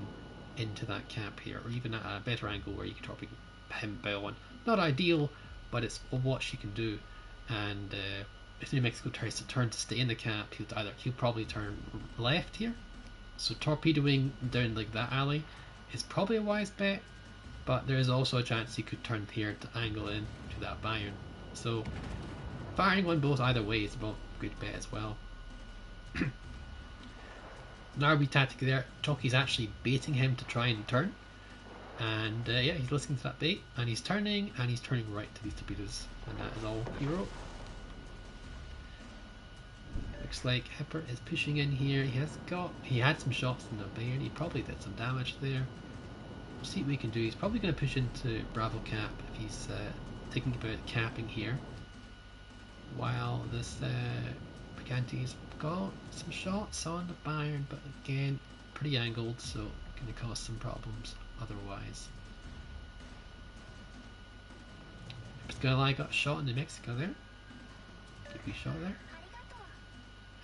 into that cap here, or even at a better angle where you can torpedo him by one. Not ideal, but it's what she can do. And if New Mexico tries to turn to stay in the cap, he'll probably turn left here. So torpedoing down like that alley is probably a wise bet, but there is also a chance he could turn here to angle in to that Bayern. So firing one both either way is both a good bet as well. Now we tactic there. Chalky's actually baiting him to try and turn, and yeah, he's listening to that bait, and he's turning right to these torpedoes, and that is all he wrote. Looks like Hipper is pushing in here. He had some shots in the Bayern. He probably did some damage there. We'll see what we can do. He's probably going to push into Bravo Cap if he's thinking about capping here. While this Briganti's got some shots on the Bayern, but again, pretty angled, so going to cause some problems otherwise. It's going to lie got a shot in New Mexico there. Did we shot there?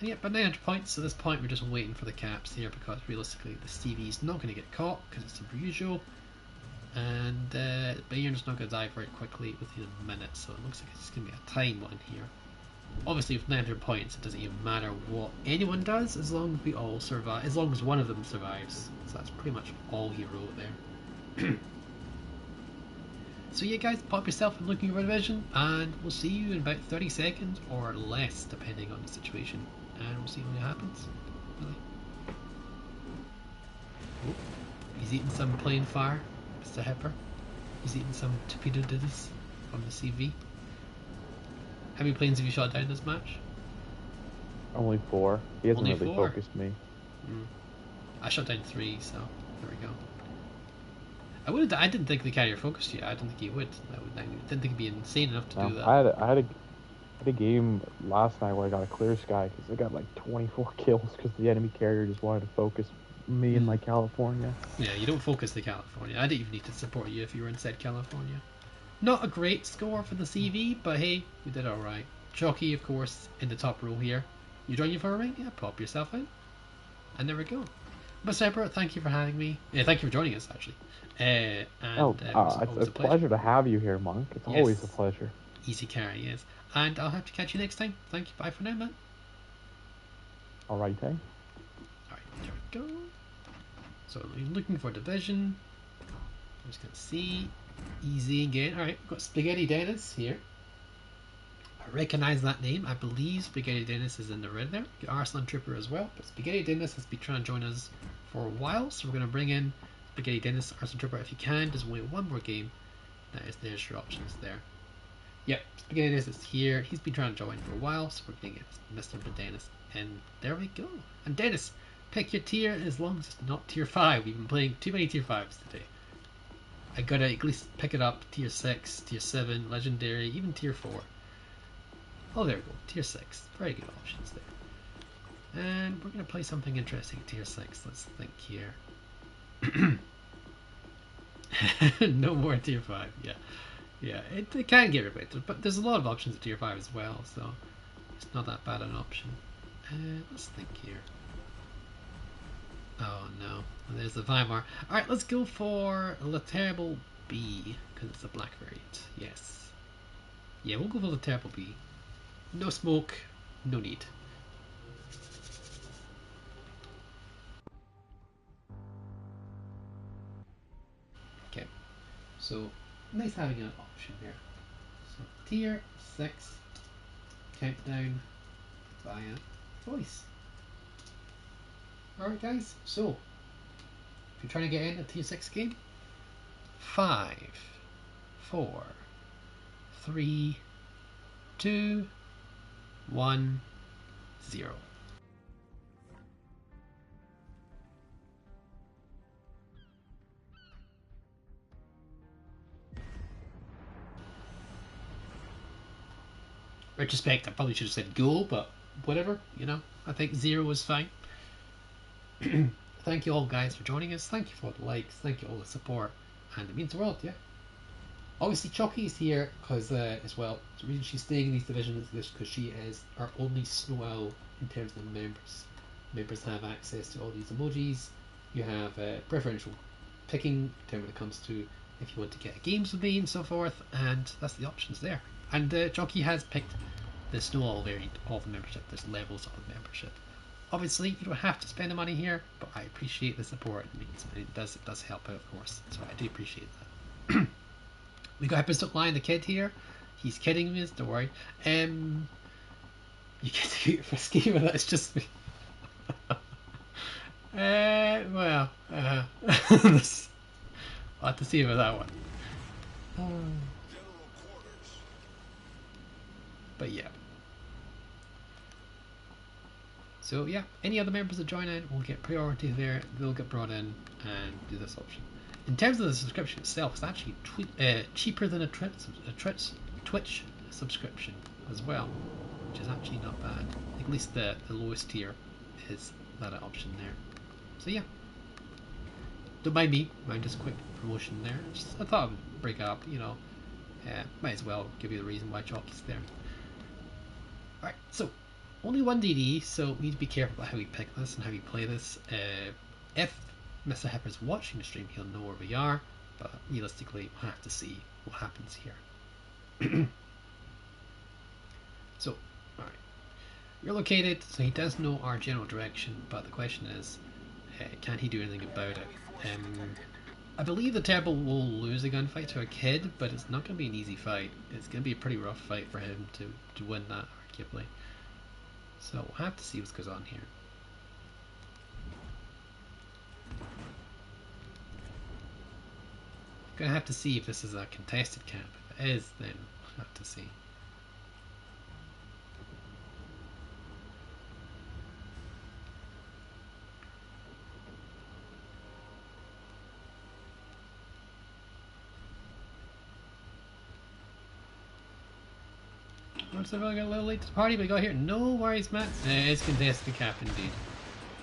And yeah, but 900 points. At this point, we're just waiting for the caps here because realistically, the Stevie's not going to get caught because it's super usual, and Bayern's not going to die very quickly within a minute. So it looks like it's going to be a time one here. Obviously, with 900 points, it doesn't even matter what anyone does as long as we all survive. As long as one of them survives. So that's pretty much all he wrote there. So yeah, guys, pop yourself in looking for revision, and we'll see you in about 30 seconds or less, depending on the situation. And we'll see what happens. Really. Oh, he's eating some plain fire, Mr. Hipper. He's eating some torpedo ditties from the CV. How many planes have you shot down this match? Only 4. He hasn't Only really 4? focused me. I shot down 3, so there we go. I didn't think the carrier focused you. I don't think he would. I didn't think he'd be insane enough to do that. I had a game last night where I got a clear sky because I got like 24 kills because the enemy carrier just wanted to focus me in like California. Yeah, you don't focus the California. I didn't even need to support you if you were inside California. Not a great score for the CV, but hey, we did alright. Chalky, of course, in the top row here. You join you for a ring? Yeah, pop yourself in. And there we go. But Separate, thank you for having me. Yeah, thank you for joining us, actually. It's a pleasure to have you here, Monk. It's always a pleasure. Easy carry, yes. And I'll have to catch you next time. Thank you. Bye for now, man. Alright, eh? Alright, there we go. So we're looking for division. I'm just going to see. Easy again. Alright, we've got Spaghetti Dennis here. I recognise that name. I believe Spaghetti Dennis is in the red there. Got Arslan Trooper as well. But Spaghetti Dennis has been trying to join us for a while. So we're going to bring in Spaghetti Dennis, Arslan Trooper if you can. Just wait one more game. There's your options there. Yep, Spaghetti Dennis is here. He's been trying to join for a while. So we're going to get Mr. Dennis. And there we go. And Dennis, pick your tier as long as it's not tier 5. We've been playing too many tier 5s today. I gotta at least pick it up. Tier 6, tier 7, legendary, even tier 4. Oh, there we go. Tier 6. Very good options there. And we're gonna play something interesting at tier 6. Let's think here. No more tier 5. Yeah. Yeah, it can get repetitive, but there's a lot of options at tier 5 as well, so it's not that bad an option. Let's think here. Oh no, there's the Weimar. Alright, let's go for Le Terrible B, because it's a black variant. Yes. Yeah, we'll go for Le Terrible B. No smoke, no need. Okay, so nice having an option there. So tier 6 countdown via voice. Alright guys, so if you're trying to get in a tier 6 game, 5, 4, 3, 2, 1, 0. Retrospect, I probably should have said go, but whatever, you know, I think 0 was fine. Thank you all guys for joining us, thank you for the likes, thank you all the support, and it means the world, yeah. Obviously Chucky's here because as well, the reason she's staying in these divisions is because she is our only snow owl in terms of the members. Members have access to all these emojis, you have preferential picking in terms when it comes to if you want to get games with me and so forth, and that's the options there. And Chucky has picked the snow owl variant of the membership. There's levels of membership. Obviously you don't have to spend the money here, but I appreciate the support it means, and it does help out of course, so I do appreciate that. We got Episode Lion the kid here. He's kidding me, don't worry. You get to get frisky with that, it's just me. Well, I'll have to see about that one. But yeah. So yeah, any other members that join in will get priority there. They'll get brought in and do this option. In terms of the subscription itself, it's actually cheaper than a Twitch subscription as well, which is actually not bad. At least the lowest tier is that option there. So yeah, don't mind me, mind just a quick promotion there. I thought I would break up, you know, might as well give you the reason why Chalky's there. Alright, so only one DD, so we need to be careful about how we pick this and how we play this. If Mr. Hepper's watching the stream, he'll know where we are, but realistically we'll have to see what happens here. So, alright. We're located, so he does know our general direction, but the question is, can he do anything about it? I believe the Turtle will lose a gunfight to a kid, but it's not going to be an easy fight. It's going to be a pretty rough fight for him to win that, arguably. So we'll have to see what goes on here. Gonna have to see if this is a contested camp. If it is, then we'll have to see. Looks like we got a little late to the party, but we got here. No worries, Matt. It's contested cap indeed.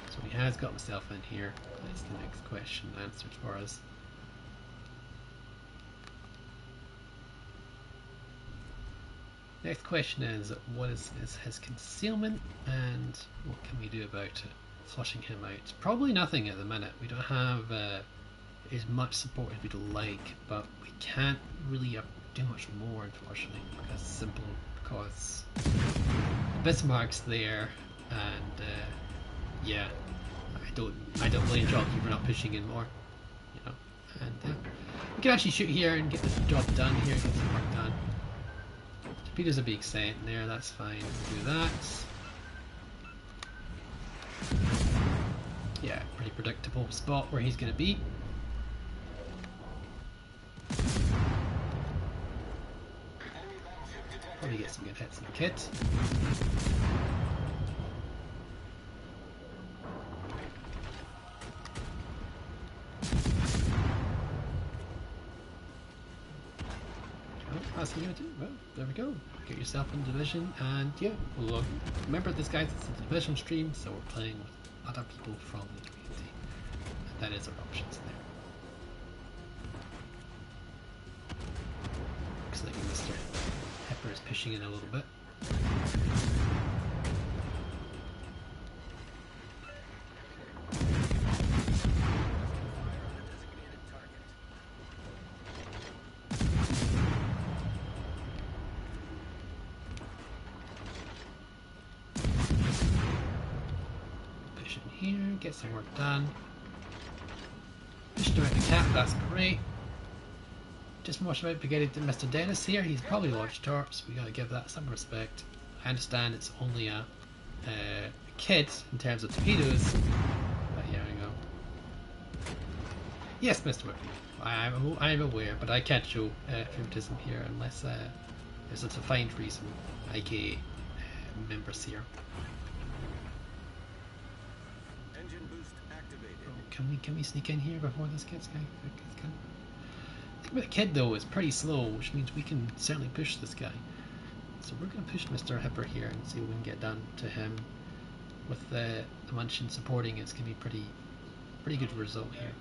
So he has got himself in here. That's the next question answered for us. Next question is, what is his concealment and what can we do about it? Flushing him out. Probably nothing at the minute. We don't have as much support as we'd like, but we can't really do much more, unfortunately, because it's simple. Because Bismarck's there, and yeah, I don't blame Jockey for not pushing in more, you know. And we can actually shoot here and get this job done here, get some work done. Torpedoes are being sent there, that's fine. We'll do that. Yeah, pretty predictable spot where he's going to be. Probably get some good hits in the kit. Oh, that's what you're gonna do. Well, there we go. Get yourself in the division, and yeah, we'll remember this guy's it's a division stream, so we're playing with other people from the community, and that is our options there. Looks like Mr. Pepper is pushing in a little bit. here, get some work done. Push direct attack, that's great. Just much about forgetting to Mr. Dennis here, he's probably launched torps, we gotta give that some respect. I understand it's only a kid in terms of torpedoes, but yeah, we go. Yes, Mr. Whitby, I'm aware, but I can't show favoritism here unless there's a defined reason, aka members here. Engine boost activated. Oh, can we sneak in here before this gets guy? The kid though is pretty slow, which means we can certainly push this guy. So we're going to push Mr. Hipper here and see what we can get done to him. With the Munchkin supporting, it's going to be pretty good result here.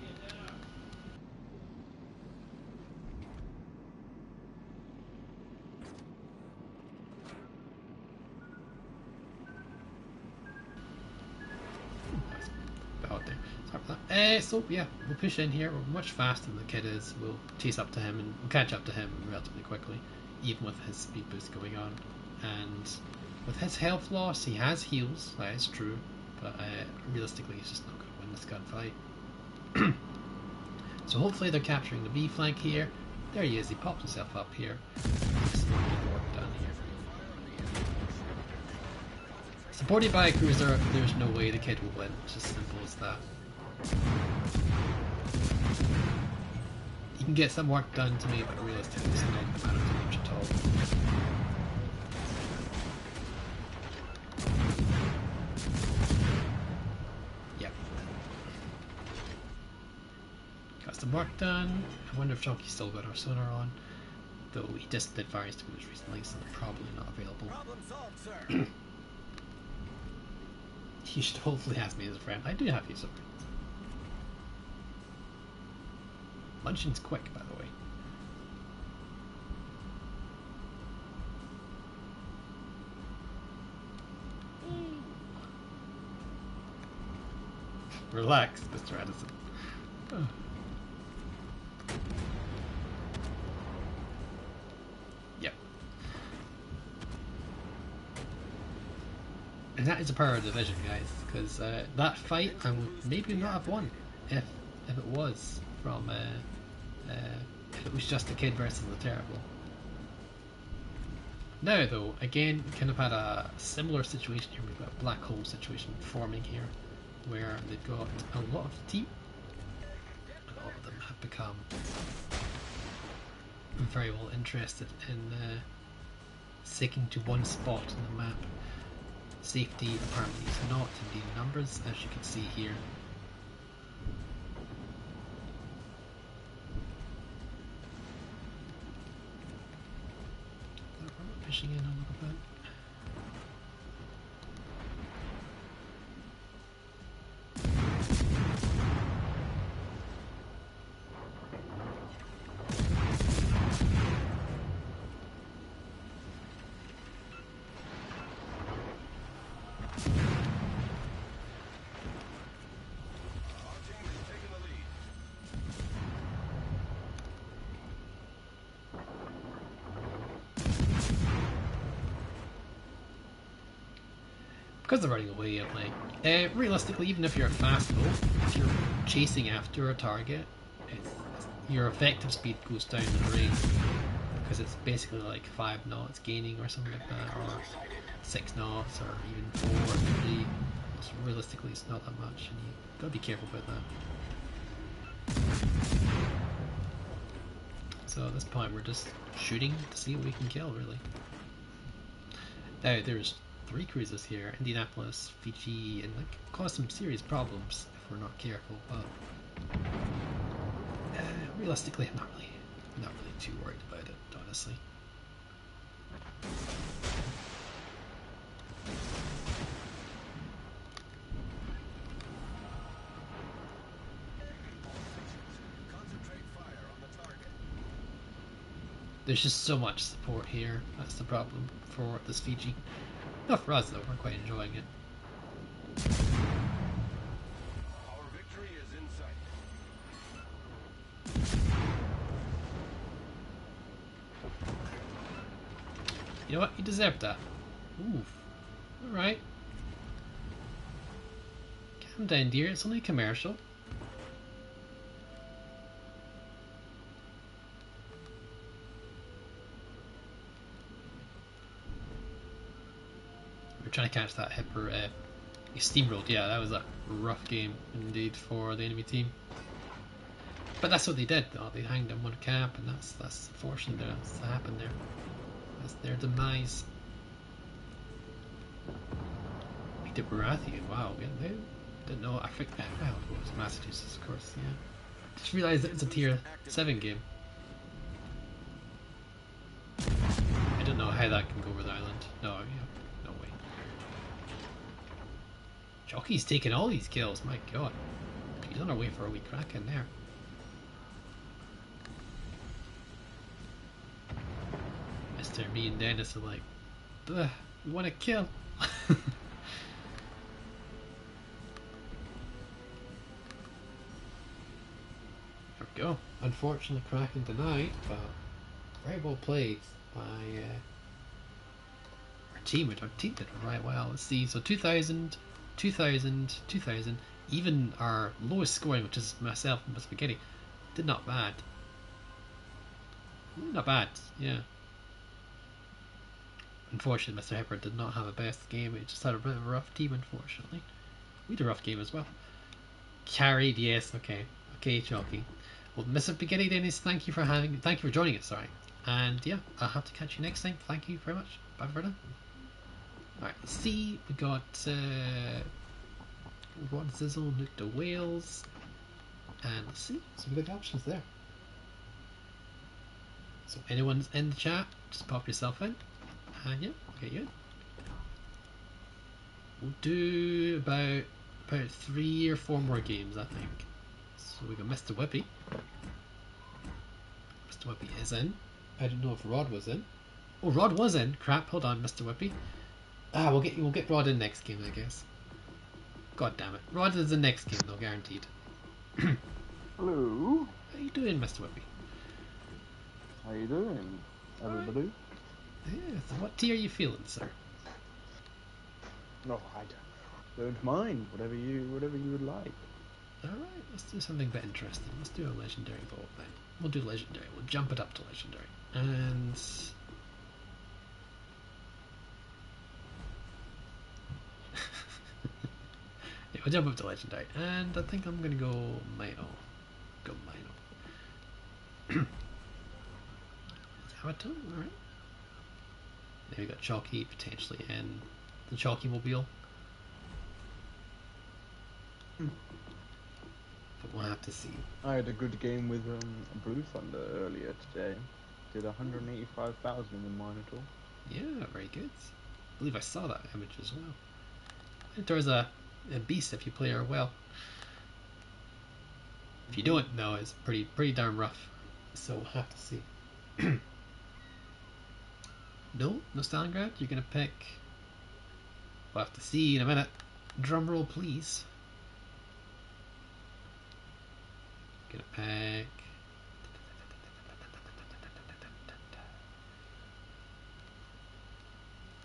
Out there. Sorry about that. So yeah, we'll push in here. We're much faster than the kid is. We'll chase up to him and we'll catch up to him relatively quickly, even with his speed boost going on. And with his health loss, he has heals. That is true, but realistically, he's just not going to win this gunfight. So hopefully they're capturing the B flank here. There he is. He popped himself up here. Just getting work done here. Supported by a cruiser, there's no way the kid will win. It's as simple as that. You can get some work done to me, but realistically it's not going to matter too much at all. Yep. Got some work done. I wonder if Chunky's still got our sonar on. Though he just did various tools recently, so they're probably not available. Problem solved, sir. He should hopefully have me as a friend. I do have you as a friend. Munchin's quick, by the way. Relax, Mr. Edison. Oh. Yep. And that is a power of division, guys, because that fight I would maybe not have won if it was from if it was just a kid versus the terrible. Now though, again, we kind of had a similar situation here. We've got a black hole situation forming here, where they've got a lot of team. A lot of them have become very well interested in sticking to one spot on the map. Safety apparently is not indeed numbers, as you can see here. Pushing in a little bit. Because they're running away, I'm like, realistically, even if you're a fast boat, if you're chasing after a target, your effective speed goes down the range, because it's basically like 5 knots gaining or something like that, or 6 knots, or even 4 or 3. So realistically, it's not that much, and you gotta be careful about that. So at this point, we're just shooting to see what we can kill, really. Now, there's 3 cruises here, Indianapolis, Fiji, and like cause some serious problems if we're not careful. But realistically, I'm not really too worried about it, honestly. Concentrate fire on the target. There's just so much support here. That's the problem for this Fiji. Not for us though, we're quite enjoying it. Our victory is in sight. You know what? You deserve that. Oof. Alright. Calm down, dear. It's only a commercial. We're trying to catch that Hipper steamrolled. Yeah, that was a rough game indeed for the enemy team. But that's what they did, though. They hanged him on camp, and that's unfortunate. That's what happened there. That's their demise. Peter Baratheon, wow, yeah, didn't know. I think well, it was Massachusetts, of course. Yeah, just realised that it's a tier 7 game. I don't know how that can go over the island. No, yeah, no way. Jockey's taking all these kills. My God, he's on our way for a wee Kraken there. Mr. Me and Dennis are like, ugh, we want to kill. There we go. Unfortunately, Kraken denied, but very well played by our team. Our team did right well. Let's see. So 2,000, 2,000, 2,000. Even our lowest scoring, which is myself and Spaghetti, did not bad. Not bad, yeah. Unfortunately, Mr. Hipper did not have a best game. He just had a bit of a rough team, unfortunately. We had a rough game as well. Carried, yes, okay. Okay, Chalky. Well, Mr. Spaghetti Dennis, thank you for joining us, sorry. And yeah, I'll have to catch you next time. Thank you very much. Bye for now. Alright, let's see. We got Rod Zizzle, Nuke the Whales. And let's see. So we got the options there. So anyone's in the chat, just pop yourself in. And yeah, okay, good. We'll do about 3 or 4 more games, I think. So we got Mr. Whippy. Mr. Whippy is in. I don't know if Rod was in. Oh, Rod was in. Crap, hold on, Mr. Whippy. Ah, we'll get Rod in next game, I guess. God damn it. Rod is the next game though, guaranteed. Hello. How you doing, Mr. Whippy? How you doing, everybody? Yeah, so what tea are you feeling, sir? No, I don't mind. Whatever you would like. Alright, let's do something a bit interesting. Let's do a legendary vault then. We'll do legendary. We'll jump it up to legendary. And yeah, we'll jump up to legendary. And I think I'm gonna go Mino. Go Mino. Yamato, alright. Then we got Chalky potentially in the Chalky Mobile. But we'll have to see. I had a good game with Blue Thunder earlier today. Did 185,000 in Minotaur. Yeah, very good. I believe I saw that image as well. There's a beast if you play her well. If you don't, no, it's pretty darn rough. So we'll have to see. No Stalingrad? You're gonna pick. We'll have to see in a minute. Drum roll, please. Gonna pick.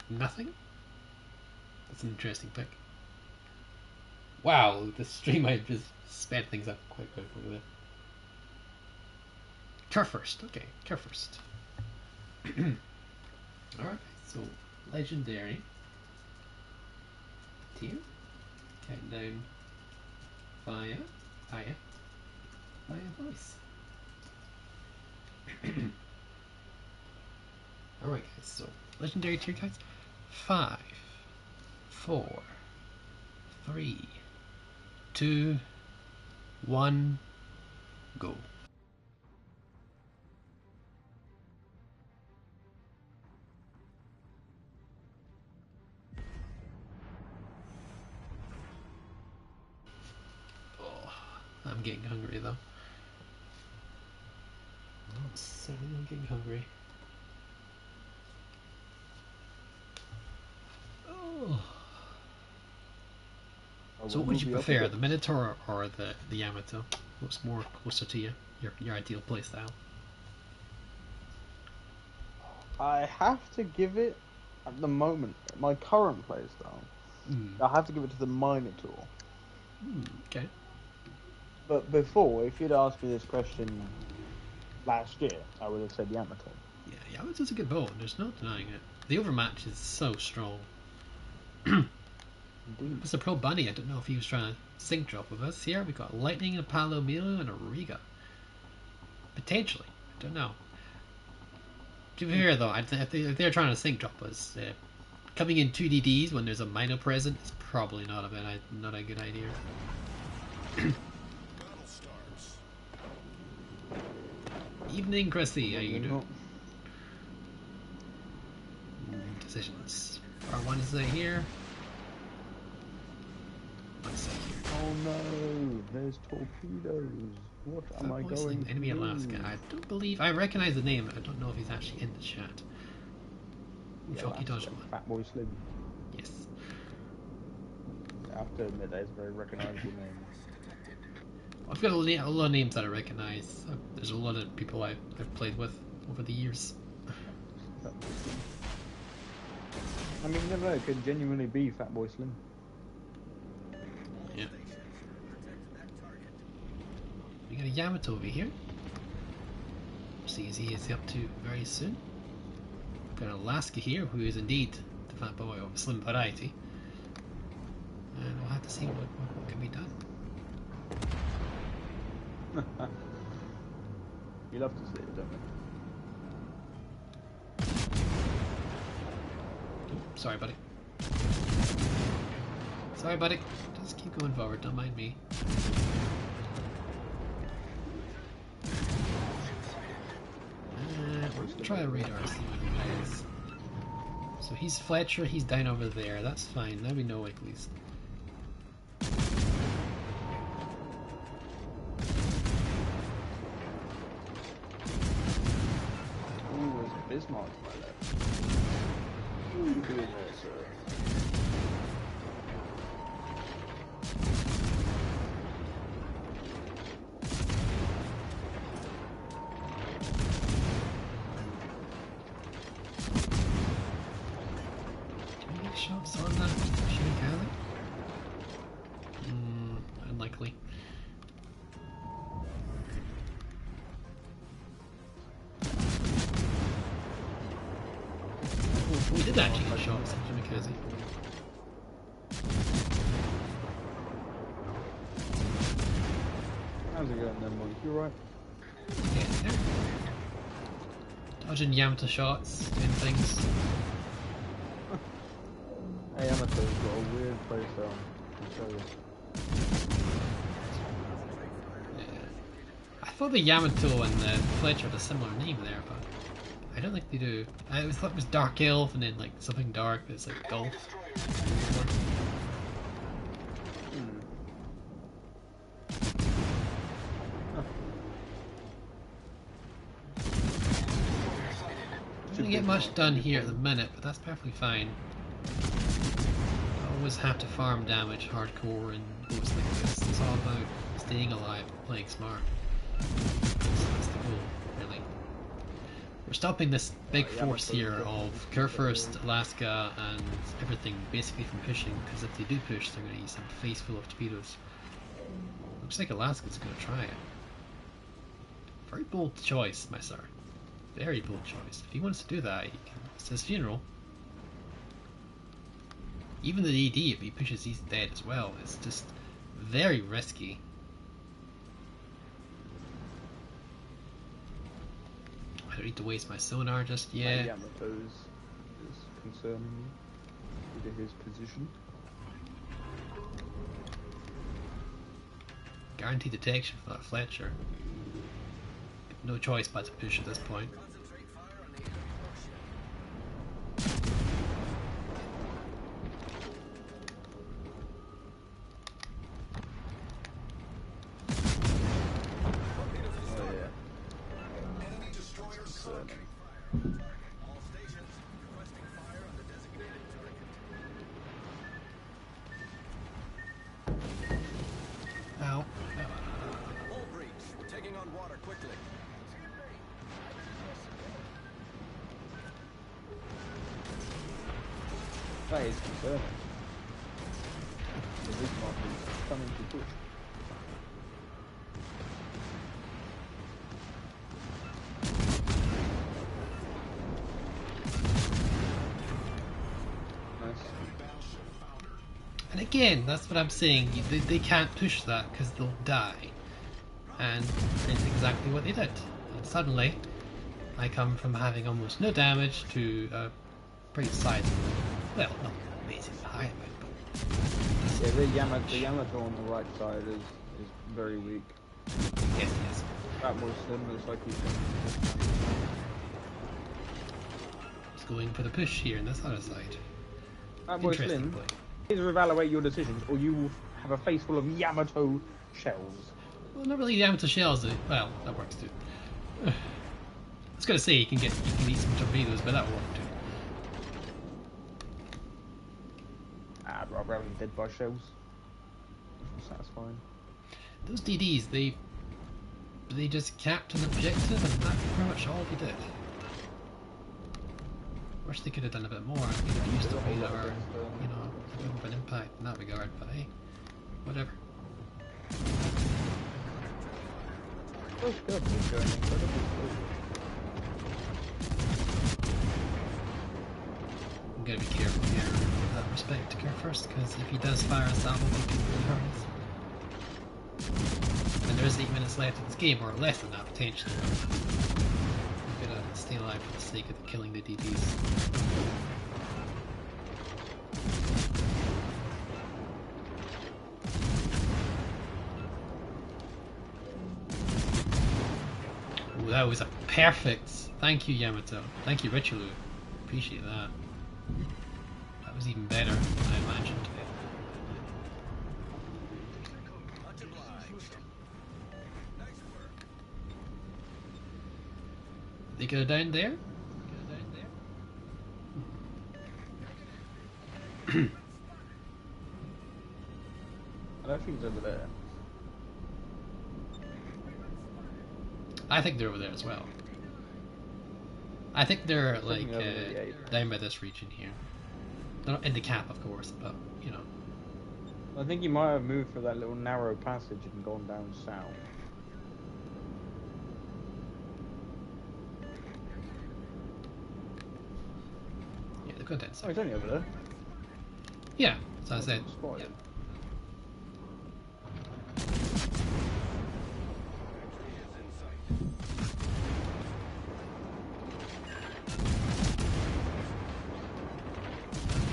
Nothing? That's an interesting pick. Wow, the stream might just sped things up quite quickly there. Turf first, okay, turf first. Alright, so legendary tier. Countdown via voice. Alright guys, so legendary tier counts 5, 4, 3, 2, 1, go. Oh, I'm getting hungry though. Certainly I'm getting hungry. Oh. So what would you prefer, the Minotaur or the Yamato? What's more closer to you, your ideal playstyle? I have to give it, at the moment, my current playstyle, I have to give it to the Minotaur. Okay. But before, if you'd asked me this question last year, I would have said Yamato. Yeah, Yamato's a good bow. There's no denying it. The Overmatch is so strong. Indeed. It's a Pro Bunny. I don't know if he was trying to sync drop with us. Here we got Lightning, a Palo Milo, and a Riga. Potentially. I don't know. To be fair though, if they're trying to sync drop us, coming in 2 DDs when there's a Mino present is probably not a good idea. Battle starts. Evening, Chrissy. How you doing? Decisions. R1 is here. What's that here? Oh no, there's torpedoes. What am I going to Enemy do? Alaska. I don't believe I recognize the name. I don't know if he's actually in the chat. Yeah, Shocky that's Dodgeman. Fatboy Slim. Yes. I have to admit that is a very recognizable name. I've got a lot of names that I recognize. There's a lot of people I've played with over the years. I mean, you never know, it could genuinely be Fatboy Slim. Yeah. We got a Yamato over here. See as he is up to very soon. Got Alaska here, who is indeed the fat boy of a slim variety. And we'll have to see what can be done. You love to see it, don't you? Ooh, sorry, buddy. Sorry, buddy. Just keep going forward, don't mind me. We'll try a radar, see what it is. So he's Fletcher, he's down over there. That's fine, now we know at least. Ooh, there's a Bismarck to my left. What are you doing there, sir? Shots on that Shinigami? Unlikely. We did actually get shots on Shimikaze. How's it going then, Mike? You alright? Yeah. Dodging Yamato shots, doing things. Hey, Yamato's got a weird playstyle, I'll tell you. I thought the Yamato and the Fletcher had a similar name there, but I don't think they do. I always thought it was Dark Elf and then like something dark that's like Gulf. Didn't get much done here at the minute, but that's perfectly fine. I always have to farm damage hardcore and boats like this. It's all about staying alive, playing smart. That's the goal, really. We're stopping this big force here of Kurfürst, Alaska, and everything basically from pushing, because if they do push, they're going to use some face full of torpedoes. Looks like Alaska's going to try it. Very bold choice, my sir. Very bold choice. If he wants to do that, he can. It's his funeral. Even the DD, if he pushes, he's dead as well. It's just very risky. I don't need to waste my sonar just yet. Yamato's is concerning me due to his position. Guaranteed detection for that Fletcher. No choice but to push at this point. Oh yeah. Enemy destroyer sunk. All stations requesting fire on the designated target. Ow. Hull breach. We're taking on water quickly. That is concerning. the big markets coming to push. Nice. And again, that's what I'm saying. They can't push that because they'll die. And it's exactly what they did. And suddenly, I come from having almost no damage to a pretty sizable, well, not amazingly high amount, but Yeah, the Yamato on the right side is very weak. yes, yes. That boy Slim looks like he's Just going for the push here on this other side. That boy Interesting Slim. play. Either evaluate your decisions, or you will have a face full of Yamato shells. Well, not really Yamato shells. Well, that works too. I was gonna say you can eat some torpedoes, but that will work too. Ah, I'd rather have him dead by shells. Satisfying. Those DDs, they just capped an objective, and that's pretty much all they did. Wish they could have done a bit more. Either used a radar, or, you know, a bit of an impact in that regard. But hey, whatever. Those Germans are going incredibly slow. I'm gonna be careful here with that respect to Kerr first, because if he does fire a salvo, he can really hurt us. And there is 8 minutes left in this game, or less than that potentially. We're gonna stay alive for the sake of killing the DDs. Ooh, that was a perfect. Thank you, Yamato. Thank you, Richelu. Appreciate that. That was even better than I imagined. Much obliged. Nice work. They go down there? I don't think he's over there. I think they're over there as well. I think they're like over there, yeah. down by this region here. They're not in the cap, of course, but you know. I think he might have moved for that little narrow passage and gone down south. Yeah, they're going down Oh, south. he's only over there. Yeah, so I said. Spotted Yeah. him.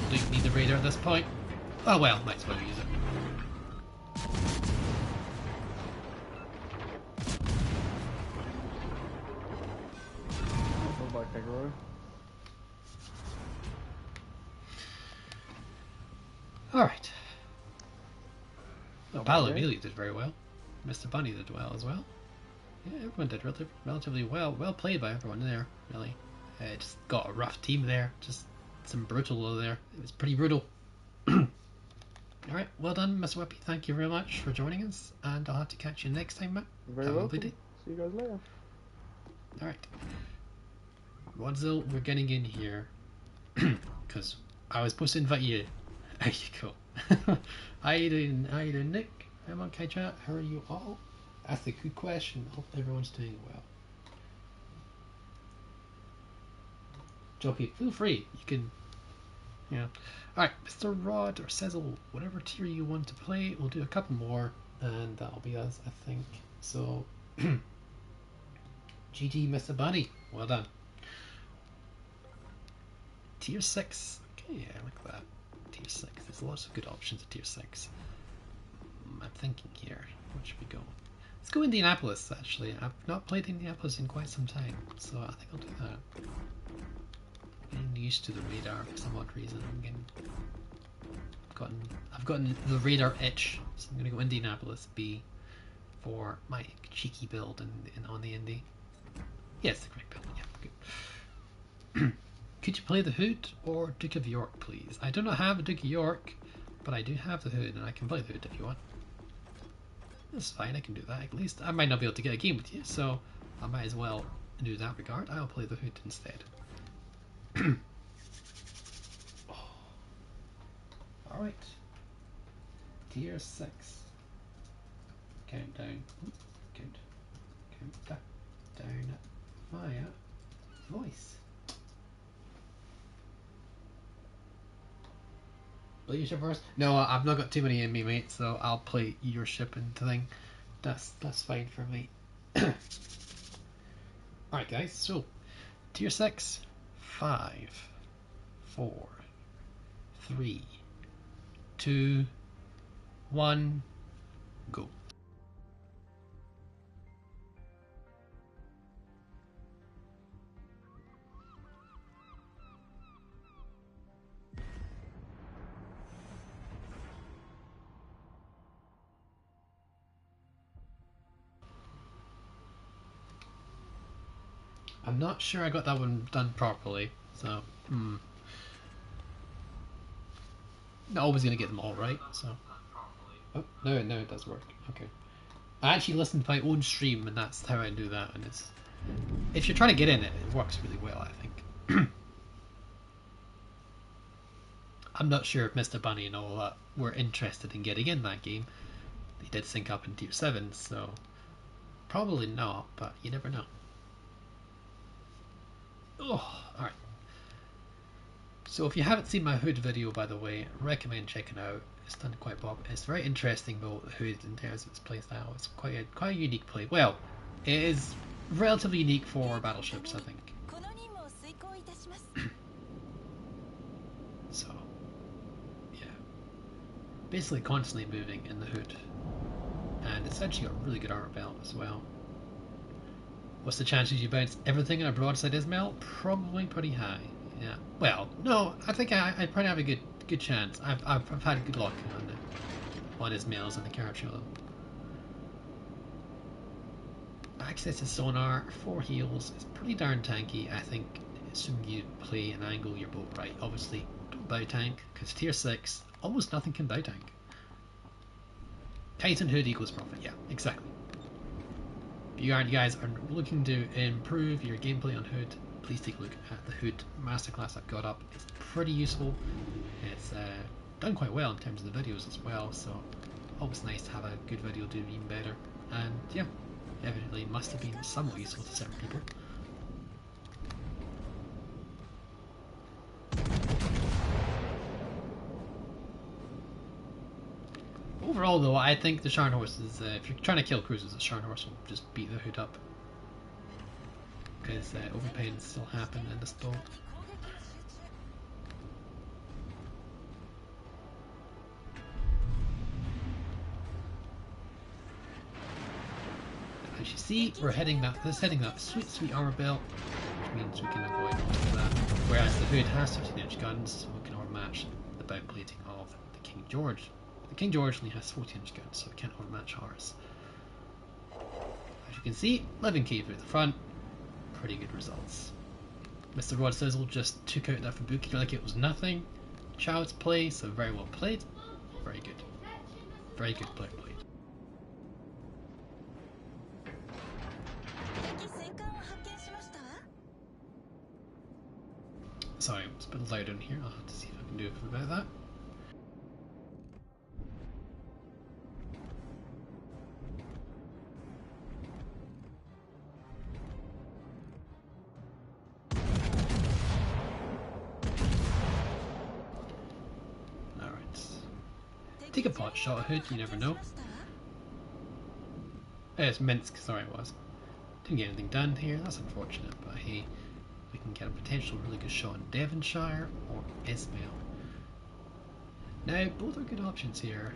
Do you need the radar at this point? Oh well, might as well use it. Not by Kegaro. Alright. Well, Paolo Okay. really did very well. Mr. Bunny did well as well. Yeah, everyone did relatively well. Well played by everyone there, really. Just got a rough team there. Just some brutal there. It was pretty brutal. Alright, well done, Mr. Whippy. Thank you very much for joining us. And I'll have to catch you next time, Matt. Very Have a welcome. lovely day. See you guys later. Alright. Godzilla, we're getting in here. Because I was supposed to invite you. There you go. How you doing, Nick? I'm on Chat. How are you all? That's a good question. Hope everyone's doing well. Jockey, feel free. You can, you know. Alright, Mr. Rod or Sizzle, whatever tier you want to play, we'll do a couple more, and that'll be us, I think. So, GG, Mr. Bunny. Well done. Tier 6. Okay, yeah, I like that. Tier 6. There's lots of good options at tier 6. I'm thinking here. Where should we go? Let's go Indianapolis, actually. I've not played Indianapolis in quite some time, so I think I'll do that. Getting used to the radar for some odd reason. I've gotten the radar itch, so I'm gonna go Indianapolis B for my cheeky build in on the Indy. Yes, the correct build. Yeah, good. Could you play the Hood or Duke of York, please? I do not have a Duke of York, but I do have the Hood, and I can play the Hood if you want. That's fine, I can do that at least. I might not be able to get a game with you, so I might as well do that regard. I'll play the Hood instead. Alright. Tier 6. Countdown. Count. Down via voice. Play your ship first? No, I've not got too many in me, mate, so I'll play your ship and thing. That's fine for me. Alright guys, so Tier 6, 5, 4, 3, 2, 1, go. I'm not sure I got that one done properly, so not always gonna get them all right. So, oh no, it does work. Okay, I actually listened to my own stream, and that's how I do that. And it's if you're trying to get in it, it works really well, I think. I'm not sure if Mr. Bunny and all that were interested in getting in that game. They did sync up in Tier 7, so probably not, but you never know. Oh, alright. So if you haven't seen my Hood video, by the way, I recommend checking out. It's done quite well. It's very interesting about the Hood in terms of its playstyle. It's quite a unique play. Well, it is relatively unique for battleships, I think. So, yeah. Basically constantly moving in the Hood. And it's actually got a really good armor belt as well. What's the chances you bounce everything in a broadside Ismail? Probably pretty high. Yeah. Well, no, I think I probably have a good chance. I've had good luck on Ismails in the character though. Access to sonar, 4 heals. It's pretty darn tanky, I think, assuming you play and angle your boat right. Obviously, don't bow tank, because Tier 6, almost nothing can bow tank. Titan Hood equals profit, yeah, exactly. If you guys are looking to improve your gameplay on Hood, please take a look at the Hood masterclass I've got up. It's pretty useful. It's done quite well in terms of the videos as well, so always nice to have a good video do even better. And yeah, evidently must have been somewhat useful to certain people. Overall though, I think the Sharn Horse is, if you're trying to kill cruisers, the Sharn Horse will just beat the Hood up. Because overpaying still happen in this boat. As you see, we're heading that sweet armor belt, which means we can avoid all of that. Whereas the Hood has 15-inch guns, so we can overmatch the bout plating of the King George. The King George only has 14-inch guns, so we can't overmatch ours. As you can see, 11k through the front, pretty good results. Mr. Rod Sizzle just took out that Fubuki like it was nothing. Child's play, so very well played. Very good. Very good play played. Sorry, it's a bit loud in here. I'll have to see if I can do anything about that. Take a pot shot at Hood, you never know. It's Minsk, sorry it was. Didn't get anything done here, that's unfortunate, but hey, we can get a potential really good shot in Devonshire or Ismail. Now, both are good options here.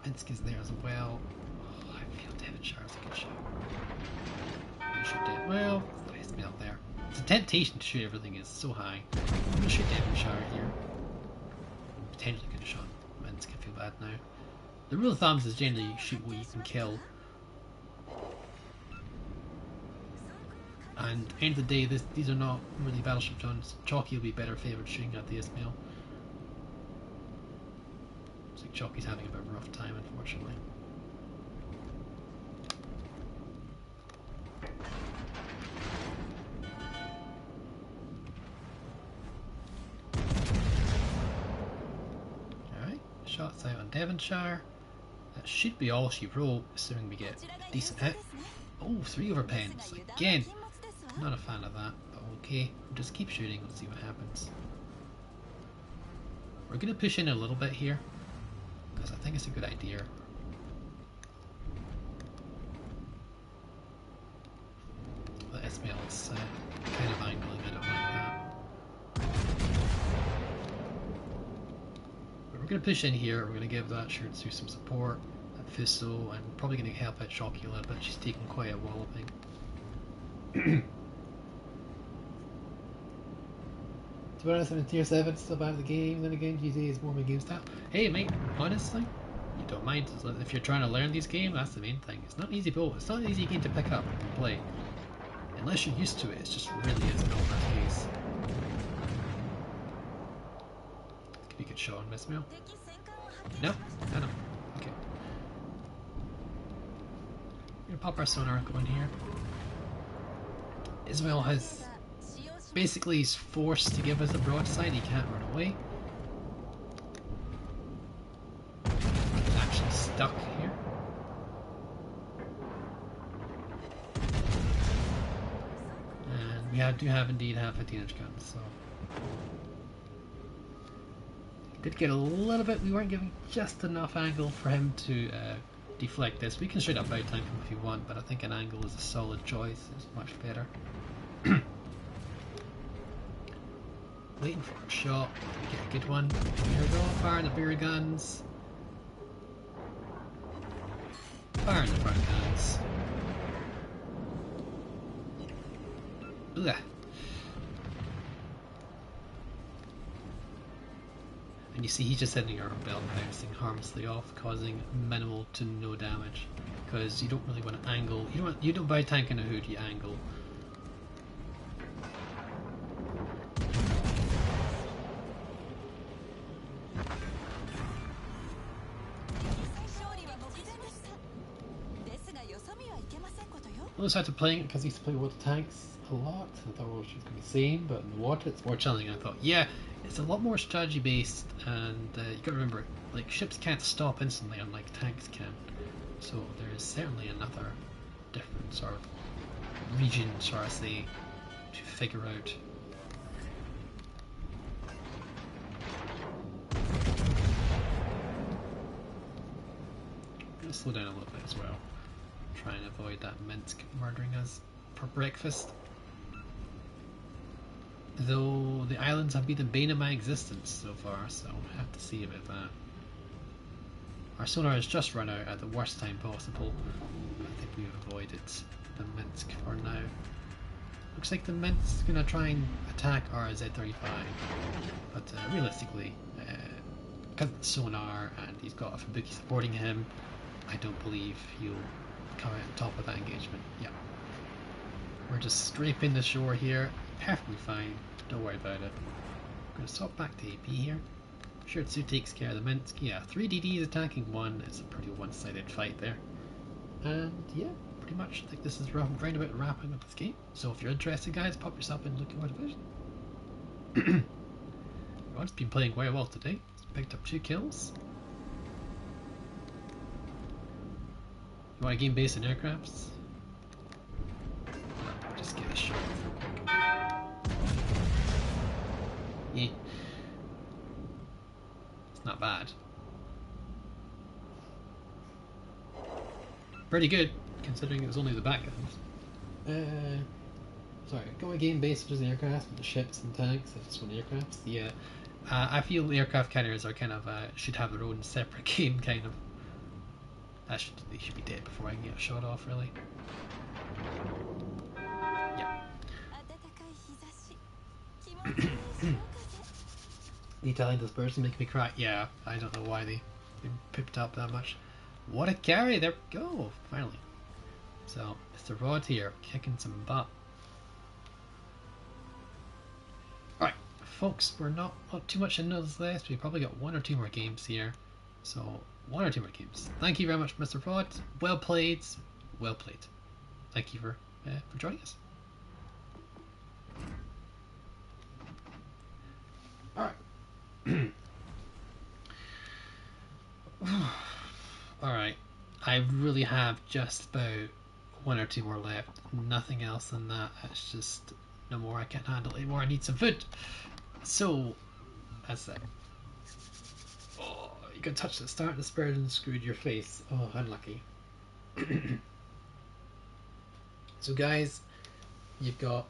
Minsk is there as well. Oh, I feel Devonshire is a good shot. Well, Ismail there. The temptation to shoot everything is so high. I'm going to shoot Devonshire here. Potentially good shot. Minsk, I feel bad now. The rule of thumb is generally shoot what you can kill. And at the end of the day, these are not really battleship guns. Chalky will be better favoured shooting at the Ismail. Looks like Chalky's having a bit of a rough time, unfortunately. shots out on Devonshire. That should be all she wrote, assuming we get a decent hit. Oh, 3 over pens. Again, not a fan of that, but okay. We'll just keep shooting, let's see what happens. We're going to push in a little bit here, because I think it's a good idea. The Ismail is kind of angling, I don't like that. But we're going to push in here, we're going to give that Shiratsu some support, that Fuso, and probably going to help out Shocky a little bit, she's taking quite a walloping. To be honest, I'm in tier 7, still bad at the game, then again GTA is more my game style. Hey mate, honestly, you don't mind, if you're trying to learn these games, that's the main thing. It's not an easy boat, it's not an easy game to pick up and play. Unless you're used to it, it's just really is not that case. Could be a good shot on Mismail. No? I don't. Okay. We're gonna pop our sonar going here. Ismail has basically he's forced to give us a broadside, he can't run away. He's actually stuck here. And we do have indeed have 15-inch guns, so did get a little bit, we weren't giving just enough angle for him to deflect this. We can straight up out tank him if you want, but I think an angle is a solid choice, it's much better. Waiting for a shot, we get a good one. Here we go, firing the beer guns. Firing the front guns. Ugh. And you see he's just hitting our belt bouncing harmlessly off, causing minimal to no damage. Because you don't really want to angle, you don't buy tank in a hood, you angle. I always had to play it because I used to play water tanks a lot. I thought it was going to be the same, but in the water it's more challenging. I thought, yeah, it's a lot more strategy based, and you got to remember, like ships can't stop instantly, unlike tanks can. So there is certainly another different sort of region, shall I say, to figure out. I'm going to slow down a little bit as well. Try and avoid that Minsk murdering us for breakfast. Though the islands have been the bane of my existence so far, so I have to see about that. Our sonar has just run out at the worst time possible. I think we've avoided the Minsk for now. Looks like the Minsk is going to try and attack our Z-35, but realistically, because of the sonar and he's got a Fubuki supporting him, I don't believe he'll come out on top of that engagement. Yeah. We're just scraping the shore here. Perfectly fine. Don't worry about it. I'm going to swap back to AP here. Shiratsu takes care of the Minsk. Yeah, 3 DDs attacking 1. It's a pretty one-sided fight there. And yeah, pretty much I think this is round about wrapping up this game. So if you're interested, guys, pop yourself in Looking for Division. Rod's been playing quite well today. He's picked up 2 kills. You want a game based on aircrafts? Just get a shot real quick. Yeah. It's not bad. Pretty good, considering it was only the back guns. Sorry, go a game based on aircraft with the ships and tanks. I just want aircrafts. Yeah. I feel the aircraft carriers are kind of should have their own separate game, kind of. They should be dead before I can get a shot off, really. Yeah. The Italian dispersion make me cry. Yeah, I don't know why they pipped up that much. What a carry! There we go, finally. So, Mr. Rod here, kicking some butt. Alright, folks, we're not too much into this list. We've probably got 1 or 2 more games here. So, 1 or 2 more games. Thank you very much, Mr. Rod. Well played. Well played. Thank you for joining us. Alright. literally have just about one or two more left. Nothing else than that. It's just no more. I can't handle it anymore. I need some food. So, that's that. Oh, you got touched at the start of the spread and screwed your face. Oh, unlucky. So, guys, you've got.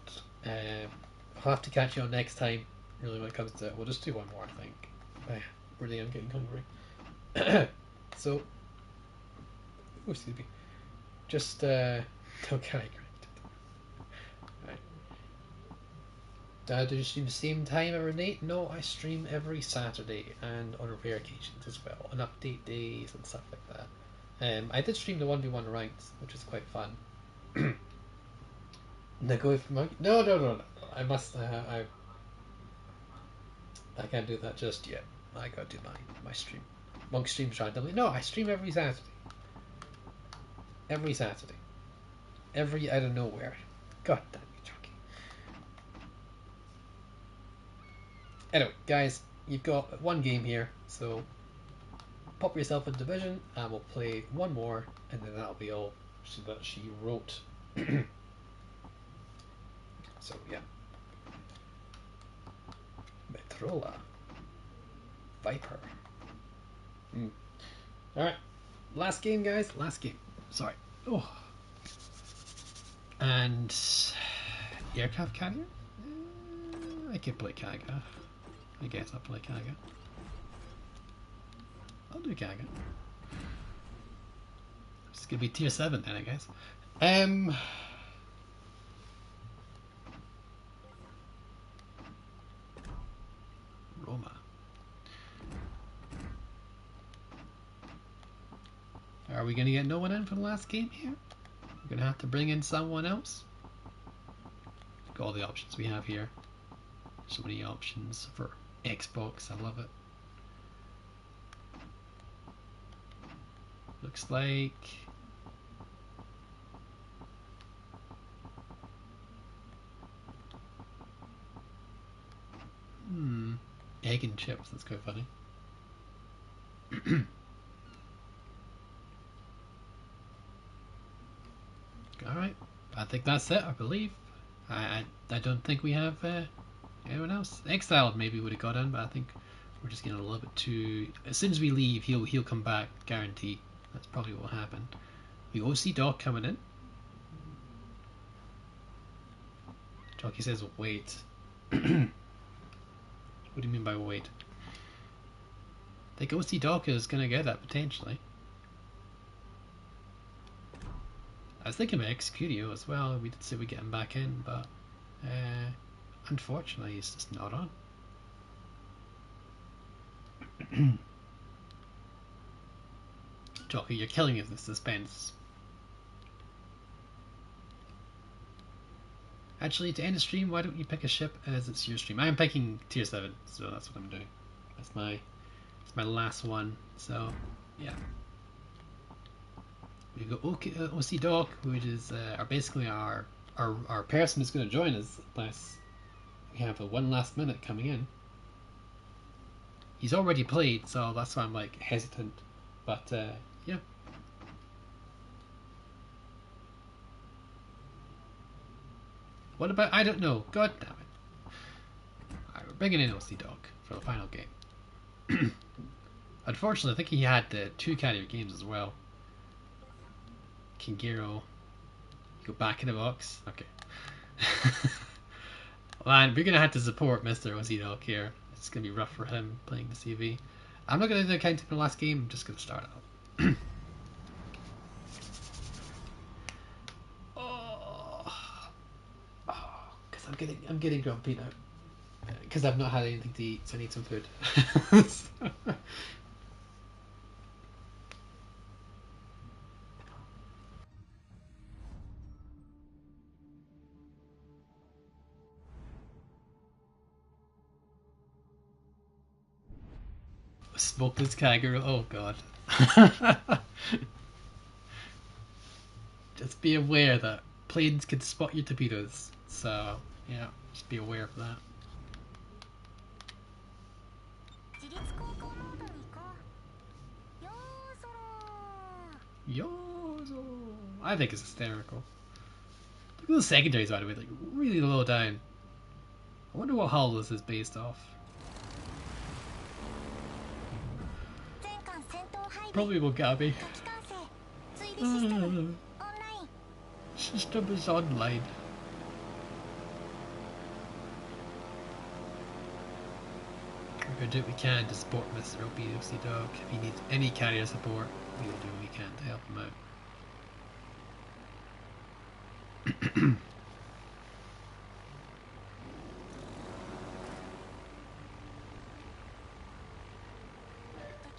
I'll have to catch you on next time. Really, when it comes to it, we'll just do one more. I think. Really, I'm getting hungry. So, oh, excuse me. Just okay. Right. Do you stream the same time every night? No, I stream every Saturday and on rare occasions as well, on update days and stuff like that. I did stream the 1v1 ranks, which is quite fun. Now go for monkey. No. I must. I can't do that just yet. I gotta do my stream. Monk streams randomly. No, I stream every Saturday. Every Saturday. Every out of nowhere. God damn you, Chucky. Anyway, guys, you've got one game here, so pop yourself in division, and we'll play one more, and then that'll be all that she wrote. So yeah. Metrola. Viper. Alright. Last game, guys. Last game. Sorry. Oh. And aircraft carrier? I could play Kaga. I guess I'll play Kaga. I'll do Kaga. It's gonna be tier 7 then, I guess. Roma. Are we gonna get no one in for the last game here? We're gonna have to bring in someone else. Look at all the options we have here. So many options for Xbox, I love it. Looks like egg and chips, that's quite funny. Alright, I think that's it, I believe. I don't think we have anyone else. Exiled maybe would have got in, but I think we're just getting a little bit too... As soon as we leave, he'll come back, guarantee. That's probably what will happen. We OC Doc coming in. Jockey says wait. What do you mean by wait? I think OC Doc is going to get that potentially. I was thinking about Execudio as well. We did say we get him back in, but unfortunately he's just not on. Jockey, you're killing us with suspense. Actually, to end the stream, why don't you pick a ship as it's your stream? I am picking tier 7, so that's what I'm doing. That's my last one. So yeah, we go OC Doc, which is basically our person who's going to join us unless we have a one last minute coming in. He's already played, so that's why I'm like hesitant. But yeah. What about, I don't know, god damn it. Alright, we're bringing in OC Doc for the final game. Unfortunately, I think he had 2 carrier games as well. Kingiro, you go back in the box? Okay. Man, we're gonna have to support Mr. OC Doc here. It's gonna be rough for him playing the CV. I'm not gonna do the counting for the last game, I'm just gonna start out. Because I'm getting grumpy now. Because I've not had anything to eat, so I need some food. Smokeless Kagura, oh god. Just be aware that planes can spot your torpedoes, so yeah, just be aware of that. Yo, muzzle. I think it's hysterical. Look at the secondaries, by the way, like really low down. I wonder what hull this is based off. 全艦戦闘配備 Probably will Gabby. 機関生追尾システムオンライン System is online. We're going to do what we can to support Mr. OBOC Dog. If he needs any carrier support, we will do what we can to help him out. 敵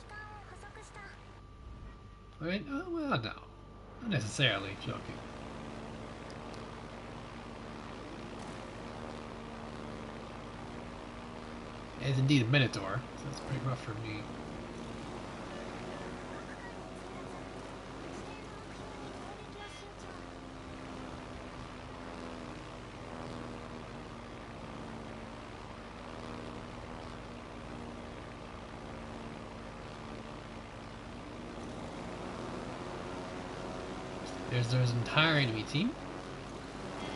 艦を捕捉した I mean, oh, well, no. Not necessarily, joking. It is indeed a Minotaur, so it's pretty rough for me. There's an entire enemy team.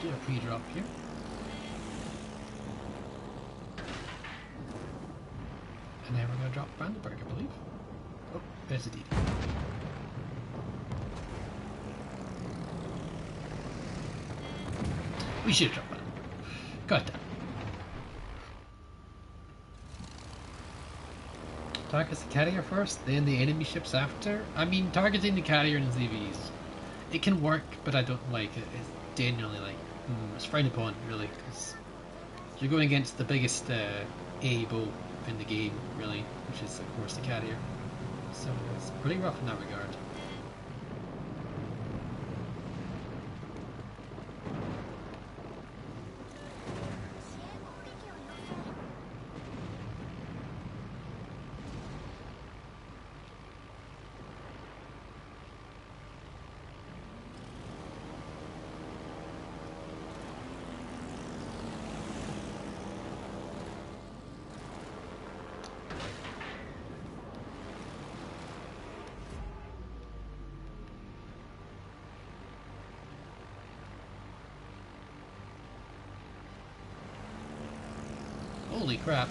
Do a pre-drop here. And then we're going to drop Brandenburg, I believe. Oh, there's a DD. We should drop Brandenburg. God damn. Targets the carrier first, then the enemy ships after. I mean, targeting the carrier and ZVs. It can work, but I don't like it. It's genuinely like, it's frowned upon, really, because you're going against the biggest AA bow in the game, really, which is, of course, the carrier. So it's pretty rough in that regard. Holy crap.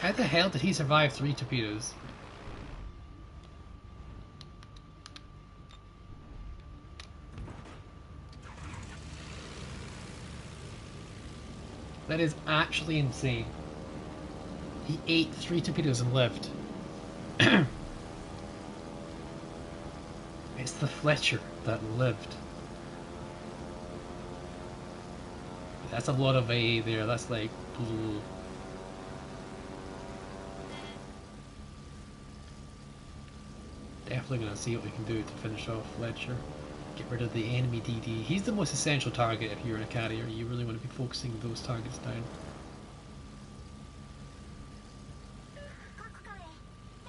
How the hell did he survive 3 torpedoes? That is actually insane. He ate 3 torpedoes and lived. It's the Fletcher that lived. That's a lot of AA there, that's like... Ooh. Definitely gonna see what we can do to finish off Fletcher. Get rid of the enemy DD. He's the most essential target if you're in a carrier. You really want to be focusing those targets down. 各艦へ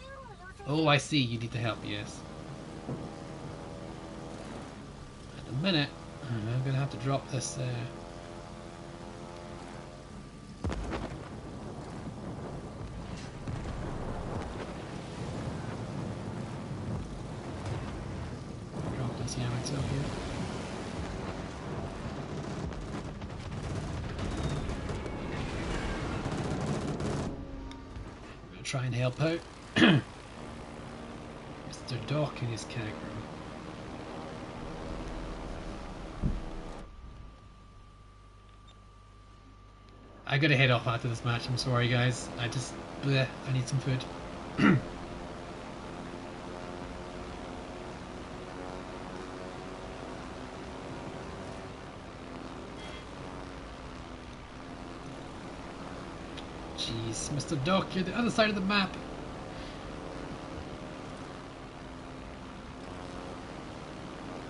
援護を要請 Oh, I see, you need the help, yes. At the minute, I'm gonna have to drop this drop this Yamak up here. I'm gonna try and help out Mr. Doc and his keg room. I gotta head off after this match, I'm sorry guys. I need some food. Jeez, Mr. Doc, you're the other side of the map.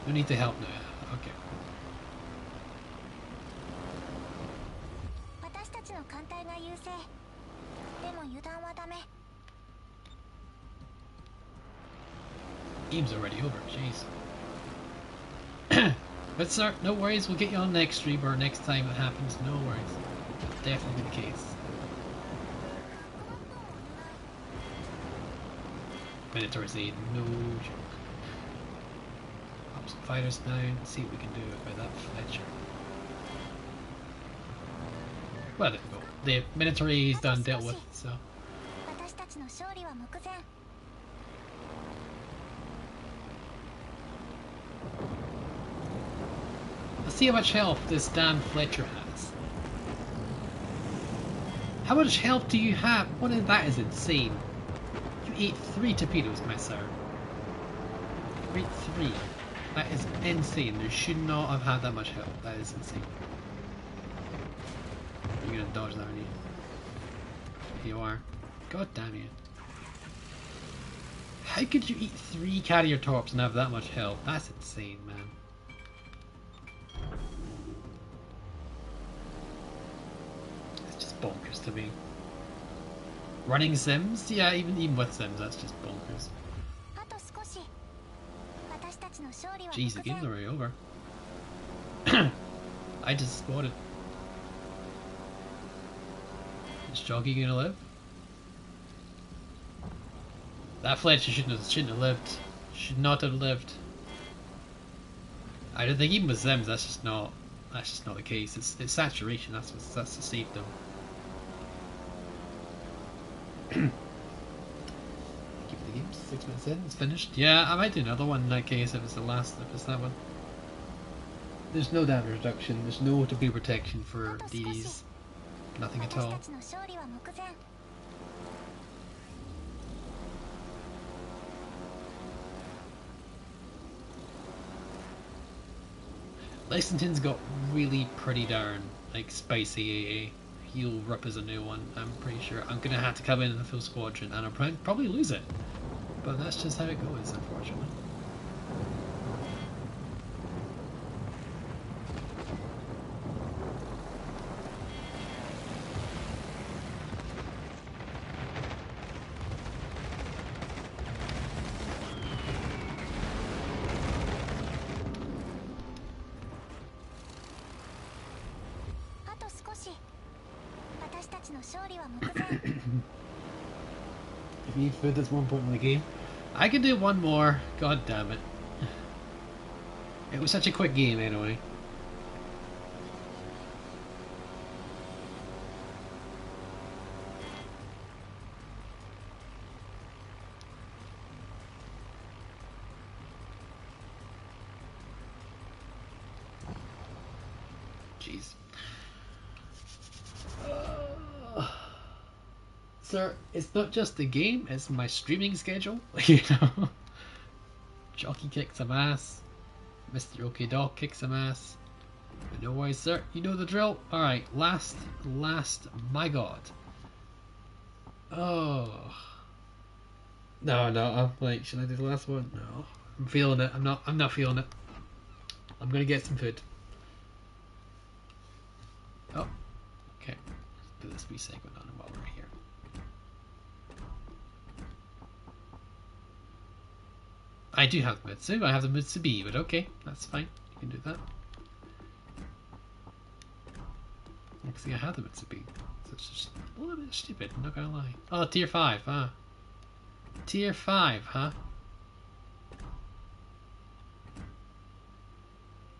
You need to help now. Okay. 私たちの艦隊が優勢でも油断はダメ Game's already over, jeez. But sir, no worries, we'll get you on next stream or next time it happens, no worries. That's definitely the case. Minotaur's aid, no joke. Pop some fighters down, see what we can do about that Fletcher. Well, there we go. The Minotaur is done, dealt with, so. 私たちの勝利は目前。 Let's see how much health this damn Fletcher has. How much health do you have? What is that? Is insane. You ate 3 torpedoes, my sir. You ate 3. That is insane. You should not have had that much health. That is insane. You're gonna dodge that, aren't you? You are. God damn you. How could you eat 3 carrier torps and have that much health? That's insane, man. It's just bonkers to me. Running Sims? Yeah, even with Sims, that's just bonkers. あと少し。私たちの勝利は Jeez, the 目前。 game's already over. I just spotted. Is Jockey gonna live? That Fletcher shouldn't have lived. Should not have lived. I don't think even with Sims that's just not the case. It's saturation, that's what saved them. Keep the game 6 minutes in, it's finished. Yeah, I might do another one in that case if it's that one. There's no damage reduction, there's no to-be protection for DDs. Nothing at 私 all. たちの勝利は目前。 Lexington's got really pretty darn like spicy AA. He'll rip as a new one, I'm pretty sure. I'm gonna have to come in the full squadron and I'll probably lose it. But that's just how it goes, unfortunately. If you need food, that's one point in the game. I can do one more. God damn it. It was such a quick game anyway. Jeez. Sir, it's not just the game, it's my streaming schedule, you know. Jockey kicks some ass. Mr. OK Dog kicks some ass. But no worries, sir, you know the drill. Alright, last, my god. Oh. No, I'm like, should I do the last one? No. I'm feeling it, I'm not feeling it. I'm gonna get some food. Oh. Okay. Let's do this wee segment on while we're here. I do have the Mitsu, I have the Mitsubi, but okay, that's fine. You can do that. See, I have the Mitsubi. So it's just a little bit stupid, I'm not gonna lie. Oh, tier 5, huh? Tier 5, huh?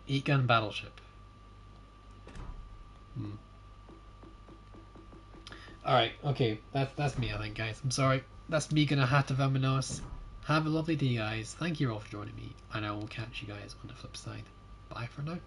8-gun battleship. Alright, okay, that's me I think, guys. I'm sorry. That's me gonna have to vamanos. Have a lovely day, guys. Thank you all for joining me, and I will catch you guys on the flip side. Bye for now.